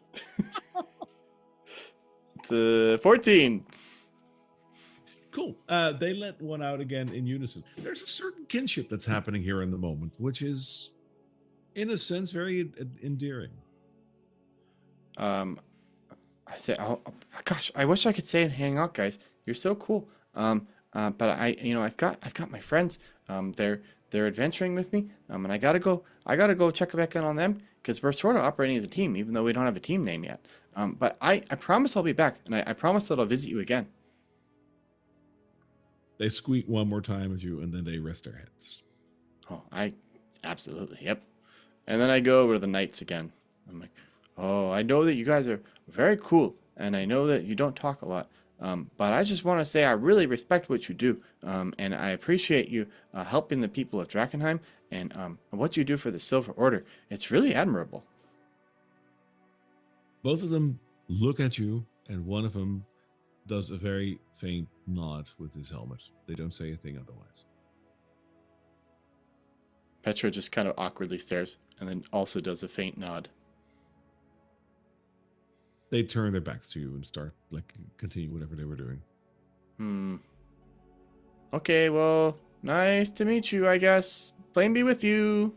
It's 14. Cool. They let one out again in unison. There's a certain kinship that's happening here in the moment, which is, in a sense, very endearing. I say, oh gosh, I wish I could say and hang out, guys. You're so cool. But I've got my friends. They're adventuring with me. And I gotta go check back in on them because we're sort of operating as a team, even though we don't have a team name yet. But I promise I'll be back, and I promise that I'll visit you again. They squeak one more time at you, and then they rest their heads. Oh, absolutely, yep. And then I go over to the knights again. I'm like, oh, I know that you guys are very cool, and I know that you don't talk a lot. But I just want to say I really respect what you do, and I appreciate you helping the people of Drakkenheim and what you do for the Silver Order. It's really admirable. Both of them look at you, and one of them does a very faint nod with his helmet. They don't say a thing otherwise. Petra just kind of awkwardly stares, and then also does a faint nod. They turn their backs to you and start, continue whatever they were doing. Okay, well, nice to meet you, I guess. Blame be with you.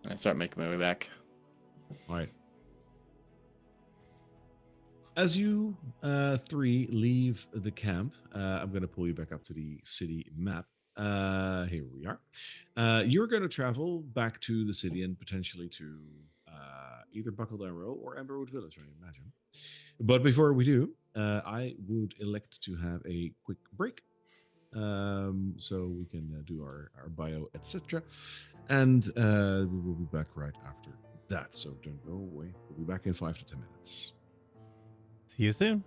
And I start making my way back. All right. As you three leave the camp, I'm going to pull you back up to the city map. Here we are. You're going to travel back to the city and potentially to either Buckledown Row or Embroiled Village, I imagine. But before we do, I would elect to have a quick break so we can do our bio, etc. And we will be back right after that. So don't go away. We'll be back in 5 to 10 minutes. See you soon.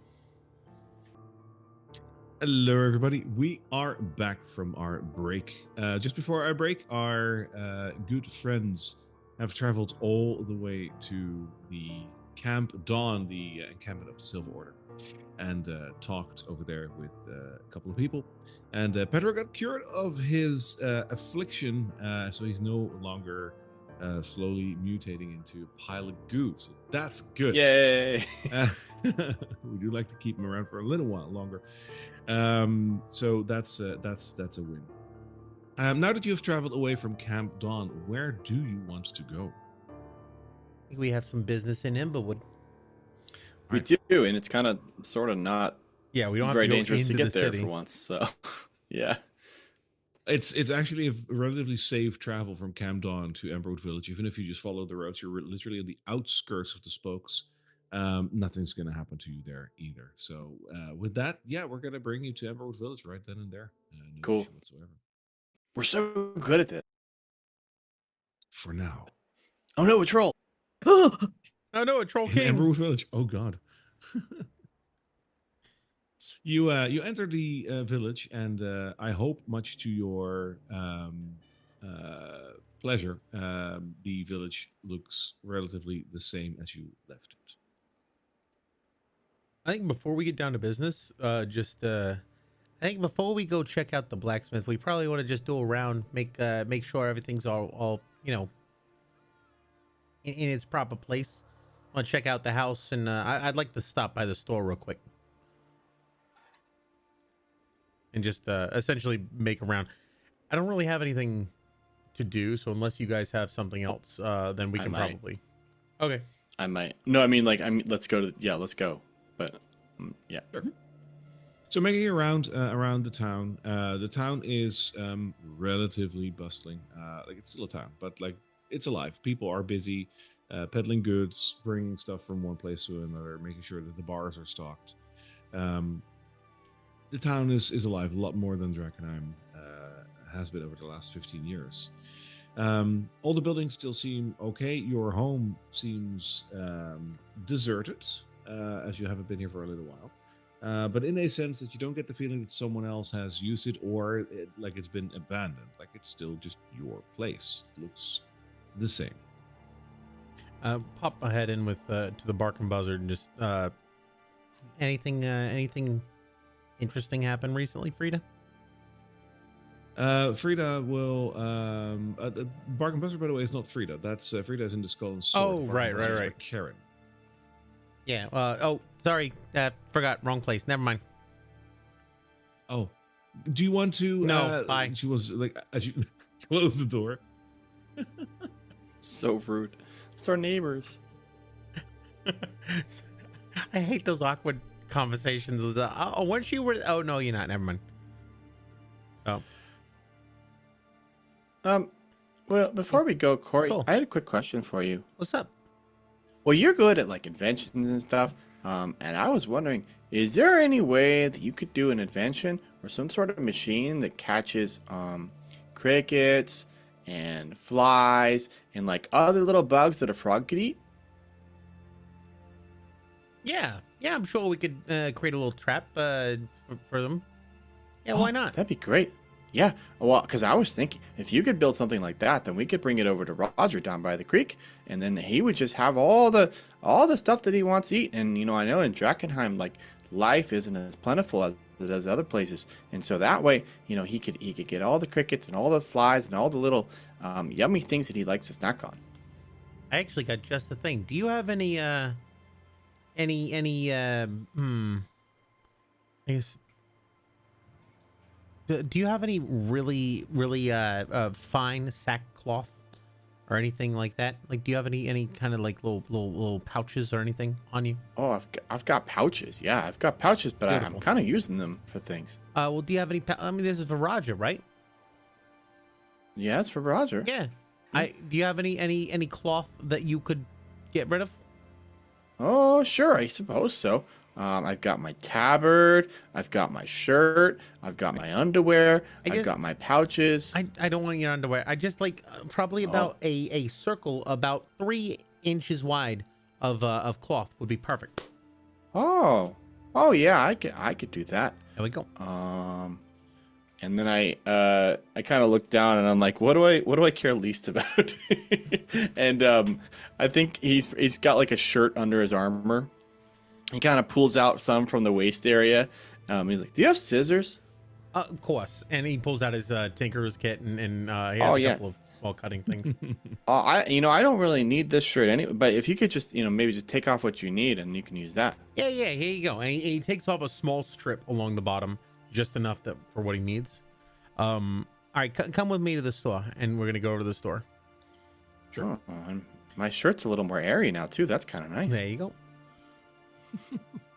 Hello, everybody. We are back from our break. Just before our break, our good friends have traveled all the way to the Camp Dawn, the encampment of the Silver Order, and talked over there with a couple of people. And Pedro got cured of his affliction, so he's no longer slowly mutating into a pile of goo. So that's good. Yay! We do like to keep them around for a little while longer. So that's a win. Now that you have traveled away from Camp Dawn, where do you want to go? I think we have some business in Emberwood. We do, and it's kind of sort of not Yeah, we don't very have to go dangerous to into get the there city. for once. So, yeah. It's actually a relatively safe travel from Camp Dawn to Embroiled Village. Even if you just follow the roads, you're literally on the outskirts of the spokes. Nothing's going to happen to you there either. So with that, yeah, we're going to bring you to Embroiled Village right then and there. No Cool. issue whatsoever. We're so good at this. For now. Oh no, a troll! Oh no, a troll In king. Embroiled Village. Oh god. You enter the village, and I hope, much to your pleasure, the village looks relatively the same as you left it. I think before we get down to business, I think before we go check out the blacksmith, we probably want to just do a round, make sure everything's all in its proper place. I want to check out the house, and I'd like to stop by the store real quick and just essentially make a round. I don't really have anything to do, so unless you guys have something else, then we can probably. Okay. I might. No, I mean, let's go. Let's go. But yeah. Sure. So making your round around the town is relatively bustling. It's still a town, but it's alive. People are busy peddling goods, bringing stuff from one place to another, making sure that the bars are stocked. The town is alive a lot more than Drakkenheim has been over the last 15 years. All the buildings still seem okay. Your home seems deserted, as you haven't been here for a little while. But in a sense that you don't get the feeling that someone else has used it, or it's been abandoned. It's still just your place. It looks the same. Pop my head in with to the Bark and Buzzard and just anything interesting happen recently, Frida? Frida will Bark and Buzzard, by the way, is not Frida. That's Frida is in the Skull and Sword. Oh, Bark and Buzzard is right. by Karen. Yeah. Oh, sorry. Forgot. Wrong place. Never mind. Oh, do you want to? No, bye. She was as you close the door. So rude. It's our neighbors. I hate those awkward conversations. Weren't you? Oh no, you're not. Never mind. Oh. Well, before we go, Corey, Cool. I had a quick question for you. What's up? Well, you're good at inventions and stuff. And I was wondering, is there any way that you could do an invention or some sort of machine that catches crickets and flies and other little bugs that a frog could eat? Yeah, I'm sure we could create a little trap for them. Yeah, why not? That'd be great. Yeah, well, because I was thinking, if you could build something like that, then we could bring it over to Roger down by the creek, and then he would just have all the stuff that he wants to eat. And I know in Drakkenheim, life isn't as plentiful as it is other places, and so that way, he could get all the crickets and all the flies and all the little yummy things that he likes to snack on. I actually got just the thing. Do you have any I guess, do you have any really fine sackcloth or anything like that? Do you have any kind of little pouches or anything on you? Oh, I've got pouches. Yeah, I've got pouches, but I'm kind of using them for things. Well, do you have any? This is for Roger, right? Yeah, it's for Roger. Yeah. Do you have any cloth that you could get rid of? Oh, sure, I suppose so. I've got my tabard, I've got my shirt, I've got my underwear, I've got my pouches. I don't want your underwear. I just probably about a circle about 3 inches wide of cloth would be perfect. Oh yeah, I could do that. There we go. And then I kind of look down and I'm like, what do I care least about? And I think he's got a shirt under his armor. He kind of pulls out some from the waist area. He's like, "Do you have scissors?" Of course. And he pulls out his tinkerer's kit and he has a couple of small cutting things. I don't really need this shirt anyway. But if you could just, maybe just take off what you need, and you can use that. Yeah, here you go. And he takes off a small strip along the bottom, just enough for what he needs. All right, come with me to the store, and we're gonna go over to the store. Sure. Oh, and my shirt's a little more airy now too. That's kind of nice. There you go.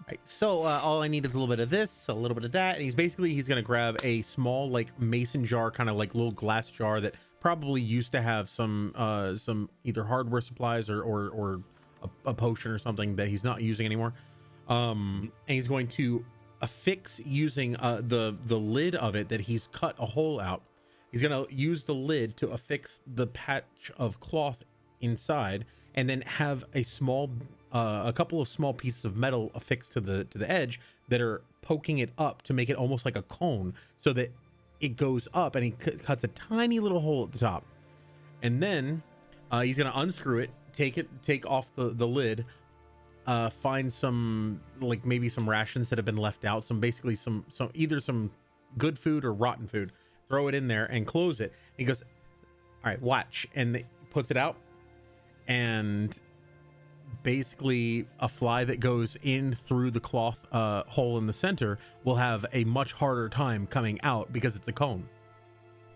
Right, so all I need is a little bit of this, a little bit of that, and he's gonna grab a small like mason jar, kind of like little glass jar that probably used to have some either hardware supplies or a potion or something that he's not using anymore. And he's going to affix using the lid of it that he's cut a hole out. He's gonna use the lid to affix the patch of cloth inside, and then have a couple of small pieces of metal affixed to the edge that are poking it up to make it almost like a cone, so that it goes up, and he cuts a tiny little hole at the top. And then he's gonna unscrew it, take off the lid, find some, like maybe some rations that have been left out, basically some either some good food or rotten food, throw it in there and close it. And he goes, all right, watch, and he puts it out, and basically a fly that goes in through the cloth hole in the center will have a much harder time coming out because it's a cone.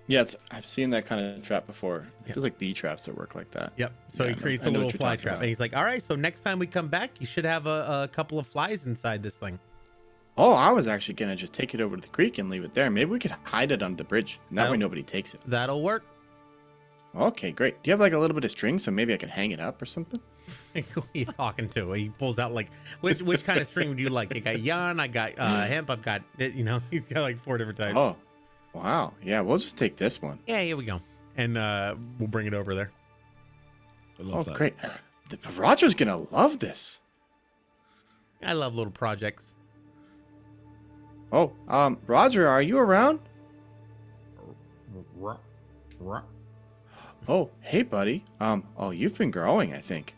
Yeah, I've seen that kind of trap before. Yep. There's like bee traps that work like that. Yep. So he creates a little fly trap, and he's like, all right, so next time we come back, you should have a couple of flies inside this thing. Oh, I was actually gonna just take it over to the creek and leave it there. Maybe we could hide it under the bridge, and that way nobody takes it. That'll work. Okay, great. Do you have like a little bit of string so maybe I can hang it up or something? Who are you talking to? He pulls out like, which kind of string would you like? I got yarn, I got hemp, I've got, he's got like 4 different types. Oh, wow. Yeah, we'll just take this one. Yeah, here we go. And we'll bring it over there. I love that. Great. Roger's gonna love this. I love little projects. Oh, Roger, are you around? Oh, hey, buddy. You've been growing, I think.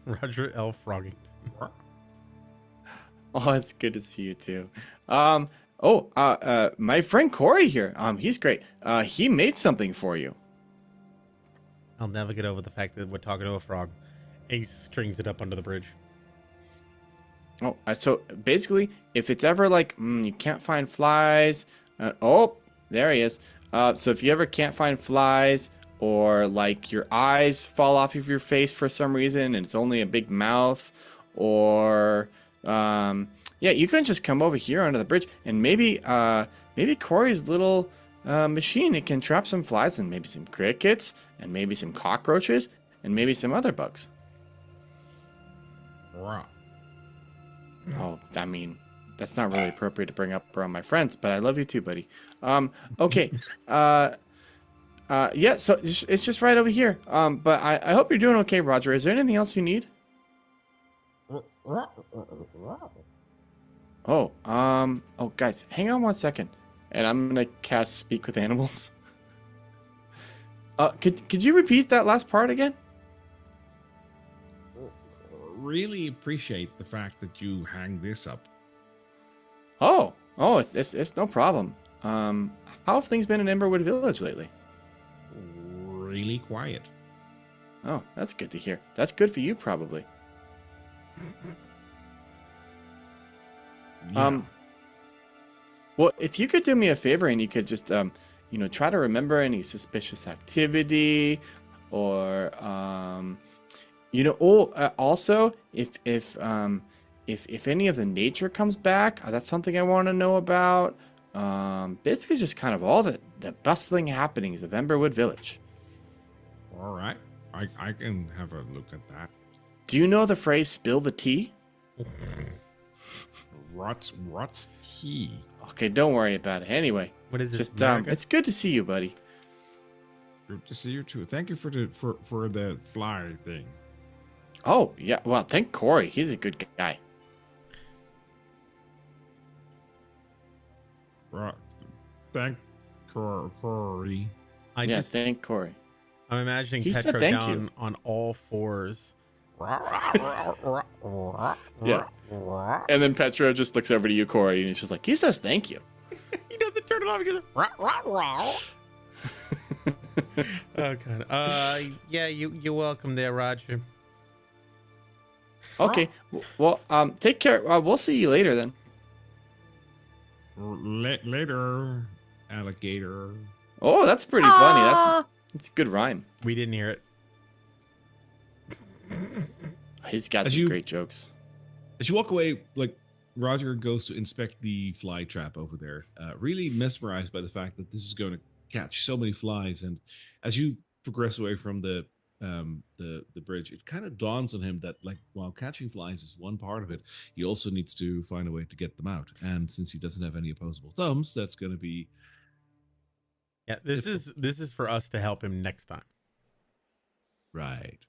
Roger L. Froggington. Oh, it's good to see you too. My friend Corey here. He's great. He made something for you. I'll never get over the fact that we're talking to a frog. He strings it up under the bridge. Oh, so basically, if it's ever like you can't find flies, there he is. So if you ever can't find flies, or like your eyes fall off of your face for some reason and it's only a big mouth, or you can just come over here under the bridge, and maybe Corey's little machine, it can trap some flies and maybe some crickets and maybe some cockroaches and maybe some other bugs. Oh, I mean, that's not really appropriate to bring up around my friends, but I love you too, buddy. Okay. So it's just right over here. But I hope you're doing okay, Roger. Is there anything else you need? Guys, hang on one second. And I'm going to cast Speak with Animals. Could you repeat that last part again? Really appreciate the fact that you hang this up. It's no problem. How have things been in Embroiled Village lately? Really quiet. Oh, that's good to hear. That's good for you, probably. Yeah. Well, if you could do me a favor and you could just, try to remember any suspicious activity, or, also if any of the nature comes back, that's something I want to know about. Basically just kind of all the bustling happenings of Emberwood Village. All right. I can have a look at that. Do you know the phrase spill the tea? What's tea? Okay, don't worry about it. Anyway, What is this? just it's good to see you, buddy. Good to see you too. Thank you for the fly thing. Oh, yeah. Well, thank Corey. He's a good guy. Right. Thank Corey. Thank Corey. I'm imagining He said Petra thank down you. on all fours. Yeah. And then Petra just looks over to you, Corey, and he's just like, he says thank you. He doesn't turn it off. He goes, rah, rah, rah. Oh god. Yeah, you're welcome there, Roger. Okay. Well, take care. We'll see you later then. Later, alligator. Oh, that's pretty funny. Ah! That's a good rhyme. We didn't hear it. He's got As some you- great jokes. As you walk away, like Roger goes to inspect the fly trap over there, really mesmerized by the fact that this is going to catch so many flies. And as you progress away from the bridge, it kind of dawns on him that, like, while catching flies is one part of it, he also needs to find a way to get them out. And since he doesn't have any opposable thumbs, that's going to be Yeah, this is for us to help him next time. right.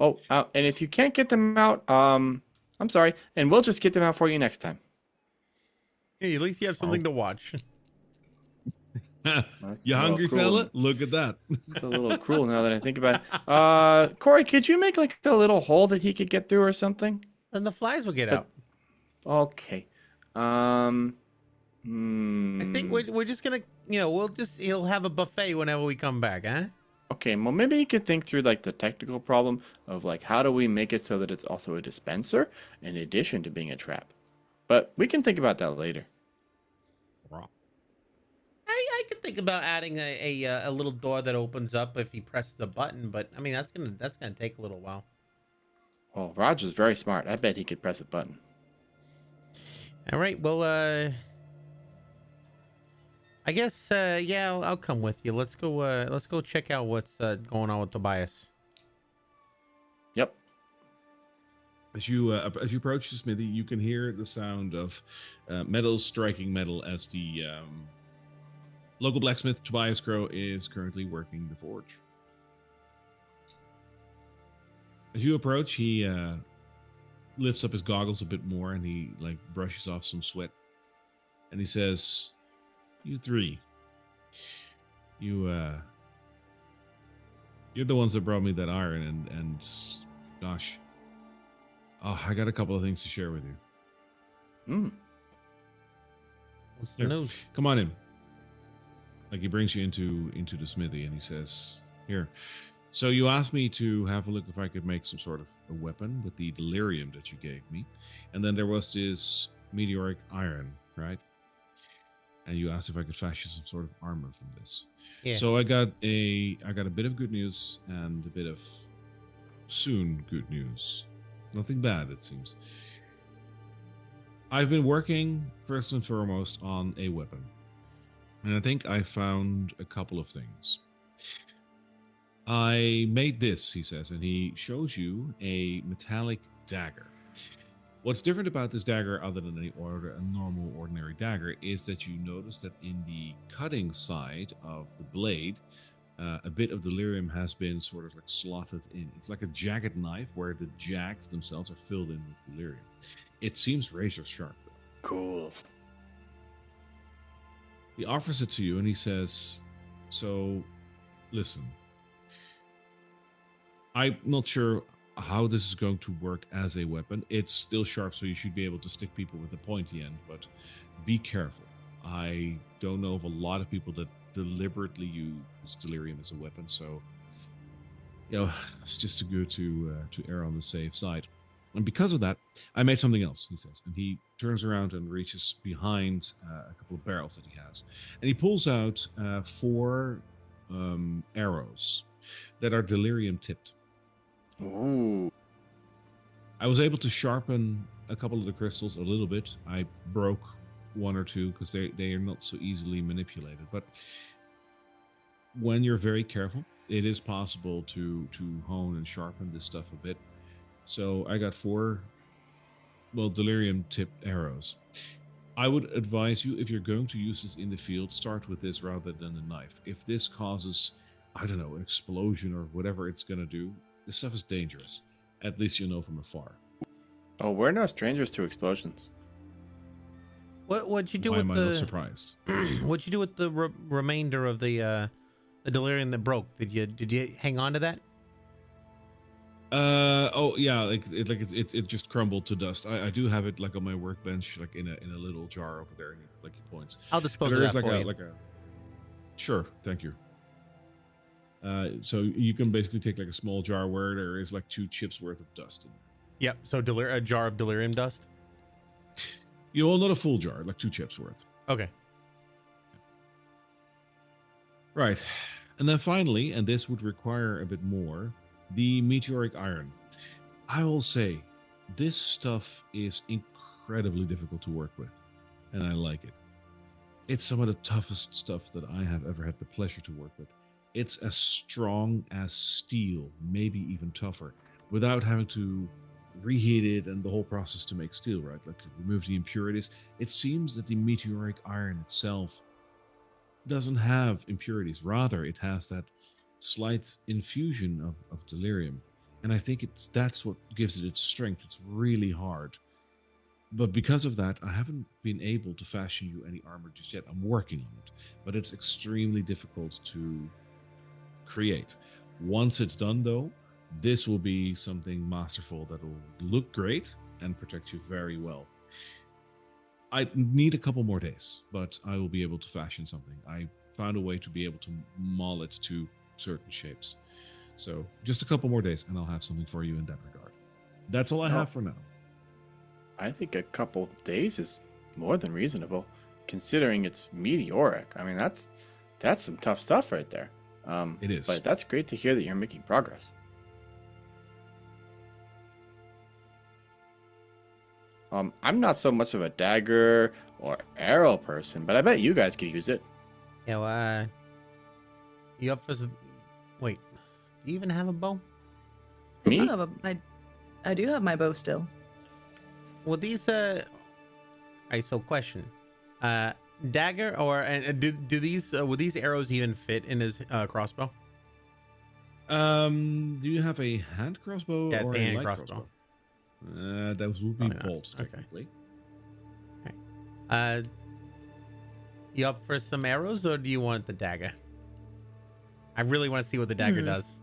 Oh, and if you can't get them out, I'm sorry, and we'll just get them out for you next time. Hey, at least you have something to watch. That's You a little hungry, cruel. fella? Look at that. It's a little cruel now that I think about it. Corey, could you make like a little hole that he could get through or something? Then the flies will get But- out. Okay. I think we're just gonna, he'll have a buffet whenever we come back, huh? Okay, well, maybe you could think through like the technical problem of like how do we make it so that it's also a dispenser in addition to being a trap. But we can think about that later. I could think about adding a little door that opens up if he presses a button, but I mean that's gonna take a little while. Oh, Roger's very smart. I bet he could press a button. All right, well, I guess yeah, I'll come with you. Let's go check out what's going on with Tobias. Yep. As you approach the smithy, you can hear the sound of metal striking metal as the local blacksmith Tobias Crow is currently working the forge. As you approach, he lifts up his goggles a bit more and he like brushes off some sweat, and he says, "You three, you're the ones that brought me that iron, and gosh, oh, I got a couple of things to share with you. Hmm. What's the Here, news? come on in." Like he brings you into the smithy and he says, "Here, so you asked me to have a look if I could make some sort of a weapon with the delirium that you gave me, and then there was this meteoric iron, right? And you asked if I could fashion some sort of armor from this. Yeah. So I got a bit of good news and a bit of soon good news. Nothing bad, it seems. I've been working first and foremost on a weapon, and I think I found a couple of things. I made this," he says, and he shows you a metallic dagger. What's different about this dagger, other than a normal, ordinary dagger, is that you notice that in the cutting side of the blade, a bit of delirium has been sort of like slotted in. It's like a jagged knife where the jags themselves are filled in with delirium. It seems razor sharp, though. Cool. He offers it to you and he says, "So, listen, I'm not sure how this is going to work as a weapon. It's still sharp, so you should be able to stick people with the pointy end, but be careful. I don't know of a lot of people that deliberately use delirium as a weapon, so it's just good to err on the safe side. And because of that, I made something else," he says. And he turns around and reaches behind a couple of barrels that he has. And he pulls out 4 arrows that are delirium tipped. Ooh. I was able to sharpen a couple of the crystals a little bit. I broke 1 or 2 because they are not so easily manipulated. But when you're very careful, it is possible to hone and sharpen this stuff a bit. So I got 4, delirium tipped arrows. I would advise you, if you're going to use this in the field, start with this rather than a knife. If this causes, I don't know, an explosion or whatever it's going to do, this stuff is dangerous. At least you know from afar. Oh, we're no strangers to explosions. What'd you do Why with am I the? not surprised? What'd you do with the remainder of the delirium that broke? Did you hang on to that? Oh yeah, it just crumbled to dust. I do have it like on my workbench, like in a little jar over there, and like he points. I'll dispose There of is that like for a you. Sure, thank you. So you can basically take like a small jar where there is like 2 chips worth of dust in there. Yep. So a jar of delirium dust. You know, not a full jar, like 2 chips worth. Okay. Right. And then finally, and this would require a bit more, the meteoric iron. I will say, this stuff is incredibly difficult to work with, and I like it. It's some of the toughest stuff that I have ever had the pleasure to work with. It's as strong as steel, maybe even tougher, without having to reheat it and the whole process to make steel, right? Like remove the impurities. It seems that the meteoric iron itself doesn't have impurities. Rather, it has that slight infusion of delirium. And I think that's what gives it its strength. It's really hard. But because of that, I haven't been able to fashion you any armor just yet. I'm working on it. But it's extremely difficult to create. Once it's done, though, this will be something masterful that will look great and protect you very well. I need a couple more days, but I will be able to fashion something. I found a way to be able to mold it to certain shapes. So just a couple more days and I'll have something for you in that regard. That's all I have for now. I think a couple days is more than reasonable, considering it's meteoric. I mean, that's some tough stuff right there. It is. But that's great to hear that you're making progress. I'm not so much of a dagger or arrow person, but I bet you guys could use it. Yeah, well, you up for some... Wait, do you even have a bow? Me? I do have my bow still. Well, these alright, so question. Dagger or do these would these arrows even fit in his crossbow? Do you have a hand crossbow? Yeah, it's or a hand light crossbow. Those would be Probably not. bolts, Okay. technically. You up for some arrows or do you want the dagger? I really want to see what the dagger does.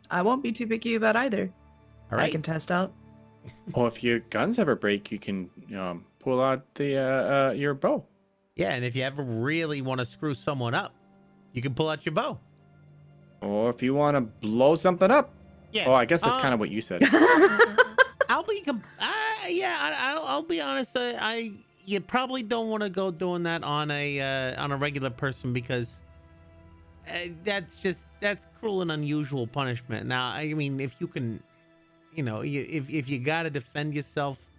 I won't be too picky about either. All right. I can test out. Or if your guns ever break, you can pull out the your bow. Yeah, and if you ever really want to screw someone up, you can pull out your bow. Or if you want to blow something up. Yeah. Oh, I guess that's kind of what you said. I'll be I'll be honest. You probably don't want to go doing that on a regular person because that's cruel and unusual punishment. Now, I mean, if you can, if you got to defend yourself,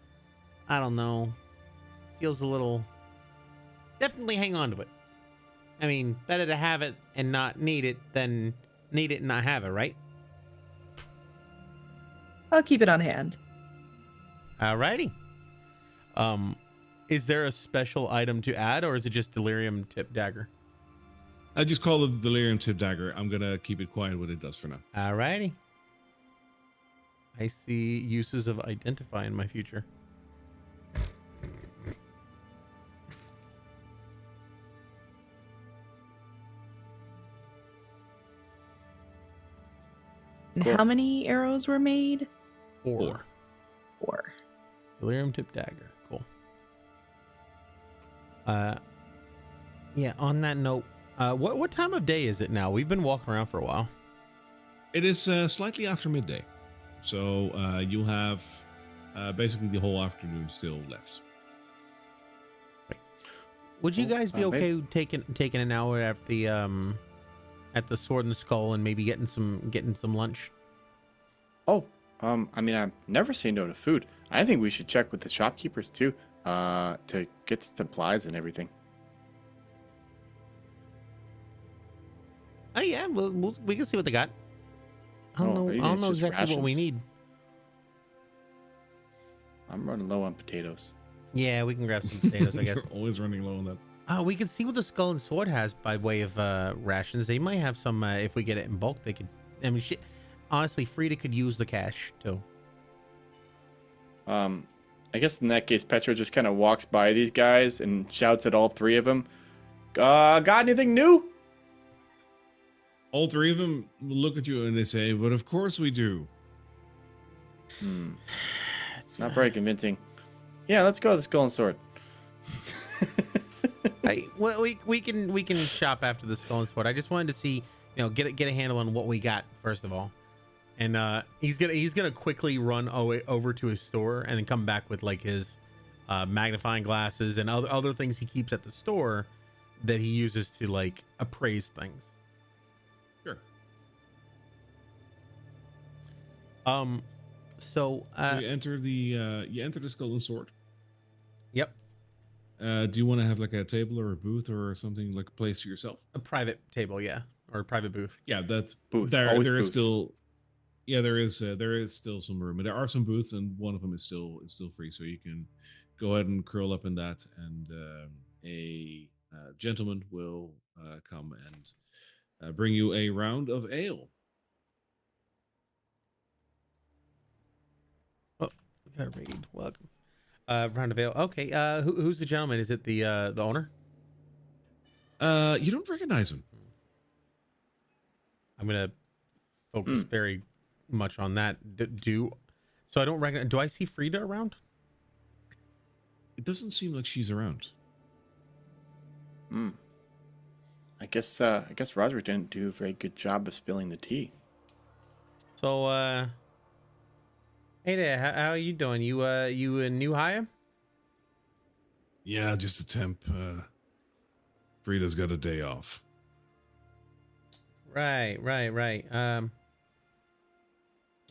I don't know, feels a little. Definitely hang on to it. I mean, better to have it and not need it than need it and not have it, right? I'll keep it on hand. Alrighty. Is there a special item to add, or is it just delirium tip dagger? I just call it the delirium tip dagger. I'm gonna keep it quiet what it does for now. Alrighty. I see uses of identify in my future. And Cool. how many arrows were made? 4. 4. Delirium tip dagger. Cool. Yeah, on that note, what time of day is it now? We've been walking around for a while. It is slightly after midday, so you'll have basically the whole afternoon still left. Would you Cool. guys be okay taking an hour at the Sword and Skull and maybe getting some lunch? Oh, I mean, I've never say no to food. I think we should check with the shopkeepers too, to get supplies and everything. Oh yeah, we can see what they got. I don't maybe know it's just exactly what we rations. need. I'm running low on potatoes. Yeah, we can grab some potatoes, I guess. You're always running low on that. Oh, we can see what the Skull and Sword has by way of rations. They might have some if we get it in bulk. They could. I mean, shit. Honestly, Frida could use the cash too. I guess in that case, Petra just kind of walks by these guys and shouts at all 3 of them. Got anything new? All 3 of them look at you and they say, "But of course we do." Not very convincing. Yeah, let's go to the Skull and Sword. Hey, well, we can shop after the skull and sword. I just wanted to see, get a handle on what we got first of all. And he's gonna quickly run over to his store and then come back with like his magnifying glasses and other things he keeps at the store that he uses to like appraise things. Sure. So you enter the skull and sword. Yep. Do you want to have like a table or a booth or something, like a place to yourself? A private table, yeah, or a private booth. Yeah, that's Booth. there. Always There is booth. still, yeah, there is still some room. There are some booths, and one of them is still free, so you can go ahead and curl up in that, and a gentleman will come and bring you a round of ale. Oh, gotta read. Welcome. Round of ale. Okay. Who's the gentleman? Is it the owner? You don't recognize him. I'm gonna focus very much on that. So I don't recognize. Do I see Frida around? It doesn't seem like she's around. I guess Roderick didn't do a very good job of spilling the tea. So hey there, how are you doing? You a new hire? Yeah, just a temp. Frida's got a day off. Right.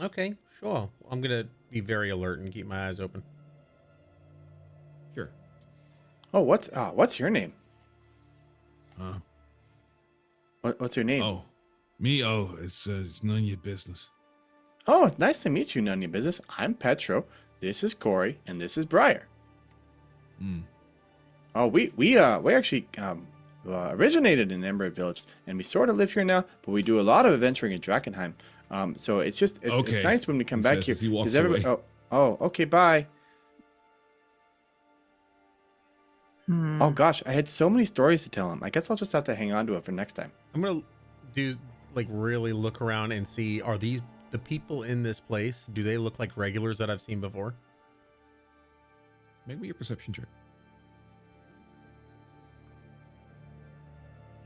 Okay, sure. I'm gonna be very alert and keep my eyes open. Sure. Oh, what's your name? Huh? What's your name? Oh, me? Oh, it's none of your business. Oh, it's nice to meet you, none of your business. I'm Petro. This is Corey, and this is Briar. Oh, we actually originated in Embroiled Village, and we sort of live here now, but we do a lot of adventuring in Drakkenheim. So it's Okay. nice when we come He back says here. as he walks 'Cause everybody, away. oh, okay, bye. Hmm. Oh gosh, I had so many stories to tell him. I guess I'll just have to hang on to it for next time. I'm gonna do like really look around and see, are these the people in this place? Do they look like regulars that I've seen before? Make me your perception check.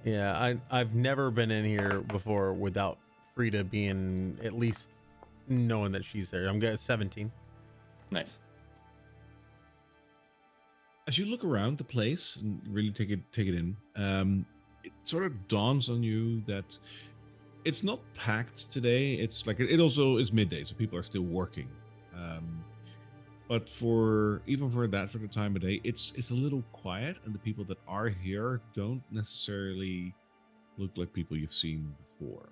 Yeah, I've never been in here before without Frida being at least knowing that she's there. I'm getting 17. Nice. As you look around the place and really take it in, it sort of dawns on you that it's not packed today. It's like it also is midday, so people are still working. But for the time of day, it's a little quiet, and the people that are here don't necessarily look like people you've seen before.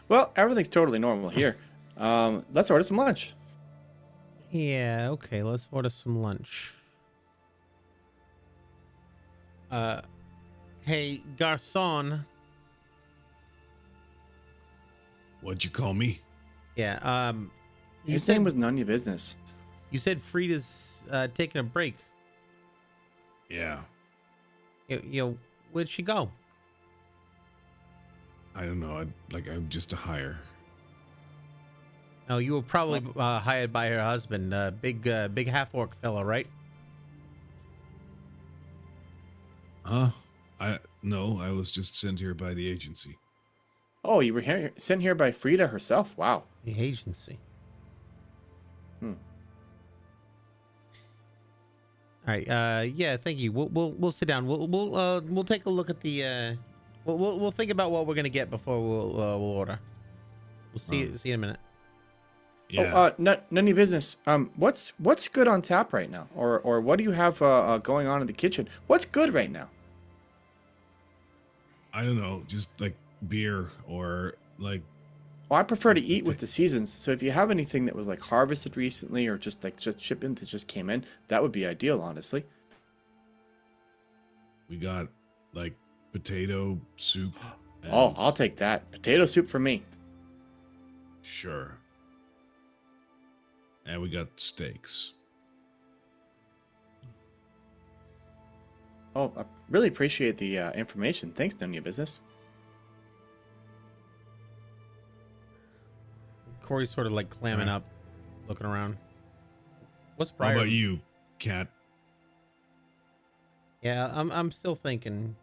Well, everything's totally normal here. Let's order some lunch. Yeah, okay, let's order some lunch. Hey, garçon. What'd you call me? Yeah, His name was none of your business. you said Frida's taking a break. Yeah, Where'd she go? I don't know. I'm just a hire. Oh, you were probably hired by her husband, big half-orc fella, right? Huh? I was just sent here by the agency. Oh, you were sent here by Frida herself. Wow. The agency. All right. Yeah. Thank you. We'll sit down. We'll take a look at the. We'll think about what we're gonna get before we'll order. We'll see you in a minute. Yeah. Oh, none of your business. What's good on tap right now, or what do you have going on in the kitchen? What's good right now? I don't know. Just like beer or like. Well, I prefer to eat with the seasons. So if you have anything that was like harvested recently, or just shipment that just came in, that would be ideal, honestly. We got like potato soup. Oh, and- I'll take that. Potato soup for me. Sure. And we got steaks. Oh, I really appreciate the information. Thanks, none of your business. Corey's sort of like clamming up, looking around. What's How Briar? about you, cat? Yeah, I'm still thinking.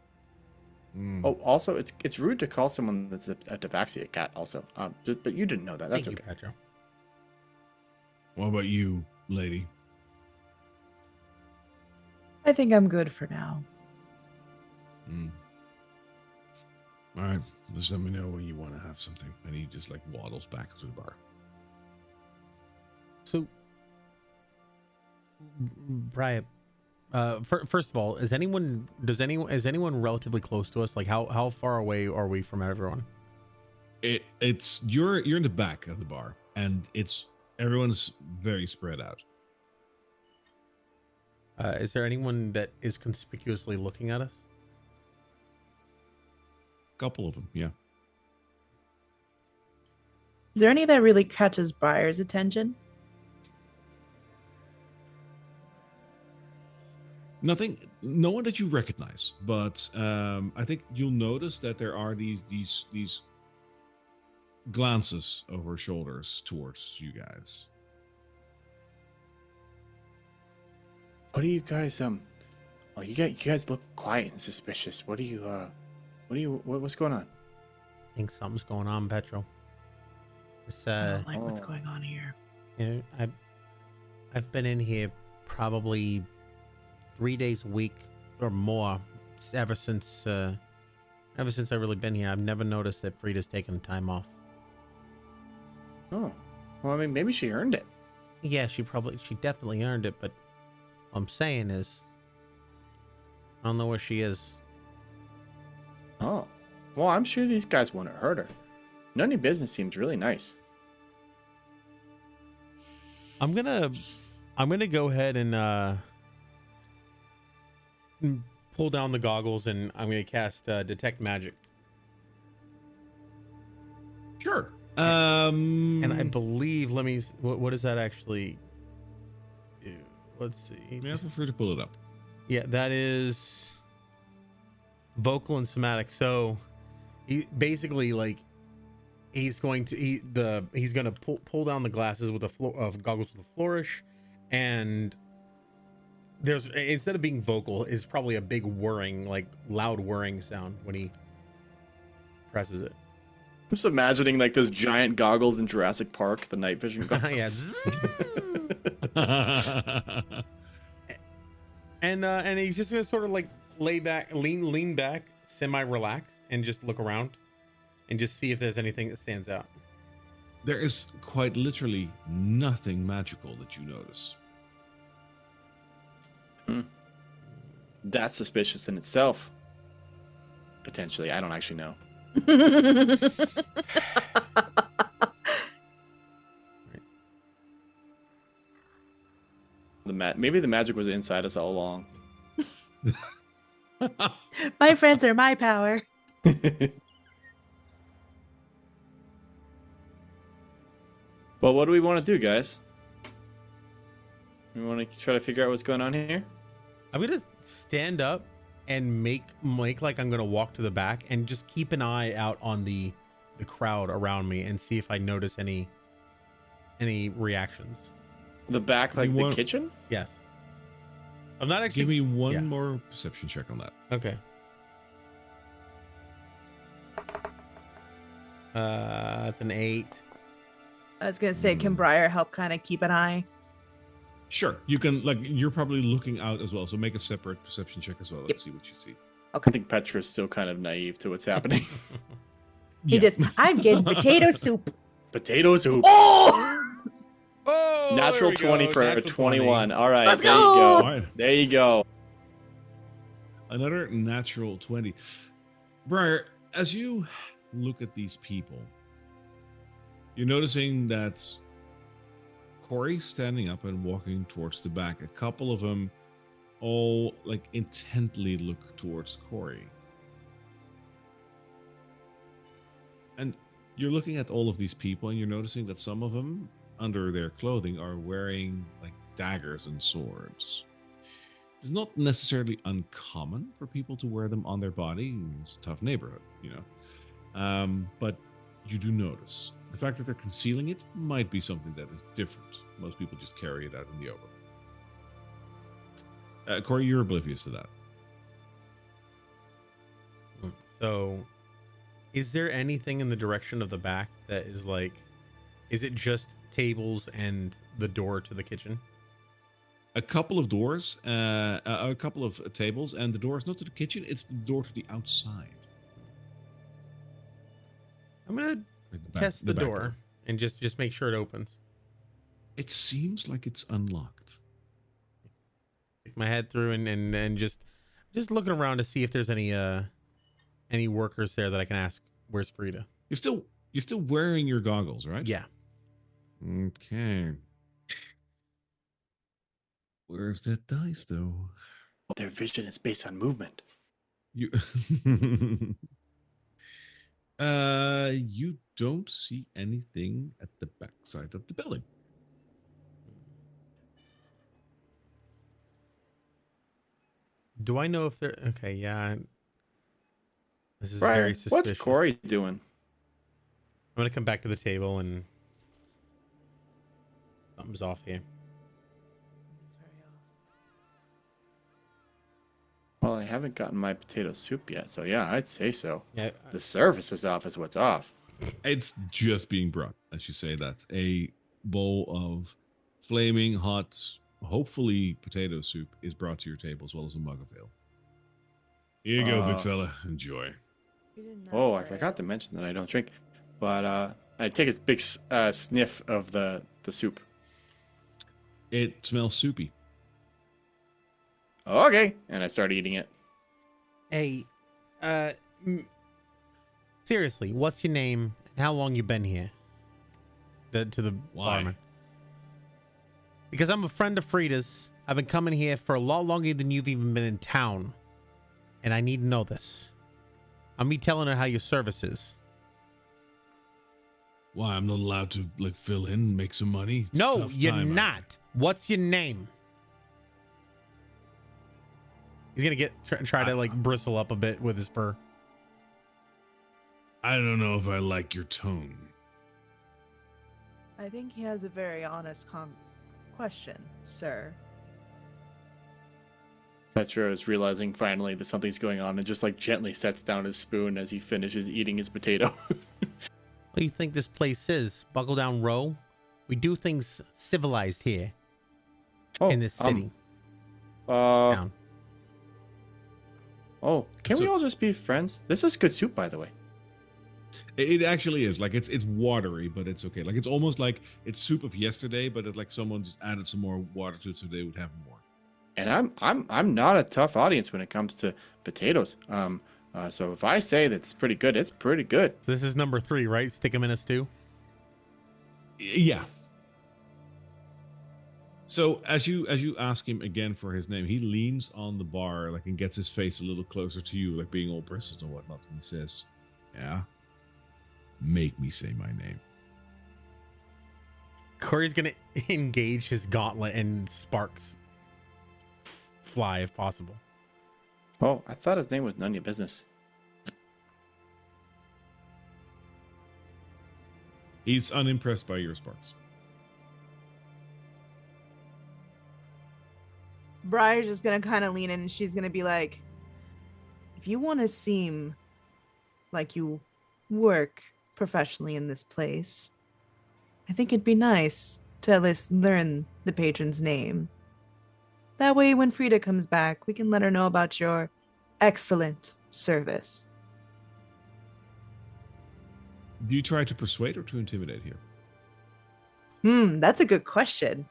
Mm. Oh, also, it's rude to call someone that's a tabaxi a cat. Also, but you didn't know that. That's Thank okay. you, Petro. What about you, lady? I think I'm good for now. Mm. All right, just let me know when you want to have something. And he just like waddles back to the bar. So, Briar, first of all, is anyone relatively close to us? Like, how far away are we from everyone? It's you're in the back of the bar, and everyone's very spread out. Is there anyone that is conspicuously looking at us? Couple of them, yeah. Is there any that really catches Briar's attention? Nothing, no one that you recognize, but I think you'll notice that there are these glances over shoulders towards you guys. What do you guys Oh, you guys look quiet and suspicious. What's going on? I think something's going on, Petro. It's I don't like what's going on here. you know, I've been in here probably 3 days a week or more ever since I've really been here. I've never noticed that Frida's taken time off. Oh, well, I mean, maybe she earned it. Yeah, she definitely earned it, but what I'm saying is I don't know where she is. Oh, well, I'm sure these guys wouldn't hurt her. None of your business seems really nice. I'm gonna go ahead and pull down the goggles, and I'm gonna cast detect magic. Sure. And I believe, what does that actually do? Let's see. Yeah, feel free to pull it up. Yeah, that is vocal and somatic. So he basically he's going to pull down the glasses with goggles with a flourish, and there's, instead of being vocal, is probably a big whirring, like loud whirring sound when he presses it. I'm just imagining like those giant goggles in Jurassic Park, the night vision goggles. Yeah. And he's just gonna sort of like lean back, semi-relaxed, and just look around and just see if there's anything that stands out. There is quite literally nothing magical that you notice. That's suspicious in itself. Potentially, I don't actually know. Maybe the magic was inside us all along. My friends are my power. Well, what do we want to do, guys? We want to try to figure out what's going on here? I'm gonna stand up and make like I'm gonna walk to the back and just keep an eye out on the crowd around me and see if I notice any reactions. The back, like the kitchen? Yes. I'm not actually. Give me one more perception check on that. Okay. That's an 8. I was gonna say, can Briar help kind of keep an eye? Sure, you can. Like, you're probably looking out as well, so make a separate perception check as well. Let's see what you see. I think Petra's still kind of naive to what's happening. I'm getting potato soup. Potato soup. Oh! Natural 20 for a 21. 20. All right, Let's there go. you go. All right. There you go. Another natural 20. Briar, as you look at these people, you're noticing that Corey's standing up and walking towards the back. A couple of them all like intently look towards Corey. And you're looking at all of these people and you're noticing that some of them under their clothing are wearing like daggers and swords. It's not necessarily uncommon for people to wear them on their body. It's a tough neighborhood, you know. But you do notice the fact that they're concealing it might be something that is different. Most people just carry it out in the open. Corey, you're oblivious to that. So, is there anything in the direction of the back that is like, is it just tables and the door to the kitchen? A couple of doors, a couple of tables, and the door is not to the kitchen, it's the door to the outside. I'm gonna Like test the back door and just make sure it opens. It seems like it's unlocked. Stick my head through and just looking around to see if there's any workers there that I can ask. Where's Frida? You're still wearing your goggles, right? Yeah. Okay. Where's that dice, though? Their vision is based on movement. You you don't see anything at the backside of the building. Do I know if they're okay? Yeah. This is Brian, very suspicious. what's Corey doing? I'm gonna come back to the table and something's off here. Well, I haven't gotten my potato soup yet, so yeah, I'd say so. Yeah. The service is off is what's off. It's just being brought, as you say that. A bowl of flaming hot, hopefully potato soup is brought to your table, as well as a mug of ale. Here you go, big fella. Enjoy. Oh, I forgot to mention that I don't drink, but I take a big sniff of the soup. It smells soupy. Okay, and I start eating it. Hey, seriously, what's your name and how long you been here? To the Why? barman. Because I'm a friend of Frida's. I've been coming here for a lot longer than you've even been in town. And I need to know this. I'm me telling her how your service is. Why, I'm not allowed to fill in and make some money? It's a No, tough you're time. not. What's your name? He's gonna try to bristle up a bit with his fur. I don't know if I like your tone. I think he has a very honest question, sir. Petro is realizing finally that something's going on and just gently sets down his spoon as he finishes eating his potato. What do you think this place is? Buckle down row? We do things civilized here in this city. Town. Oh, can we all just be friends? This is good soup, by the way. It actually is. It's watery, but it's okay. It's almost like it's soup of yesterday, but it's like someone just added some more water to it so they would have more. And I'm not a tough audience when it comes to potatoes. So if I say that's pretty good, it's pretty good. So this is number 3, right? Stick him in a stew. Yeah. So as you ask him again for his name, he leans on the bar and gets his face a little closer to you, being all bristled and whatnot, and he says, "Yeah, make me say my name." Corey's gonna engage his gauntlet and sparks fly if possible. Oh, I thought his name was none of your business. He's unimpressed by your sparks. Briar's just gonna kind of lean in and she's gonna be like, if you want to seem like you work professionally in this place, I think it'd be nice to at least learn the patron's name. That way, when Frida comes back, we can let her know about your excellent service. Do you try to persuade or to intimidate here? That's a good question.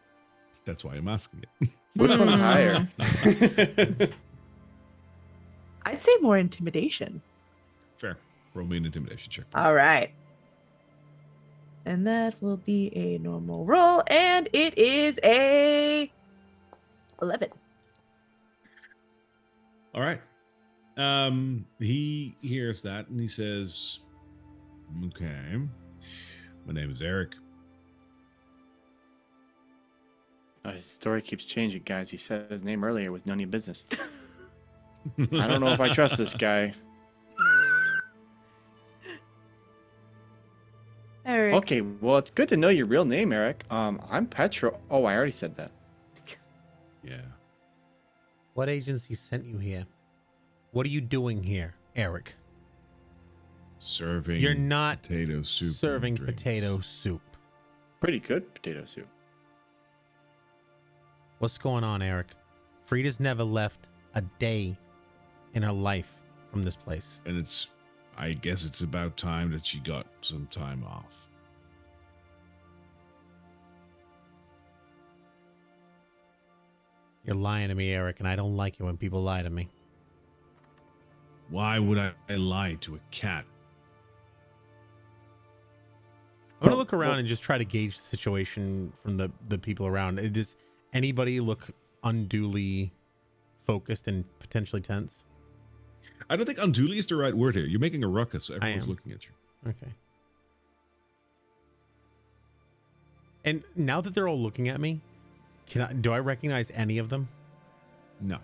That's why I'm asking it. Which one's higher? I'd say more intimidation. Fair. Roll me an intimidation check, please. All right. And that will be a normal roll, and it is a 11. All right. He hears that and he says, "Okay, my name is Eric." His story keeps changing, guys. He said his name earlier was none of your business. I don't know if I trust this guy. Okay, well, it's good to know your real name, Eric. I'm Petro. Oh, I already said that. Yeah. What agency sent you here? What are you doing here, Eric? Serving You're not potato soup. and serving drinks. potato soup. Pretty good potato soup. What's going on, Eric? Frida's never left a day in her life from this place. And I guess it's about time that she got some time off. You're lying to me, Eric, and I don't like it when people lie to me. Why would I lie to a cat? I'm gonna look around and just try to gauge the situation from the people around. Does anybody look unduly focused and potentially tense? I don't think unduly is the right word here. You're making a ruckus, so everyone's am. looking at you. Okay. And now that they're all looking at me, do I recognize any of them? No.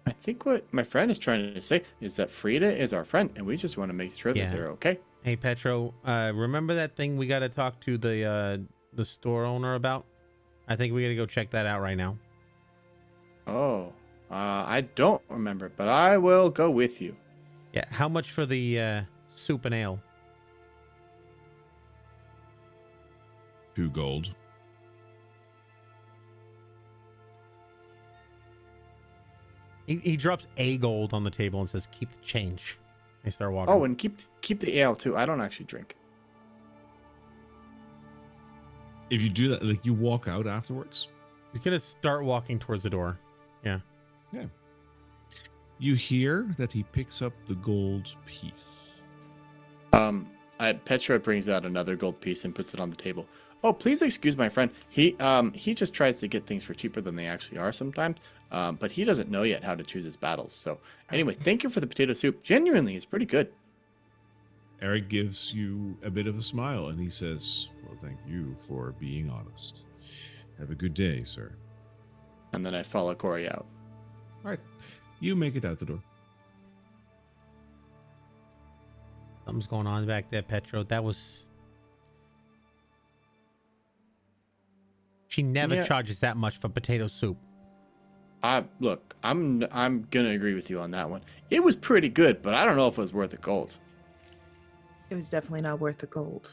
I think what my friend is trying to say is that Frida is our friend, and we just want to make sure Yeah. that they're okay. Hey Petro, remember that thing we got to talk to the store owner about? I think we got to go check that out right now. Oh, I don't remember, but I will go with you. Yeah, how much for the soup and ale? 2 gold. He drops a gold on the table and says, "Keep the change." I start walking. Oh, and keep the ale too. I don't actually drink. If you do that, like you walk out afterwards, He's gonna start walking towards the door. Yeah. you hear that he picks up the gold piece. Petra brings out another gold piece and puts it on the table. Oh, please excuse my friend. He just tries to get things for cheaper than they actually are sometimes. But he doesn't know yet how to choose his battles. So anyway, thank you for the potato soup. Genuinely, it's pretty good. Eric gives you a bit of a smile and he says, "Well, thank you for being honest. Have a good day, sir." And then I follow Corey out. All right. You make it out the door. Something's going on back there, Petro. That was... She never charges that much for potato soup. Look, I'm gonna agree with you on that one. It was pretty good, but I don't know if it was worth the gold. It was definitely not worth the gold.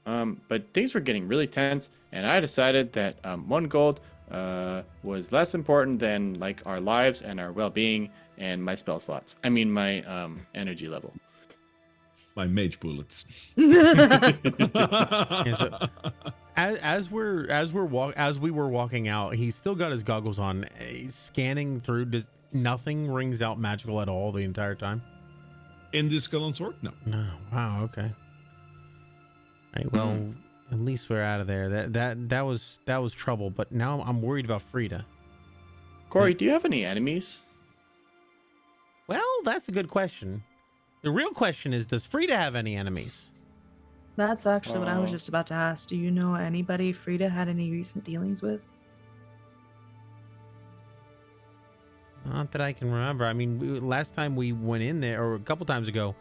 But things were getting really tense, and I decided that 1 gold was less important than like our lives and our well-being and my spell slots. I mean my energy level. My mage bullets. Yeah, so as we were walking out, he's still got his goggles on. He's scanning through. Does nothing rings out magical at all the entire time? In this skull and sword? No. No. Wow. Okay. All right. Well, at least we're out of there. That was trouble. But now I'm worried about Frida. Corey, do you have any enemies? Well, that's a good question. The real question is, does Frida have any enemies? That's actually what I was just about to ask. Do you know anybody Frida had any recent dealings with? Not that I can remember. I mean, last time we went in there, or a couple times ago,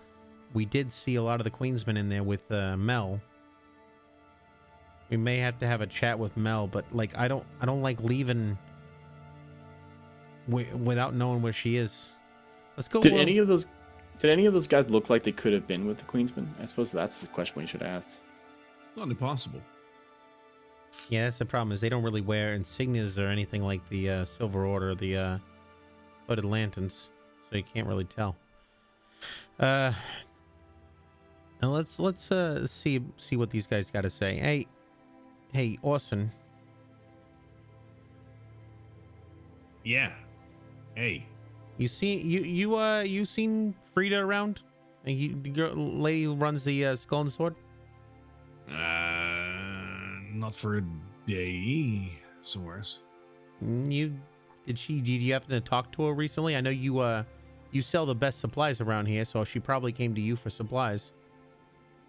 we did see a lot of the Queensmen in there with Mel. We may have to have a chat with Mel, but like I don't like leaving without knowing where she is. Let's go. Did any of those guys look like they could have been with the Queensmen? I suppose that's the question we should have asked. Not impossible. Yeah, that's the problem, is they don't really wear insignias or anything like the Silver Order, the Hooded Lanterns, so you can't really tell. Now let's see what these guys got to say. Hey, Orson. Yeah. Hey. You seen Frida around? The lady who runs the Skull and Sword? Not for a day. Somewheres. Did you happen to talk to her recently? I know you sell the best supplies around here, so she probably came to you for supplies.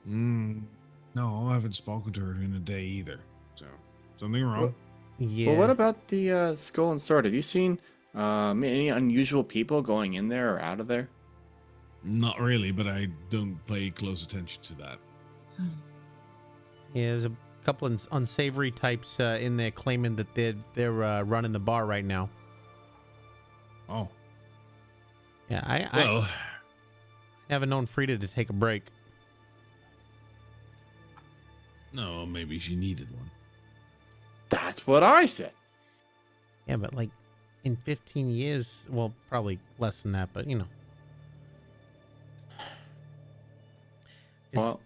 No, I haven't spoken to her in a day either. So something wrong. Yeah. Well, what about the Skull and Sword? Have you seen any unusual people going in there or out of there? Not really, but I don't pay close attention to that. Yeah, there's a couple of unsavory types in there claiming that they're running the bar right now. Oh, Yeah, I well, haven't known Frida to take a break. no, maybe she needed one. That's what I said. Yeah, but like in 15 years, well, probably less than that, but you know. Well,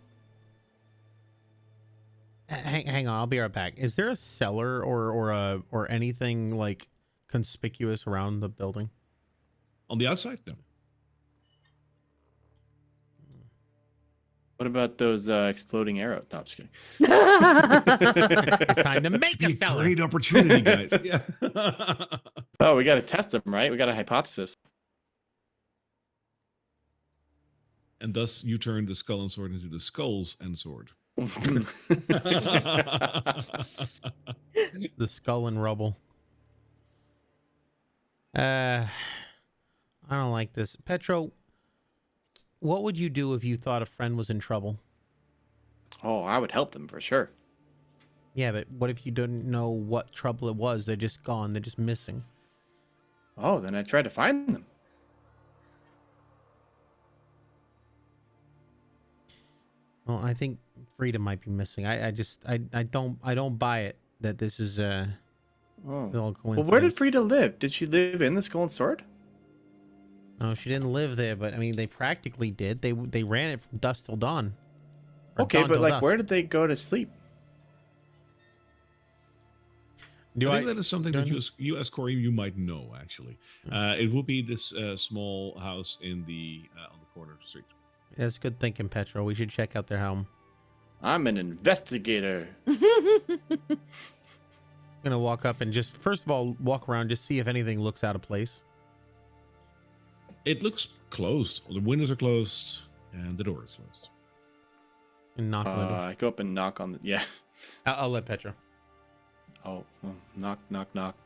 Hang on, I'll be right back. Is there a cellar or anything like conspicuous around the building? On the outside, no. what about those exploding arrows? No, I'm just kidding. It's time to make a Be a cellar. great opportunity, guys. Yeah. Oh, we got to test them, right? We got a hypothesis. And thus you turn the skull and sword into the skulls and sword. The skull and rubble. I don't like this. Petro, what would you do if you thought a friend was in trouble? Oh, I would help them for sure. Yeah, but what if you didn't know what trouble it was? They're just gone. They're just missing. Oh, then I tried to find them. Well, I think Frida might be missing. I don't buy it that this is Oh. all Well, coincidence. where did Frida live? Did she live in the Skull and Sword? No, she didn't live there, but I mean, they practically did. They ran it from dusk till dawn. Or Okay, dawn but till like, dusk. where did they go to sleep? Do I think that is something that do you as Corey, you might know, actually. It will be this small house in the on the corner of the street. That's good thinking, Petro. We should check out their home. I'm an investigator. I'm gonna walk up and just first of all walk around, just see if anything looks out of place. It looks closed. The windows are closed and the door is closed. And knock on the door. I go up and knock on the. Yeah. I'll let Petro. Oh, well, knock, knock, knock.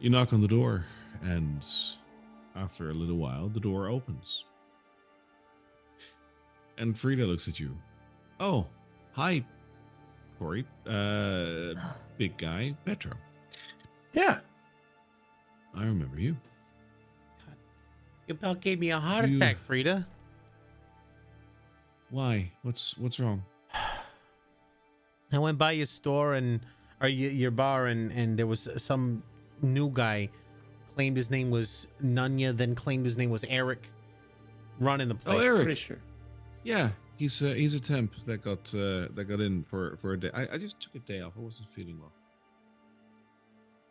You knock on the door, and after a little while, the door opens. And Frida looks at you. Oh, hi, Corey. Big guy, Petro. Yeah. I remember you. You about gave me a heart You- attack, Frida. Why? What's wrong? I went by your store or your bar and there was some new guy claimed his name was Nunya, then claimed his name was Eric, running the place. Oh, Eric. Pretty sure. Yeah, he's a temp that got in for a day. I just took a day off. I wasn't feeling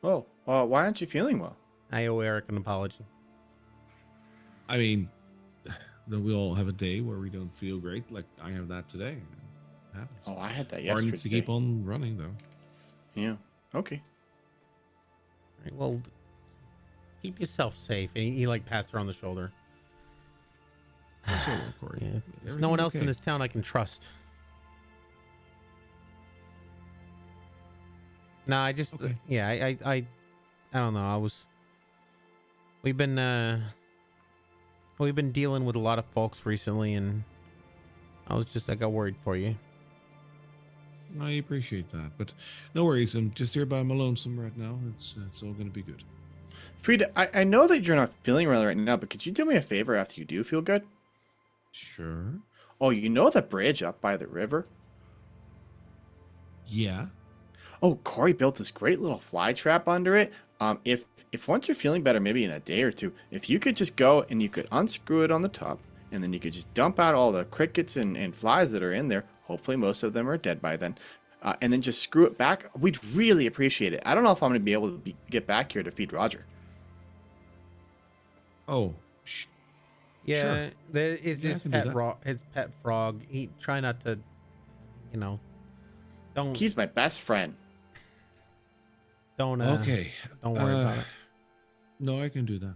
well. Oh, why aren't you feeling well? I owe Eric an apology. I mean, then we all have a day where we don't feel great. Like I have that today. It happens. Oh, I had that Bar yesterday. needs to keep on running though. Yeah. Okay. All right, well, keep yourself safe. And he like pats her on the shoulder. That's all right, Corey. Yeah, there's Everything no one else okay? in this town I can trust. Nah, I just Okay. yeah, I don't know. We've been dealing with a lot of folks recently, and I got worried for you. I appreciate that, but no worries. I'm just here by my lonesome right now. It's all gonna be good. Frida, I know that you're not feeling well right now, but could you do me a favor after you do feel good? Sure. Oh, you know the bridge up by the river? Yeah. Oh, Corey built this great little fly trap under it. If once you're feeling better, maybe in a day or two, if you could just go and you could unscrew it on the top, and then you could just dump out all the crickets and flies that are in there. Hopefully most of them are dead by then. And then just screw it back. We'd really appreciate it. I don't know if I'm going to be able to get back here to feed Roger. Oh, Yeah, Sure. there is Yeah, I his can do that. his pet frog. He try not to, don't He's my best friend. don't okay. don't worry about it. No, I can do that.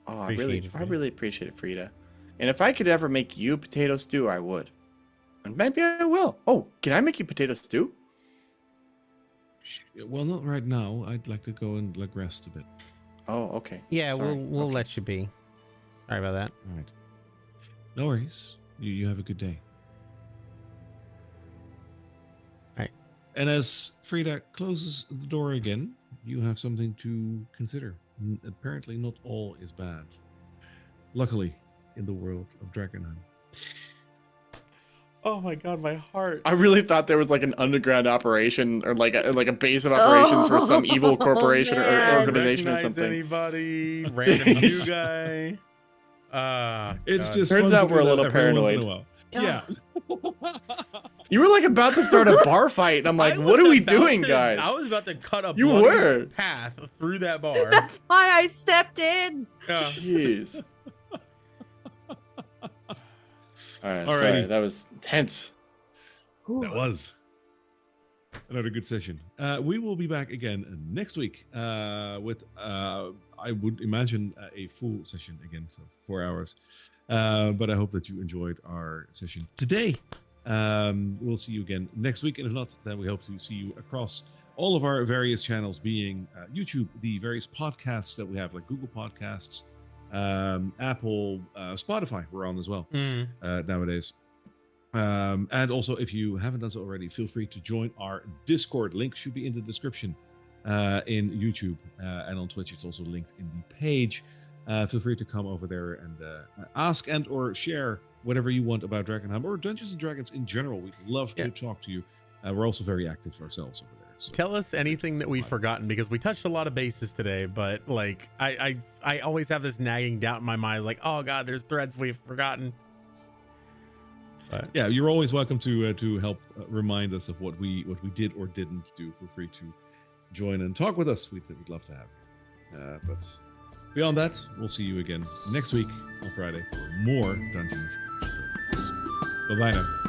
Oh, I Appreciate it, Frida. really appreciate it, Frida. And if I could ever make you potato stew, I would. And maybe I will. Oh, can I make you potato stew? Well, not right now. I'd like to go and rest a bit. Oh, okay. Yeah, Sorry. we'll Okay. let you be. Sorry about that. All right. No worries. You have a good day. Right. And as Frida closes the door again, you have something to consider. Apparently, not all is bad. Luckily, in the world of Drakkenheim. Oh my god, my heart. I really thought there was like an underground operation or like a base of operations for some evil corporation or man. organization or Recognize something. Anybody? Random new guy? It's God. just Turns fun out to we're do a that little every once in paranoid. a while. Yeah. Yeah. You were like about to start a bar fight, and I'm like, I what was are we about doing, to- guys? I was about to cut a You bloody were. path through that bar. That's why I stepped in. Yeah. Jeez. All right, Alrighty. sorry, that was tense. That was another good session. We will be back again next week with, I would imagine, a full session again, so 4 hours. But I hope that you enjoyed our session today. We'll see you again next week. And if not, then we hope to see you across all of our various channels, being YouTube, the various podcasts that we have, like Google Podcasts, Apple, Spotify, we're on as well nowadays. And also, if you haven't done so already, feel free to join our Discord. Link should be in the description in YouTube, and on Twitch it's also linked in the page. Feel free to come over there and ask and or share whatever you want about Drakkenheim or Dungeons and Dragons in general. We'd love to talk to you. We're also very active ourselves over there. So Tell us anything that we've forgotten, because we touched a lot of bases today, but like I always have this nagging doubt in my mind, like, oh god, there's threads we've forgotten. But yeah, you're always welcome to help remind us of what we did or didn't do. Feel free to join and talk with us. We'd love to have you. But beyond that, we'll see you again next week on Friday for more Dungeons and Dragons. Bye-bye now.